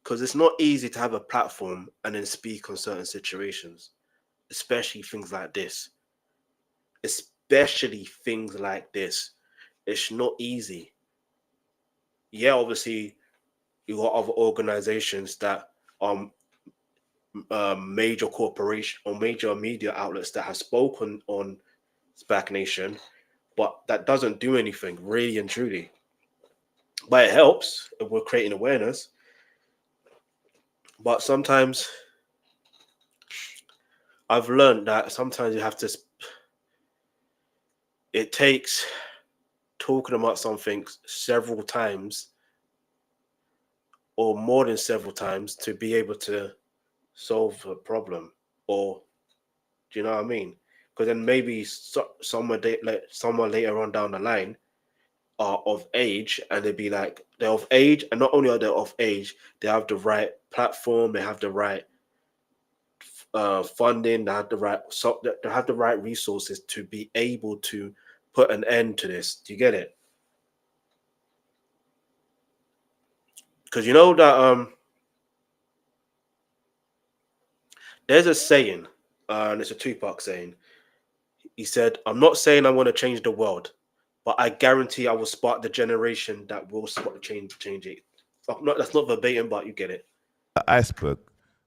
Because it's not easy to have a platform and then speak on certain situations, especially things like this. Especially things like this. It's not easy. Yeah, obviously, you got other organizations that are major corporation or major media outlets that have spoken on SPAC Nation, but that doesn't do anything, really and truly. But it helps if we're creating awareness. But sometimes I've learned that sometimes you have to, it takes talking about something several times or more than several times to be able to solve a problem. Or, do you know what I mean? Because then maybe someone later on down the line are of age, and they'd be like, they're of age, and not only are they of age, they have the right platform, they have the right funding, they have the right resources to be able to put an end to this. Do you get it? Because you know that there's a saying, and it's a Tupac saying. He said, I'm not saying I want to change the world, but I guarantee I will spark the generation that will change it. That's not verbatim, but you get it. Iceberg.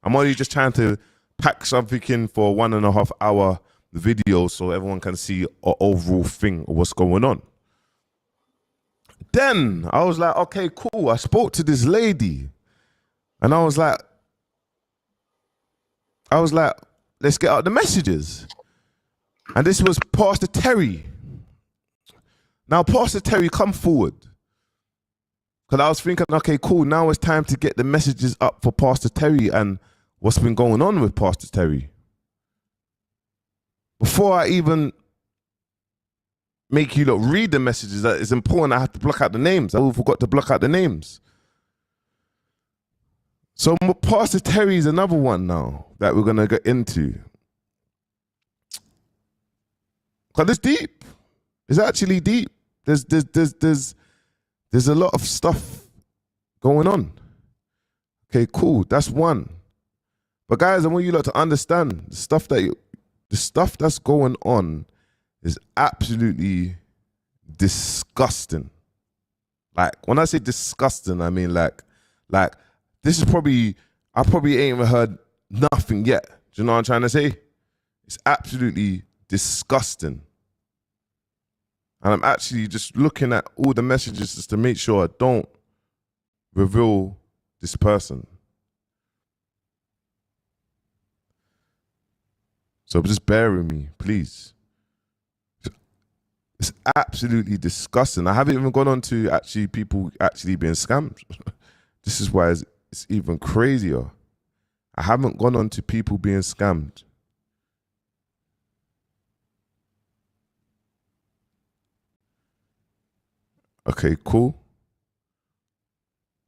I'm only just trying to pack something in for 1.5 hour video so everyone can see an overall thing of what's going on. Then I was like, okay, cool. I spoke to this lady and I was like, let's get out the messages. And this was Pastor Terry. Now, Pastor Terry, come forward. Because I was thinking, okay, cool. Now it's time to get the messages up for Pastor Terry and what's been going on with Pastor Terry. Before I even make you look read the messages, that it's important I have to block out the names. I forgot to block out the names. So Pastor Terry is another one now that we're going to get into. Because it's deep. It's actually deep. There's a lot of stuff going on. Okay, cool. That's one. But guys, I want you lot to understand the stuff that's going on is absolutely disgusting. Like when I say disgusting, I mean like this is I probably ain't even heard nothing yet. Do you know what I'm trying to say? It's absolutely disgusting. And I'm actually just looking at all the messages just to make sure I don't reveal this person. So just bear with me, please. It's absolutely disgusting. I haven't even gone on to actually people actually being scammed. This is why it's even crazier. I haven't gone on to people being scammed. Okay, cool.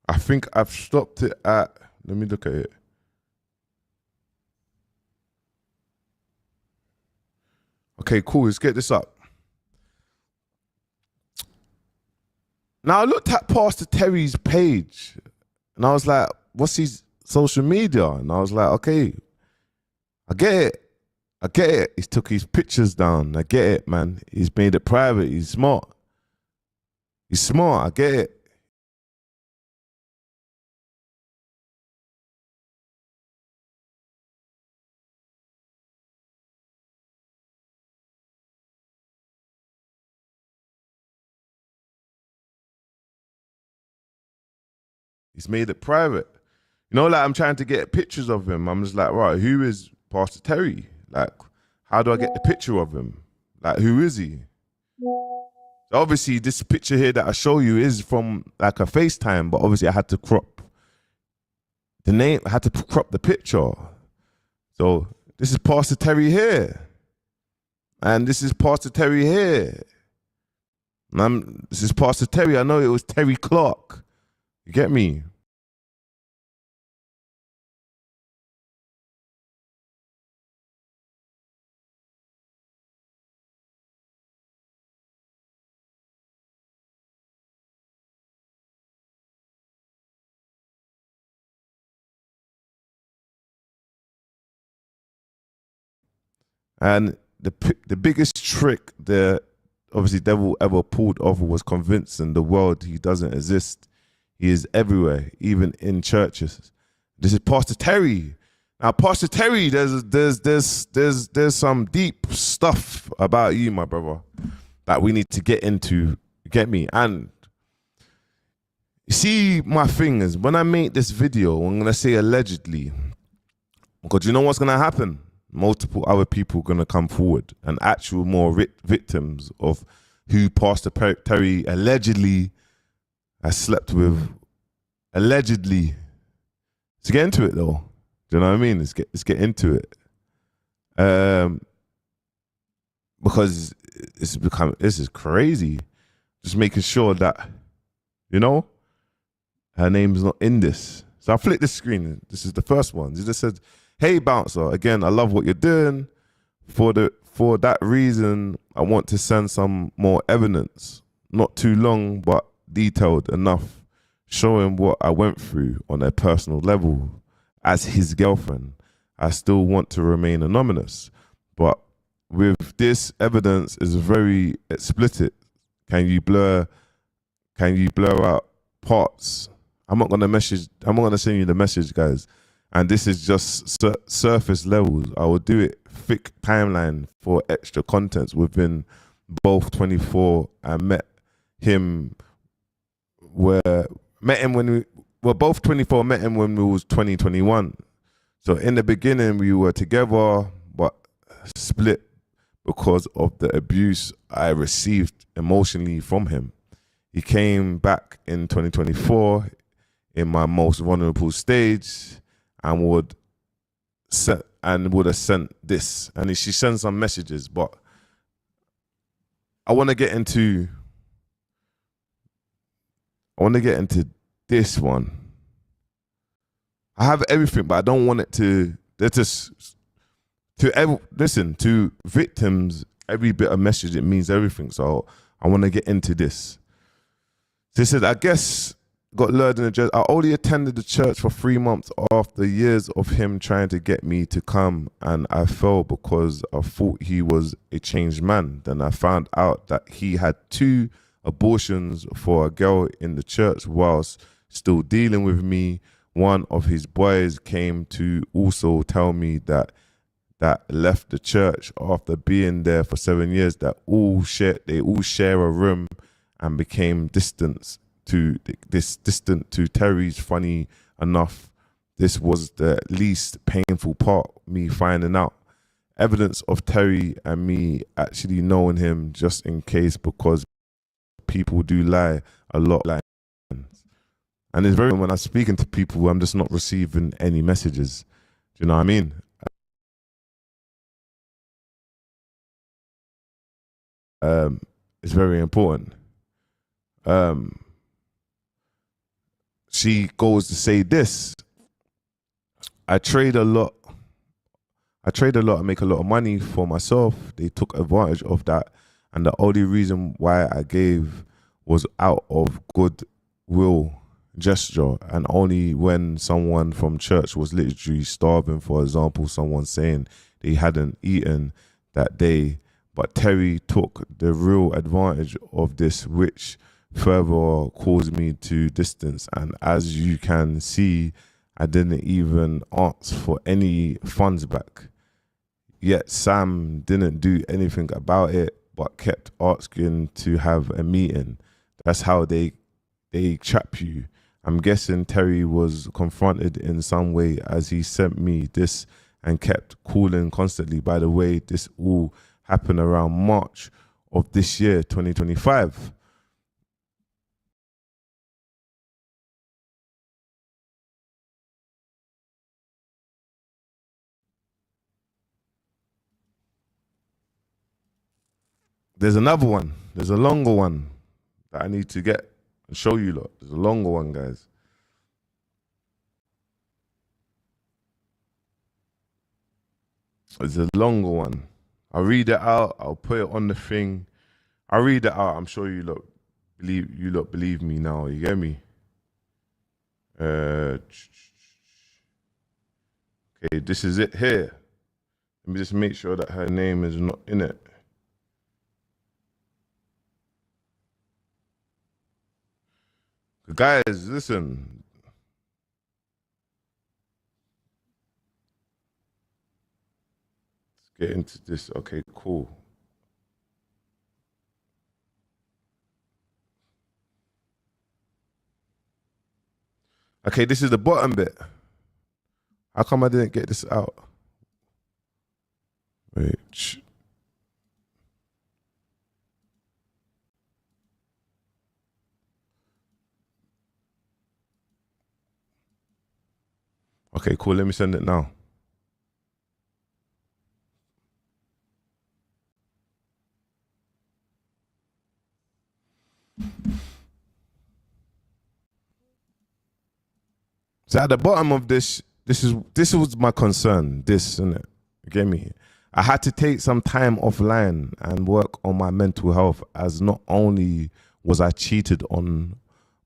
I think I've stopped it at, let me look at it. Okay, cool. Let's get this up. Now I looked at Pastor Terry's page and I was like, what's his social media? And I was like, okay, I get it. I get it. He took his pictures down. I get it, man. He's made it private. He's smart. He's smart. I get it. He's made it private. You know, like I'm trying to get pictures of him. I'm just like, right, who is Pastor Terry? Like, how do I get the picture of him? Like, who is he? So obviously, this picture here that I show you is from like a FaceTime, but obviously I had to crop the name. I had to crop the picture. So this is Pastor Terry here. And this is Pastor Terry here. And this is Pastor Terry. I know it was Terry Clark. You get me? And the biggest trick the obviously devil ever pulled off was convincing the world he doesn't exist. He is everywhere, even in churches. This is Pastor Terry. Now, Pastor Terry, there's some deep stuff about you, my brother, that we need to get into. Get me? And you see, my thing is, when I make this video, I'm gonna say allegedly, because you know what's gonna happen? Multiple other people gonna come forward and actual more victims of who Pastor Terry allegedly has slept with. Allegedly. Let's get into it though. Do you know what I mean? Let's get into it. Because this is crazy. Just making sure that, you know, her name's not in this. So I flick the screen. This is the first one. It just said, "Hey bouncer, again, I love what you're doing. For that reason, I want to send some more evidence. Not too long, but detailed enough, showing what I went through on a personal level. As his girlfriend, I still want to remain anonymous, but with this evidence is very explicit. Can you blur out parts? I'm not gonna send you the message, guys. And this is just surface levels. I will do it thick timeline for extra contents within both 24. I met him when we were both 24, met him when we was 2021. So in the beginning we were together, but split because of the abuse I received emotionally from him. He came back in 2024 in my most vulnerable stage and would have sent this. And she sends some messages, but I want to get into this one. I have everything, but I don't want it to. Listen, to victims, every bit of message, it means everything. So I want to get into this. So he said, I guess got lured in the church. I only attended the church for 3 months after years of him trying to get me to come, and I fell because I thought he was a changed man. Then I found out that he had 2 abortions for a girl in the church whilst still dealing with me. One of his boys came to also tell me that left the church after being there for 7 years, that they all share a room, and became distant to Terry's. Funny enough, this was the least painful part, me finding out evidence of Terry and me actually knowing him, just in case, because people do lie a lot. And it's very, when I'm speaking to people, I'm just not receiving any messages. Do you know what I mean? It's very important. she goes to say this: I trade a lot and make a lot of money for myself. They took advantage of that, and the only reason why I gave was out of goodwill gesture, and only when someone from church was literally starving, for example, someone saying they hadn't eaten that day. But Terry took the real advantage of this, which further caused me to distance. And as you can see, I didn't even ask for any funds back. Yet Sam didn't do anything about it, but kept asking to have a meeting. That's how they trap you. I'm guessing Terry was confronted in some way, as he sent me this and kept calling constantly. By the way, this all happened around March of this year, 2025. There's another one. There's a longer one that I need to get and show you lot. There's a longer one, guys. There's a longer one. I'll read it out. I'll put it on the thing. I'll read it out. I'm sure you lot believe me now. You get me? Okay, this is it here. Let me just make sure that her name is not in it. Guys, listen. Let's get into this. Okay, cool. Okay, this is the bottom bit. How come I didn't get this out? Wait. Okay, cool. Let me send it now. So at the bottom of this was my concern. This, innit? You get me? I had to take some time offline and work on my mental health, as not only was I cheated on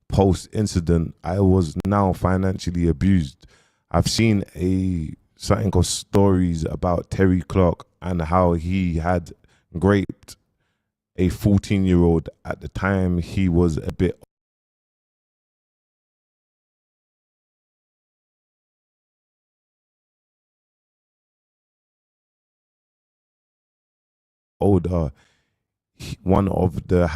post-incident, I was now financially abused. I've seen something of stories about Terry Clark and how he had raped a 14-year-old at the time he was a bit older. One of the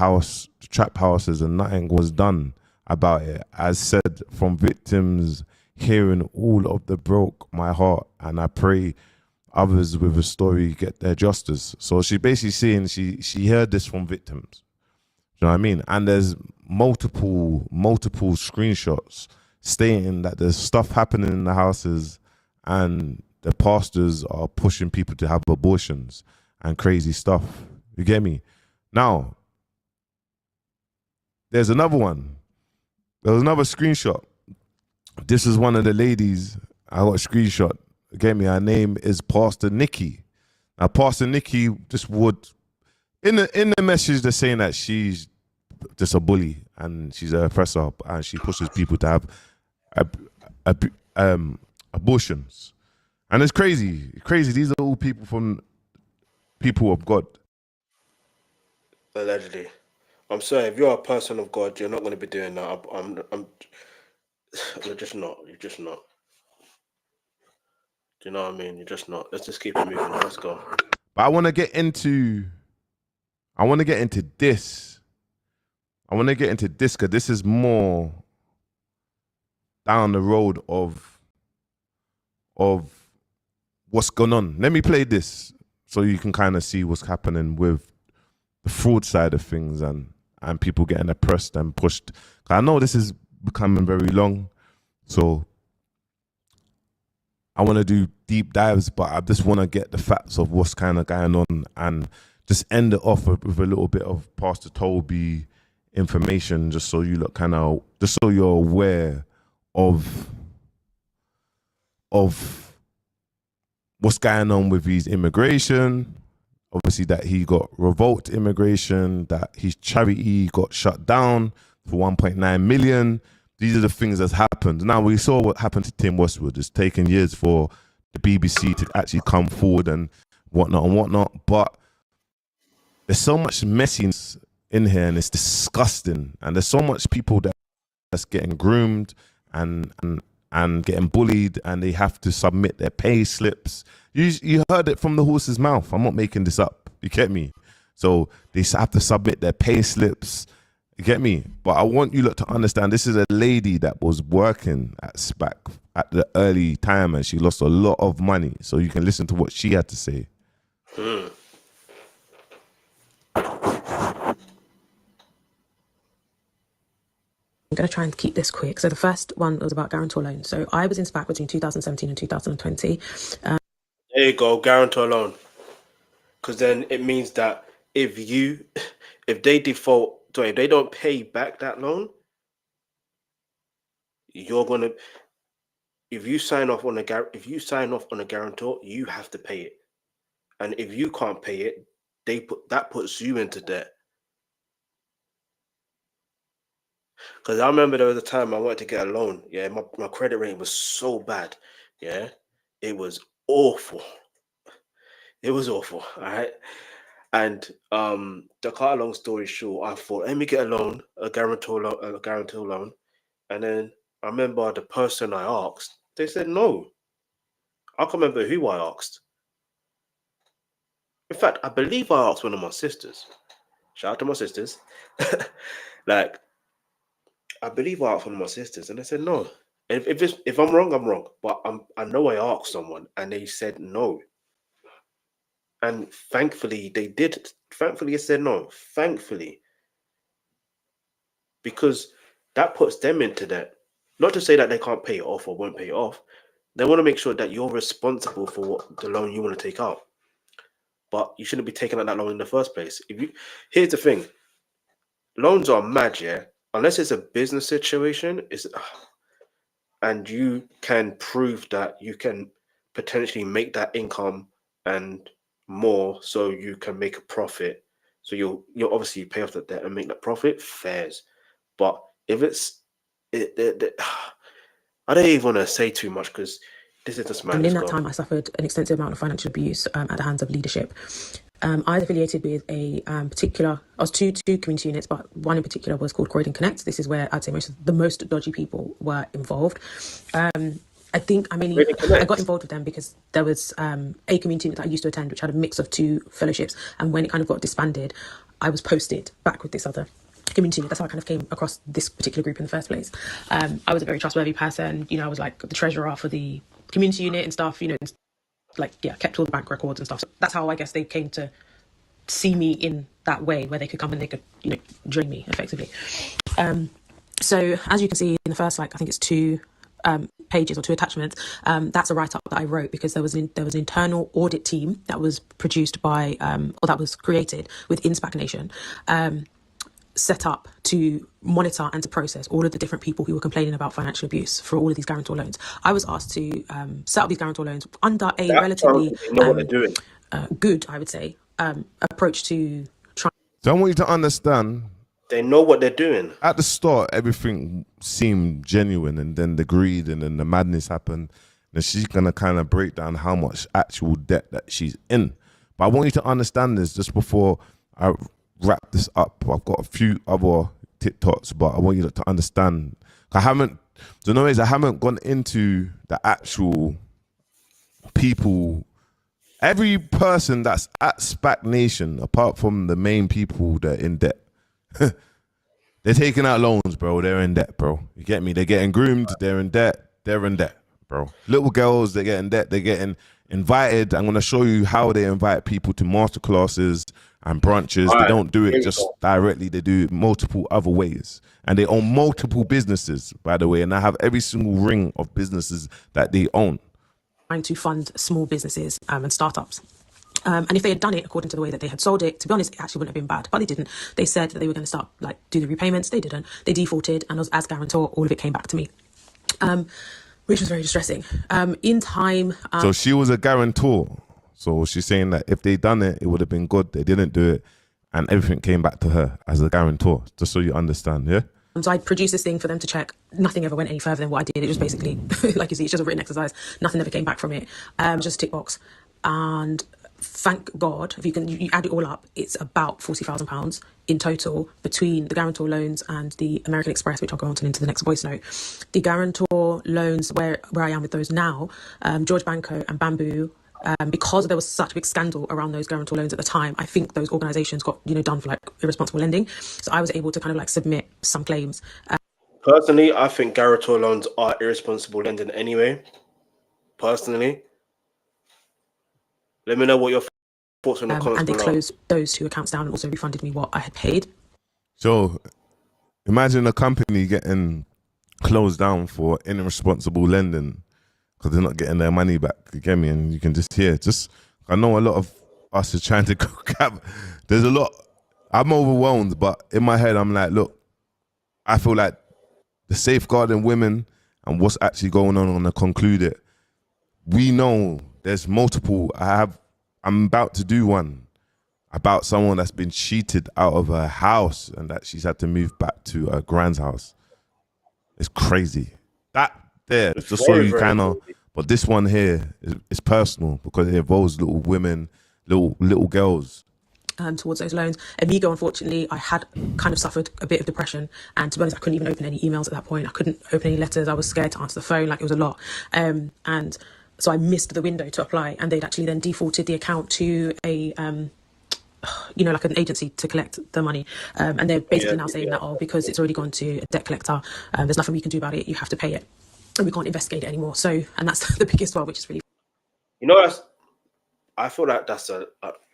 trap houses, and nothing was done about it. As said, from victims hearing all of the broke my heart, and I pray others with a story get their justice. So she's basically saying she heard this from victims. You know what I mean? And there's multiple screenshots stating that there's stuff happening in the houses and the pastors are pushing people to have abortions and crazy stuff. You get me? Now, there's another one. There was another screenshot. This is one of the ladies. I got a screenshot. You get me? Her name is Pastor Nikki. Now, Pastor Nikki just would, in the message, they're saying that she's just a bully and she's an oppressor and she pushes people to have abortions. And it's crazy. Crazy. These are all people of God. Allegedly. I'm sorry, if you're a person of God, you're not going to be doing that. You're just not. You're just not. Do you know what I mean? You're just not. Let's just keep it moving. Let's go. But I want to get into this. I want to get into this because this is more down the road of what's going on. Let me play this so you can kind of see what's happening with the fraud side of things and people getting oppressed and pushed. I know this is becoming very long, so I want to do deep dives, but I just want to get the facts of what's kind of going on and just end it off with a little bit of Pastor Tobi information just so you look just so you're aware of what's going on with his immigration. Obviously that he got revoked immigration, that his charity got shut down for 1.9 million. These are the things that's happened. Now, we saw what happened to Tim Westwood. It's taken years for the BBC to actually come forward and whatnot. But there's so much messiness in here, and it's disgusting. And there's so much people that's getting groomed and getting bullied, and they have to submit their pay slips. You heard it from the horse's mouth. I'm not making this up. You get me? So they have to submit their pay slips. You get me? But I want you to understand, this is a lady that was working at SPAC at the early time, and she lost a lot of money. So you can listen to what she had to say. Hmm. I'm going to try and keep this quick. So the first one was about guarantor loans. So I was in SPAC between 2017 and 2020. There you go, guarantor loan. Because then it means that if they default, if they don't pay back that loan, you're gonna. If you sign off on a guarantor, you have to pay it. And if you can't pay it, that puts you into debt. Because I remember there was a time I wanted to get a loan. Yeah, my credit rating was so bad. Yeah, it was awful. It was awful. All right. And to cut a long story short, I thought, let me get a loan, a guarantor loan. And then I remember the person I asked, they said no. I can't remember who I asked. In fact, I believe I asked one of my sisters. Shout out to my sisters. Like, I believe I asked one of my sisters, and they said no. And if I'm wrong, I'm wrong. But I know I asked someone, and they said no. And thankfully, they did. Thankfully, it said no. Thankfully, because that puts them into debt. Not to say that they can't pay it off or won't pay it off. They want to make sure that you're responsible for what the loan you want to take out. But you shouldn't be taking out that loan in the first place. Here's the thing: loans are mad, yeah. Unless it's a business situation, and you can prove that you can potentially make that income and more, so you can make a profit. So you'll obviously pay off that debt and make that profit. Fairs. But if I don't even want to say too much because this is just And in that time, I suffered an extensive amount of financial abuse at the hands of leadership. I was affiliated with a particular, I was two community units, but one in particular was called Croydon Connect. This is where I'd say the most dodgy people were involved. I think I got involved with them because there was a community unit that I used to attend, which had a mix of two fellowships. And when it kind of got disbanded, I was posted back with this other community unit. That's how I kind of came across this particular group in the first place. I was a very trustworthy person. I was like the treasurer for the community unit and stuff, kept all the bank records and stuff. So that's how I guess they came to see me in that way, where they could come and they could, drain me effectively. So as you can see in the first, I think it's 2 pages or 2 attachments, that's a write-up that I wrote because there was an internal audit team that was produced by, or that was created within SPAC Nation, set up to monitor and to process all of the different people who were complaining about financial abuse for all of these guarantor loans. I was asked to set up these guarantor loans under a relatively good, I would say, approach to try. So I want you to understand, they know what they're doing. At the start, everything seemed genuine, and then the greed and then the madness happened. And she's going to kind of break down how much actual debt that she's in. But I want you to understand this just before I wrap this up. I've got a few other TikToks, but I want you to understand. I haven't gone into the actual people. Every person that's at SPAC Nation, apart from the main people that are in debt, they're taking out loans, bro. They're in debt, bro. You get me? They're getting groomed. They're in debt. They're in debt, bro. Little girls, they get in debt. They're getting invited. I'm going to show you how they invite people to masterclasses and brunches. They don't do it just directly. They do it multiple other ways. And they own multiple businesses, by the way. And I have every single ring of businesses that they own. Trying to fund small businesses and startups. And if they had done it according to the way that they had sold it, to be honest, it actually wouldn't have been bad. But they didn't. They said that they were going to start do the repayments. They didn't. They defaulted, and as guarantor, all of it came back to me, which was very distressing. In time, so she was a guarantor. So she's saying that if they done it, it would have been good. They didn't do it, and everything came back to her as a guarantor. Just so you understand, yeah. So I produced this thing for them to check. Nothing ever went any further than what I did. It was basically, like you see, it's just a written exercise. Nothing ever came back from it. Just a tick box. And thank God, if you add it all up, it's about £40,000 in total between the guarantor loans and the American Express, which I'll go on to into the next voice note. The guarantor loans, where I am with those now, George Banco and Bamboo, because there was such a big scandal around those guarantor loans at the time, I think those organisations got done for irresponsible lending. So I was able to kind of submit some claims. Personally, I think guarantor loans are irresponsible lending anyway. Personally, let me know what your thoughts on the comments and they below. closed those two accounts down and also refunded me what I had paid. So imagine a company getting closed down for irresponsible lending because they're not getting their money back. You get me? And you can just hear. I know a lot of us are trying to grab. There's a lot. I'm overwhelmed, but in my head, I'm like, look, I feel like the safeguarding women and what's actually going on the concluded. We know there's multiple. I'm about to do one about someone that's been cheated out of her house and that she's had to move back to her grand's house. It's crazy. That there, It's just so very, you very kind of. But this one here is personal because it involves little women, little girls. Towards those loans. Amigo, unfortunately, I had kind of suffered a bit of depression, and to be honest, I couldn't even open any emails at that point. I couldn't open any letters. I was scared to answer the phone. It was a lot. And so I missed the window to apply, and they'd actually then defaulted the account to a an agency to collect the money. And they're basically now saying that, because it's already gone to a debt collector, there's nothing we can do about it. You have to pay it, and we can't investigate it anymore. So, and that's the biggest one, which is really. I feel like that's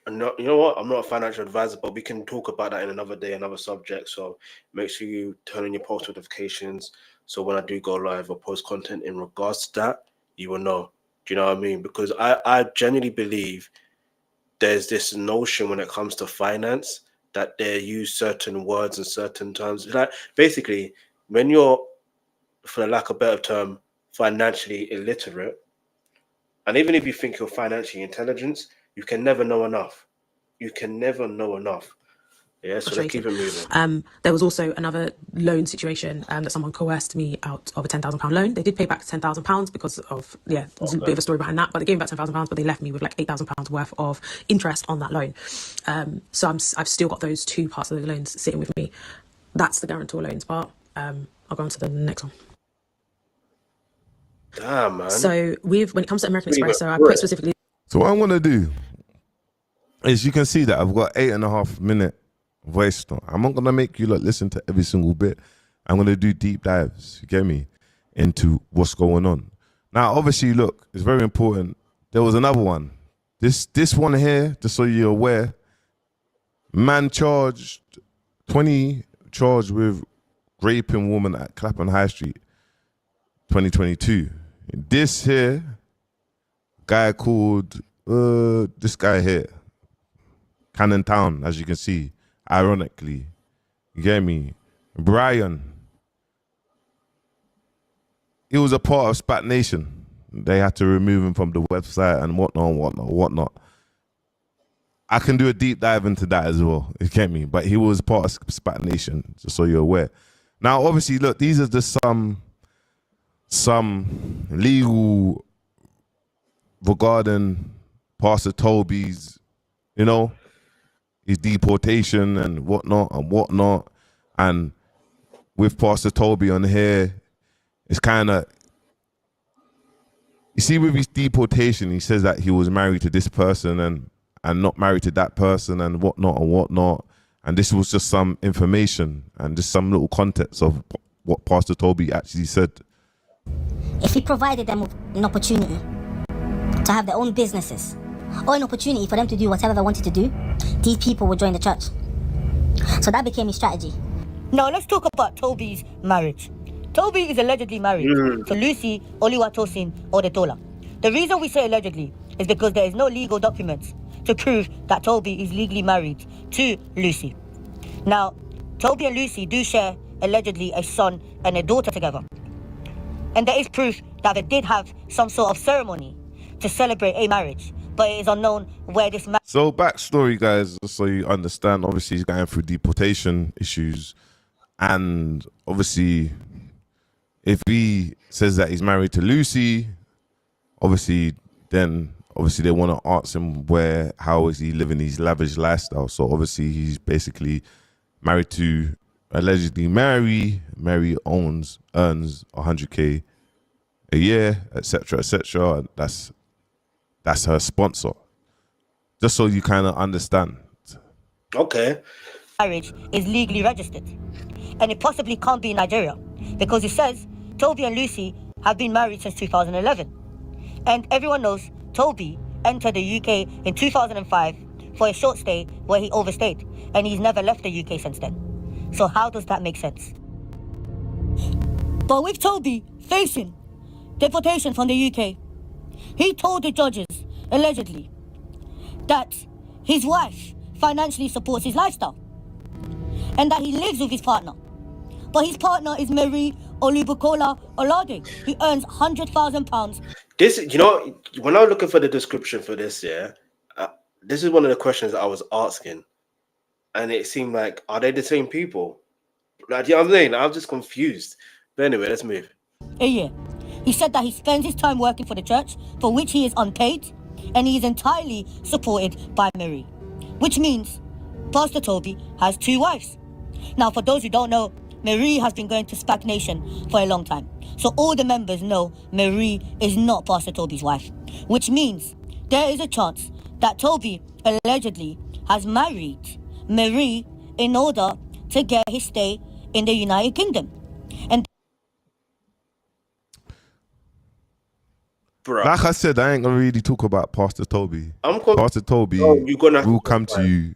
you know what? I'm not a financial advisor, but we can talk about that in another day, another subject. So make sure you turn on your post notifications. So when I do go live or post content in regards to that, you will know. Do you know what I mean? Because I genuinely believe there's this notion when it comes to finance that they use certain words and certain terms. Basically, when you're, for the lack of a better term, financially illiterate, and even if you think you're financially intelligent, you can never know enough. You can never know enough. Yeah, so let's keep it moving. There was also another loan situation that someone coerced me out of a £10,000 loan. They did pay back £10,000 because of, there's a bit of a story behind that, but they gave me back £10,000, but they left me with £8,000 worth of interest on that loan. So I've still got those two parts of the loans sitting with me. That's the guarantor loans part. I'll go on to the next one. Damn, man. So when it comes to American Express, so I put specifically. So what I'm going to do is, you can see that I've got 8.5 minute voice note. I'm not going to make you listen to every single bit. I'm going to do deep dives, you get me, into what's going on. Now, obviously, look, it's very important. There was another one. This one here, just so you're aware, man charged with raping woman at Clapham High Street, 2022. This here, guy called, this guy here, Cannon Town, as you can see, ironically, you get me, Brian, he was a part of SPAC Nation. They had to remove him from the website and whatnot. I can do a deep dive into that as well, you get me, but he was part of SPAC Nation, just so you're aware. Now, obviously, look, these are just some legal regarding Pastor Tobi's, his deportation and whatnot. And with Pastor Tobi on here, it's kind of, you see, with his deportation, he says that he was married to this person and not married to that person and whatnot. And this was just some information and just some little context of what Pastor Tobi actually said. If he provided them with an opportunity to have their own businesses, or an opportunity for them to do whatever they wanted to do, these people would join the church. So that became his strategy. Now let's talk about Tobi's marriage. Tobi is allegedly married to Lucy Oluwatosin Odetola. The reason we say allegedly is because there is no legal documents to prove that Tobi is legally married to Lucy. Now, Tobi and Lucy do share, allegedly, a son and a daughter together. And there is proof that they did have some sort of ceremony to celebrate a marriage, but it is unknown where this So backstory, guys, just so you understand, obviously he's going through deportation issues, and obviously if he says that he's married to Lucy, obviously they want to ask him how is he living his lavish lifestyle. So obviously he's basically married to allegedly Mary. Mary earns 100K a year, etc., etc. That's her sponsor. Just so you kind of understand. Okay. marriage is legally registered. And it possibly can't be in Nigeria, because it says Tobi and Lucy have been married since 2011. And everyone knows Tobi entered the UK in 2005 for a short stay where he overstayed, and he's never left the UK since then. So how does that make sense? But with Tobi facing deportation from the UK, he told the judges, allegedly, that his wife financially supports his lifestyle and that he lives with his partner. But his partner is Mary Olubukola Olade. He earns £100,000. This, when I was looking for the description for this, this is one of the questions that I was asking, and it seemed like, are they the same people? Like, you know what I'm saying? I'm just confused. But anyway, let's move. A year. He said that he spends his time working for the church, for which he is unpaid, and he is entirely supported by Mary, which means Pastor Tobi has 2 wives. Now, for those who don't know, Marie has been going to SPAC Nation for a long time. So all the members know Marie is not Pastor Tobi's wife, which means there is a chance that Tobi allegedly has married Marie in order to get his stay in the United Kingdom. And like I said, I ain't gonna really talk about Pastor Tobi. Pastor Tobi will come to you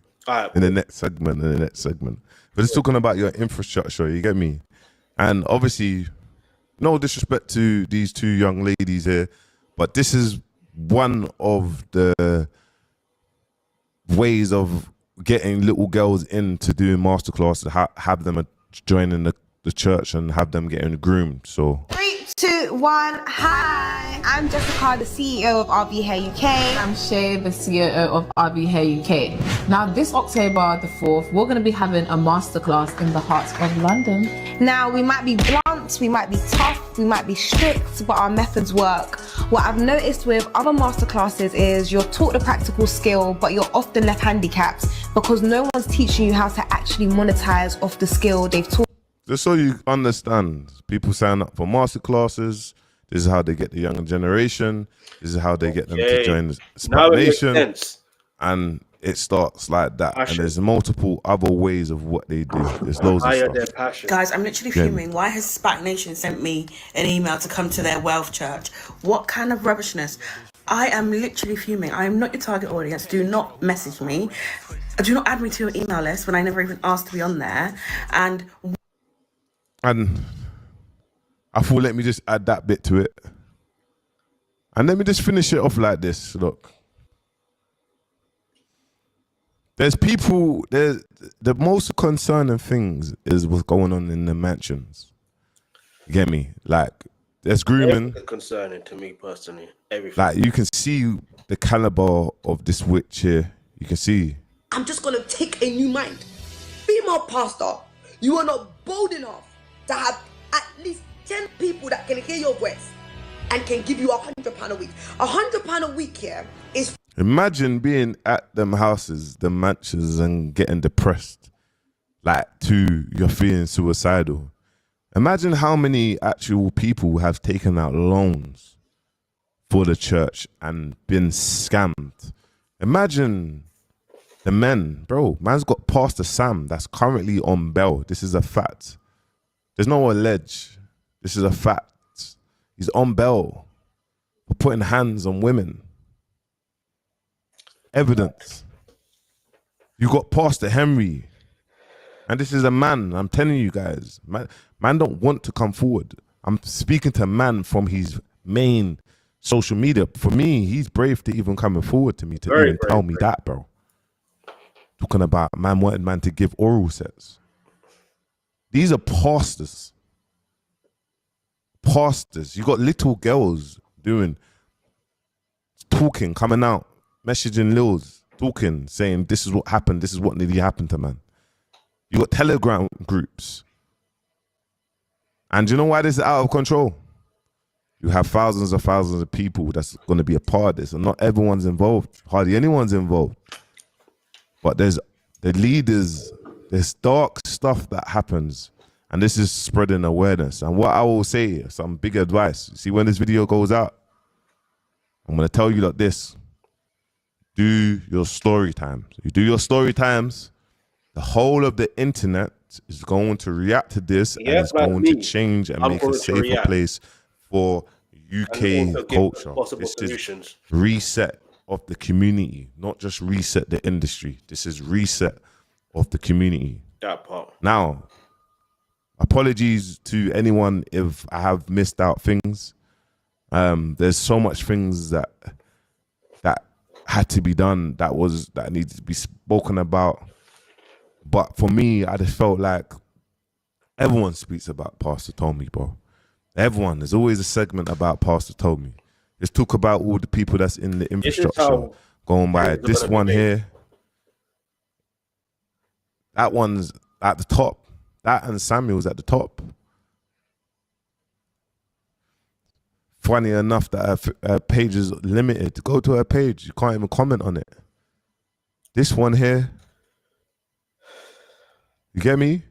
in the next segment. But it's talking about your infrastructure, you get me? And obviously, no disrespect to these 2 young ladies here, but this is one of the ways of getting little girls into doing masterclasses, have them joining the church and have them getting groomed. So 3, 2, 1. Hi, I'm Jessica, the CEO of RV Hair UK. I'm Shay, the CEO of RV Hair UK. Now, this October the 4th, we're going to be having a masterclass in the heart of London. Now, we might be blunt, we might be tough, we might be strict, but our methods work. What I've noticed with other masterclasses is you're taught the practical skill, but you're often left handicapped because no one's teaching you how to actually monetize off the skill they've taught. Just so you understand, people sign up for masterclasses. This is how they get the younger generation. This is how they get them to join the SPAC Nation. And it starts like that. And there's multiple other ways of what they do. There's loads of stuff. Guys, I'm literally fuming. Why has SPAC Nation sent me an email to come to their wealth church? What kind of rubbishness? I am literally fuming. I am not your target audience. Do not message me. Do not add me to your email list when I never even asked to be on there. And I thought, let me just add that bit to it. And let me just finish it off like this. Look. The most concerning things is what's going on in the mansions. You get me? Like, there's grooming. Everything concerning to me personally. Everything. Like, you can see the caliber of this witch here. You can see. I'm just going to take a new mind. Female pastor, you are not bold enough to have at least 10 people that can hear your voice and can give you £100 a week. £100 a week here is... Imagine being at them houses, the mansions, and getting depressed, like you're feeling suicidal. Imagine how many actual people have taken out loans for the church and been scammed. Imagine the men, bro. Man's got Pastor Sam that's currently on bail. This is a fact. There's no allege. This is a fact. He's on bail for putting hands on women. Evidence. You got Pastor Henry. And this is a man. I'm telling you guys. Man don't want to come forward. I'm speaking to a man from his main social media. For me, he's brave to even coming forward to me to Very, even very tell me brave. that, bro. Talking about man wanted man to give oral sex. These are pastors. Pastors. You got little girls talking, coming out, messaging Lils, talking, saying this is what happened, this is what nearly happened to man. You got Telegram groups. And you know why this is out of control? You have thousands of people that's going to be a part of this, and not everyone's involved. Hardly anyone's involved. But there's the leaders, there's dark stuff that happens, and this is spreading awareness. And what I will say, some big advice. See, when this video goes out, I'm going to tell you like this. Do your story times. You do your story times, the whole of the internet is going to react to this, and it's going to change and make a safer place for UK culture. This is reset of the community, not just reset the industry. This is reset of the community. That part. Now, apologies to anyone if I have missed out things. There's so much things that had to be done, that needed to be spoken about. But for me, I just felt like everyone speaks about Pastor Tomi, bro. Everyone. There's always a segment about Pastor Tomi. Let's talk about all the people that's in the infrastructure going by. This one here, that one's at the top. That and Samuel's at the top. Funny enough that her page is limited. Go to her page. You can't even comment on it. This one here, you get me?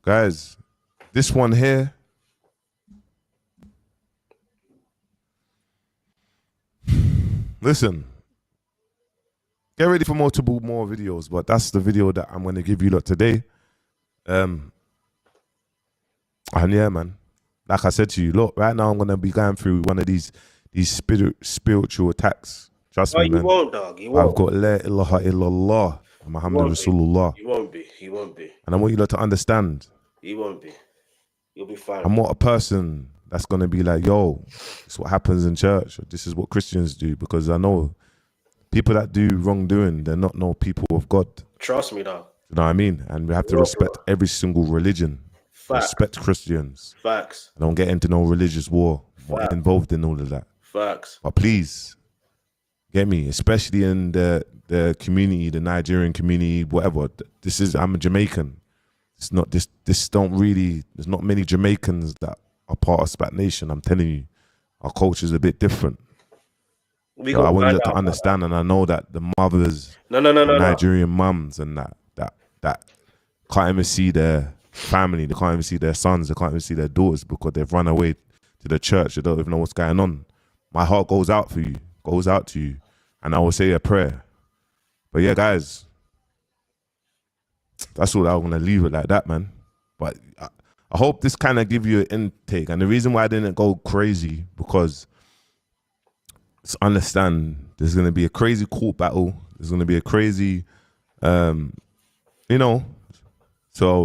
Guys, this one here, listen, get ready for more videos, but that's the video that I'm going to give you lot today. And yeah, man, like I said to you, look, right now I'm going to be going through one of these spiritual attacks. Trust me, man. You won't, dog. You won't. I've got La ilaha illallah, Muhammad Rasulullah. He won't be. He won't be. And I want you lot to understand, He won't be. You'll be fine. I'm not a person that's going to be like, yo, this is what happens in church, or this is what Christians do, because I know people that do wrongdoing, they're not no people of God. Trust me, dog. You know what I mean? And we have to respect every single religion. Facts. Respect Christians. Facts. I don't get into no religious war. I'm not involved in all of that. Facts. But please, get me, especially in the community, the Nigerian community, whatever. I'm a Jamaican. It's not this don't really, there's not many Jamaicans that are part of SPAC Nation. I'm telling you, our culture is a bit different. So I want you to understand, and I know that the mothers, Nigerian mums and that can't even see their family, they can't even see their sons, they can't even see their daughters because they've run away to the church. They don't even know what's going on. My heart goes out for you, goes out to you, and I will say a prayer. But yeah, guys, that's all. I'm gonna leave it like that, man. But I hope this kind of give you an intake, and the reason why I didn't go crazy because understand there's gonna be a crazy court battle. There's gonna be a crazy, so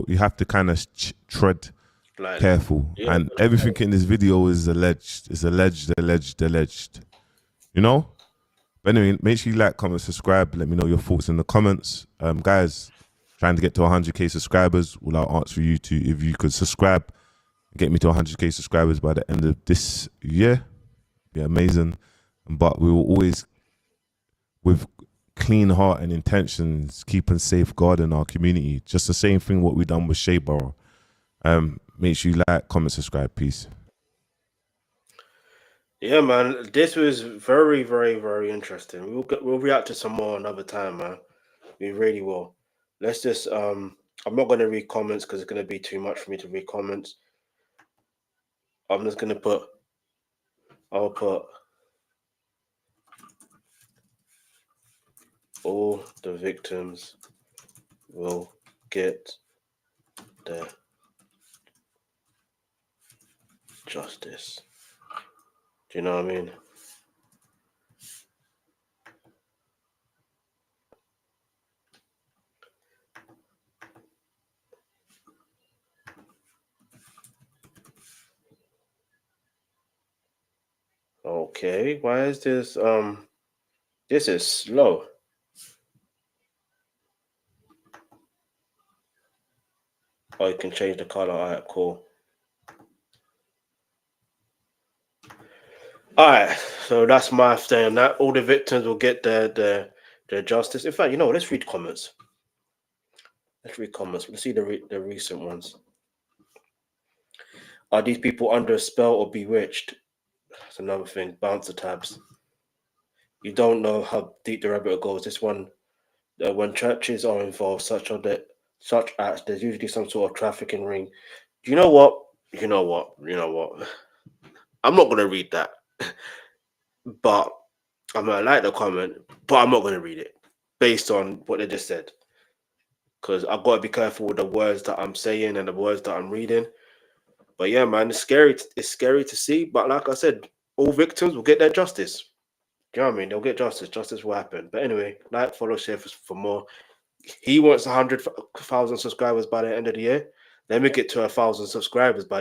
you have to kind of tread careful. Yeah, and everything in this video is alleged. It's alleged. You know. But anyway, make sure you like, comment, subscribe. Let me know your thoughts in the comments, guys. Trying to get to 100k subscribers. Will I ask for you to, if you could subscribe, get me to 100k subscribers by the end of this year? Be amazing. But we will always, with clean heart and intentions, keep and safeguarding our community. Just the same thing what we done with Shayborough. Make sure you like, comment, subscribe. Peace. Yeah, man. This was very, very, very interesting. We'll react to some more another time, man. We really will. Let's just I'm not going to read comments because it's going to be too much for me to read comments. I'm just going to I'll put all the victims will get their justice. Do you know what I mean? Okay, why is this this is slow. Oh, you can change the color. All right, cool. All right, so that's my thing. That all the victims will get their justice. In fact, you know, let's read comments. Let's read comments. Let's see the recent ones. Are these people under a spell or bewitched? That's another thing. Bouncer tabs. You don't know how deep the rabbit hole goes. This one, when churches are involved, such acts, there's usually some sort of trafficking ring. Do you know what? You know what? I'm not gonna read that, but I'm gonna like the comment, but I'm not gonna read it based on what they just said, because I've got to be careful with the words that I'm saying and the words that I'm reading. But yeah, man, it's scary. It's scary to see. But like I said, all victims will get their justice. Do you know what I mean? They'll get justice. Justice will happen. But anyway, like, follow, share for more. He wants 100,000 subscribers by the end of the year. Let me get to 1,000 subscribers by the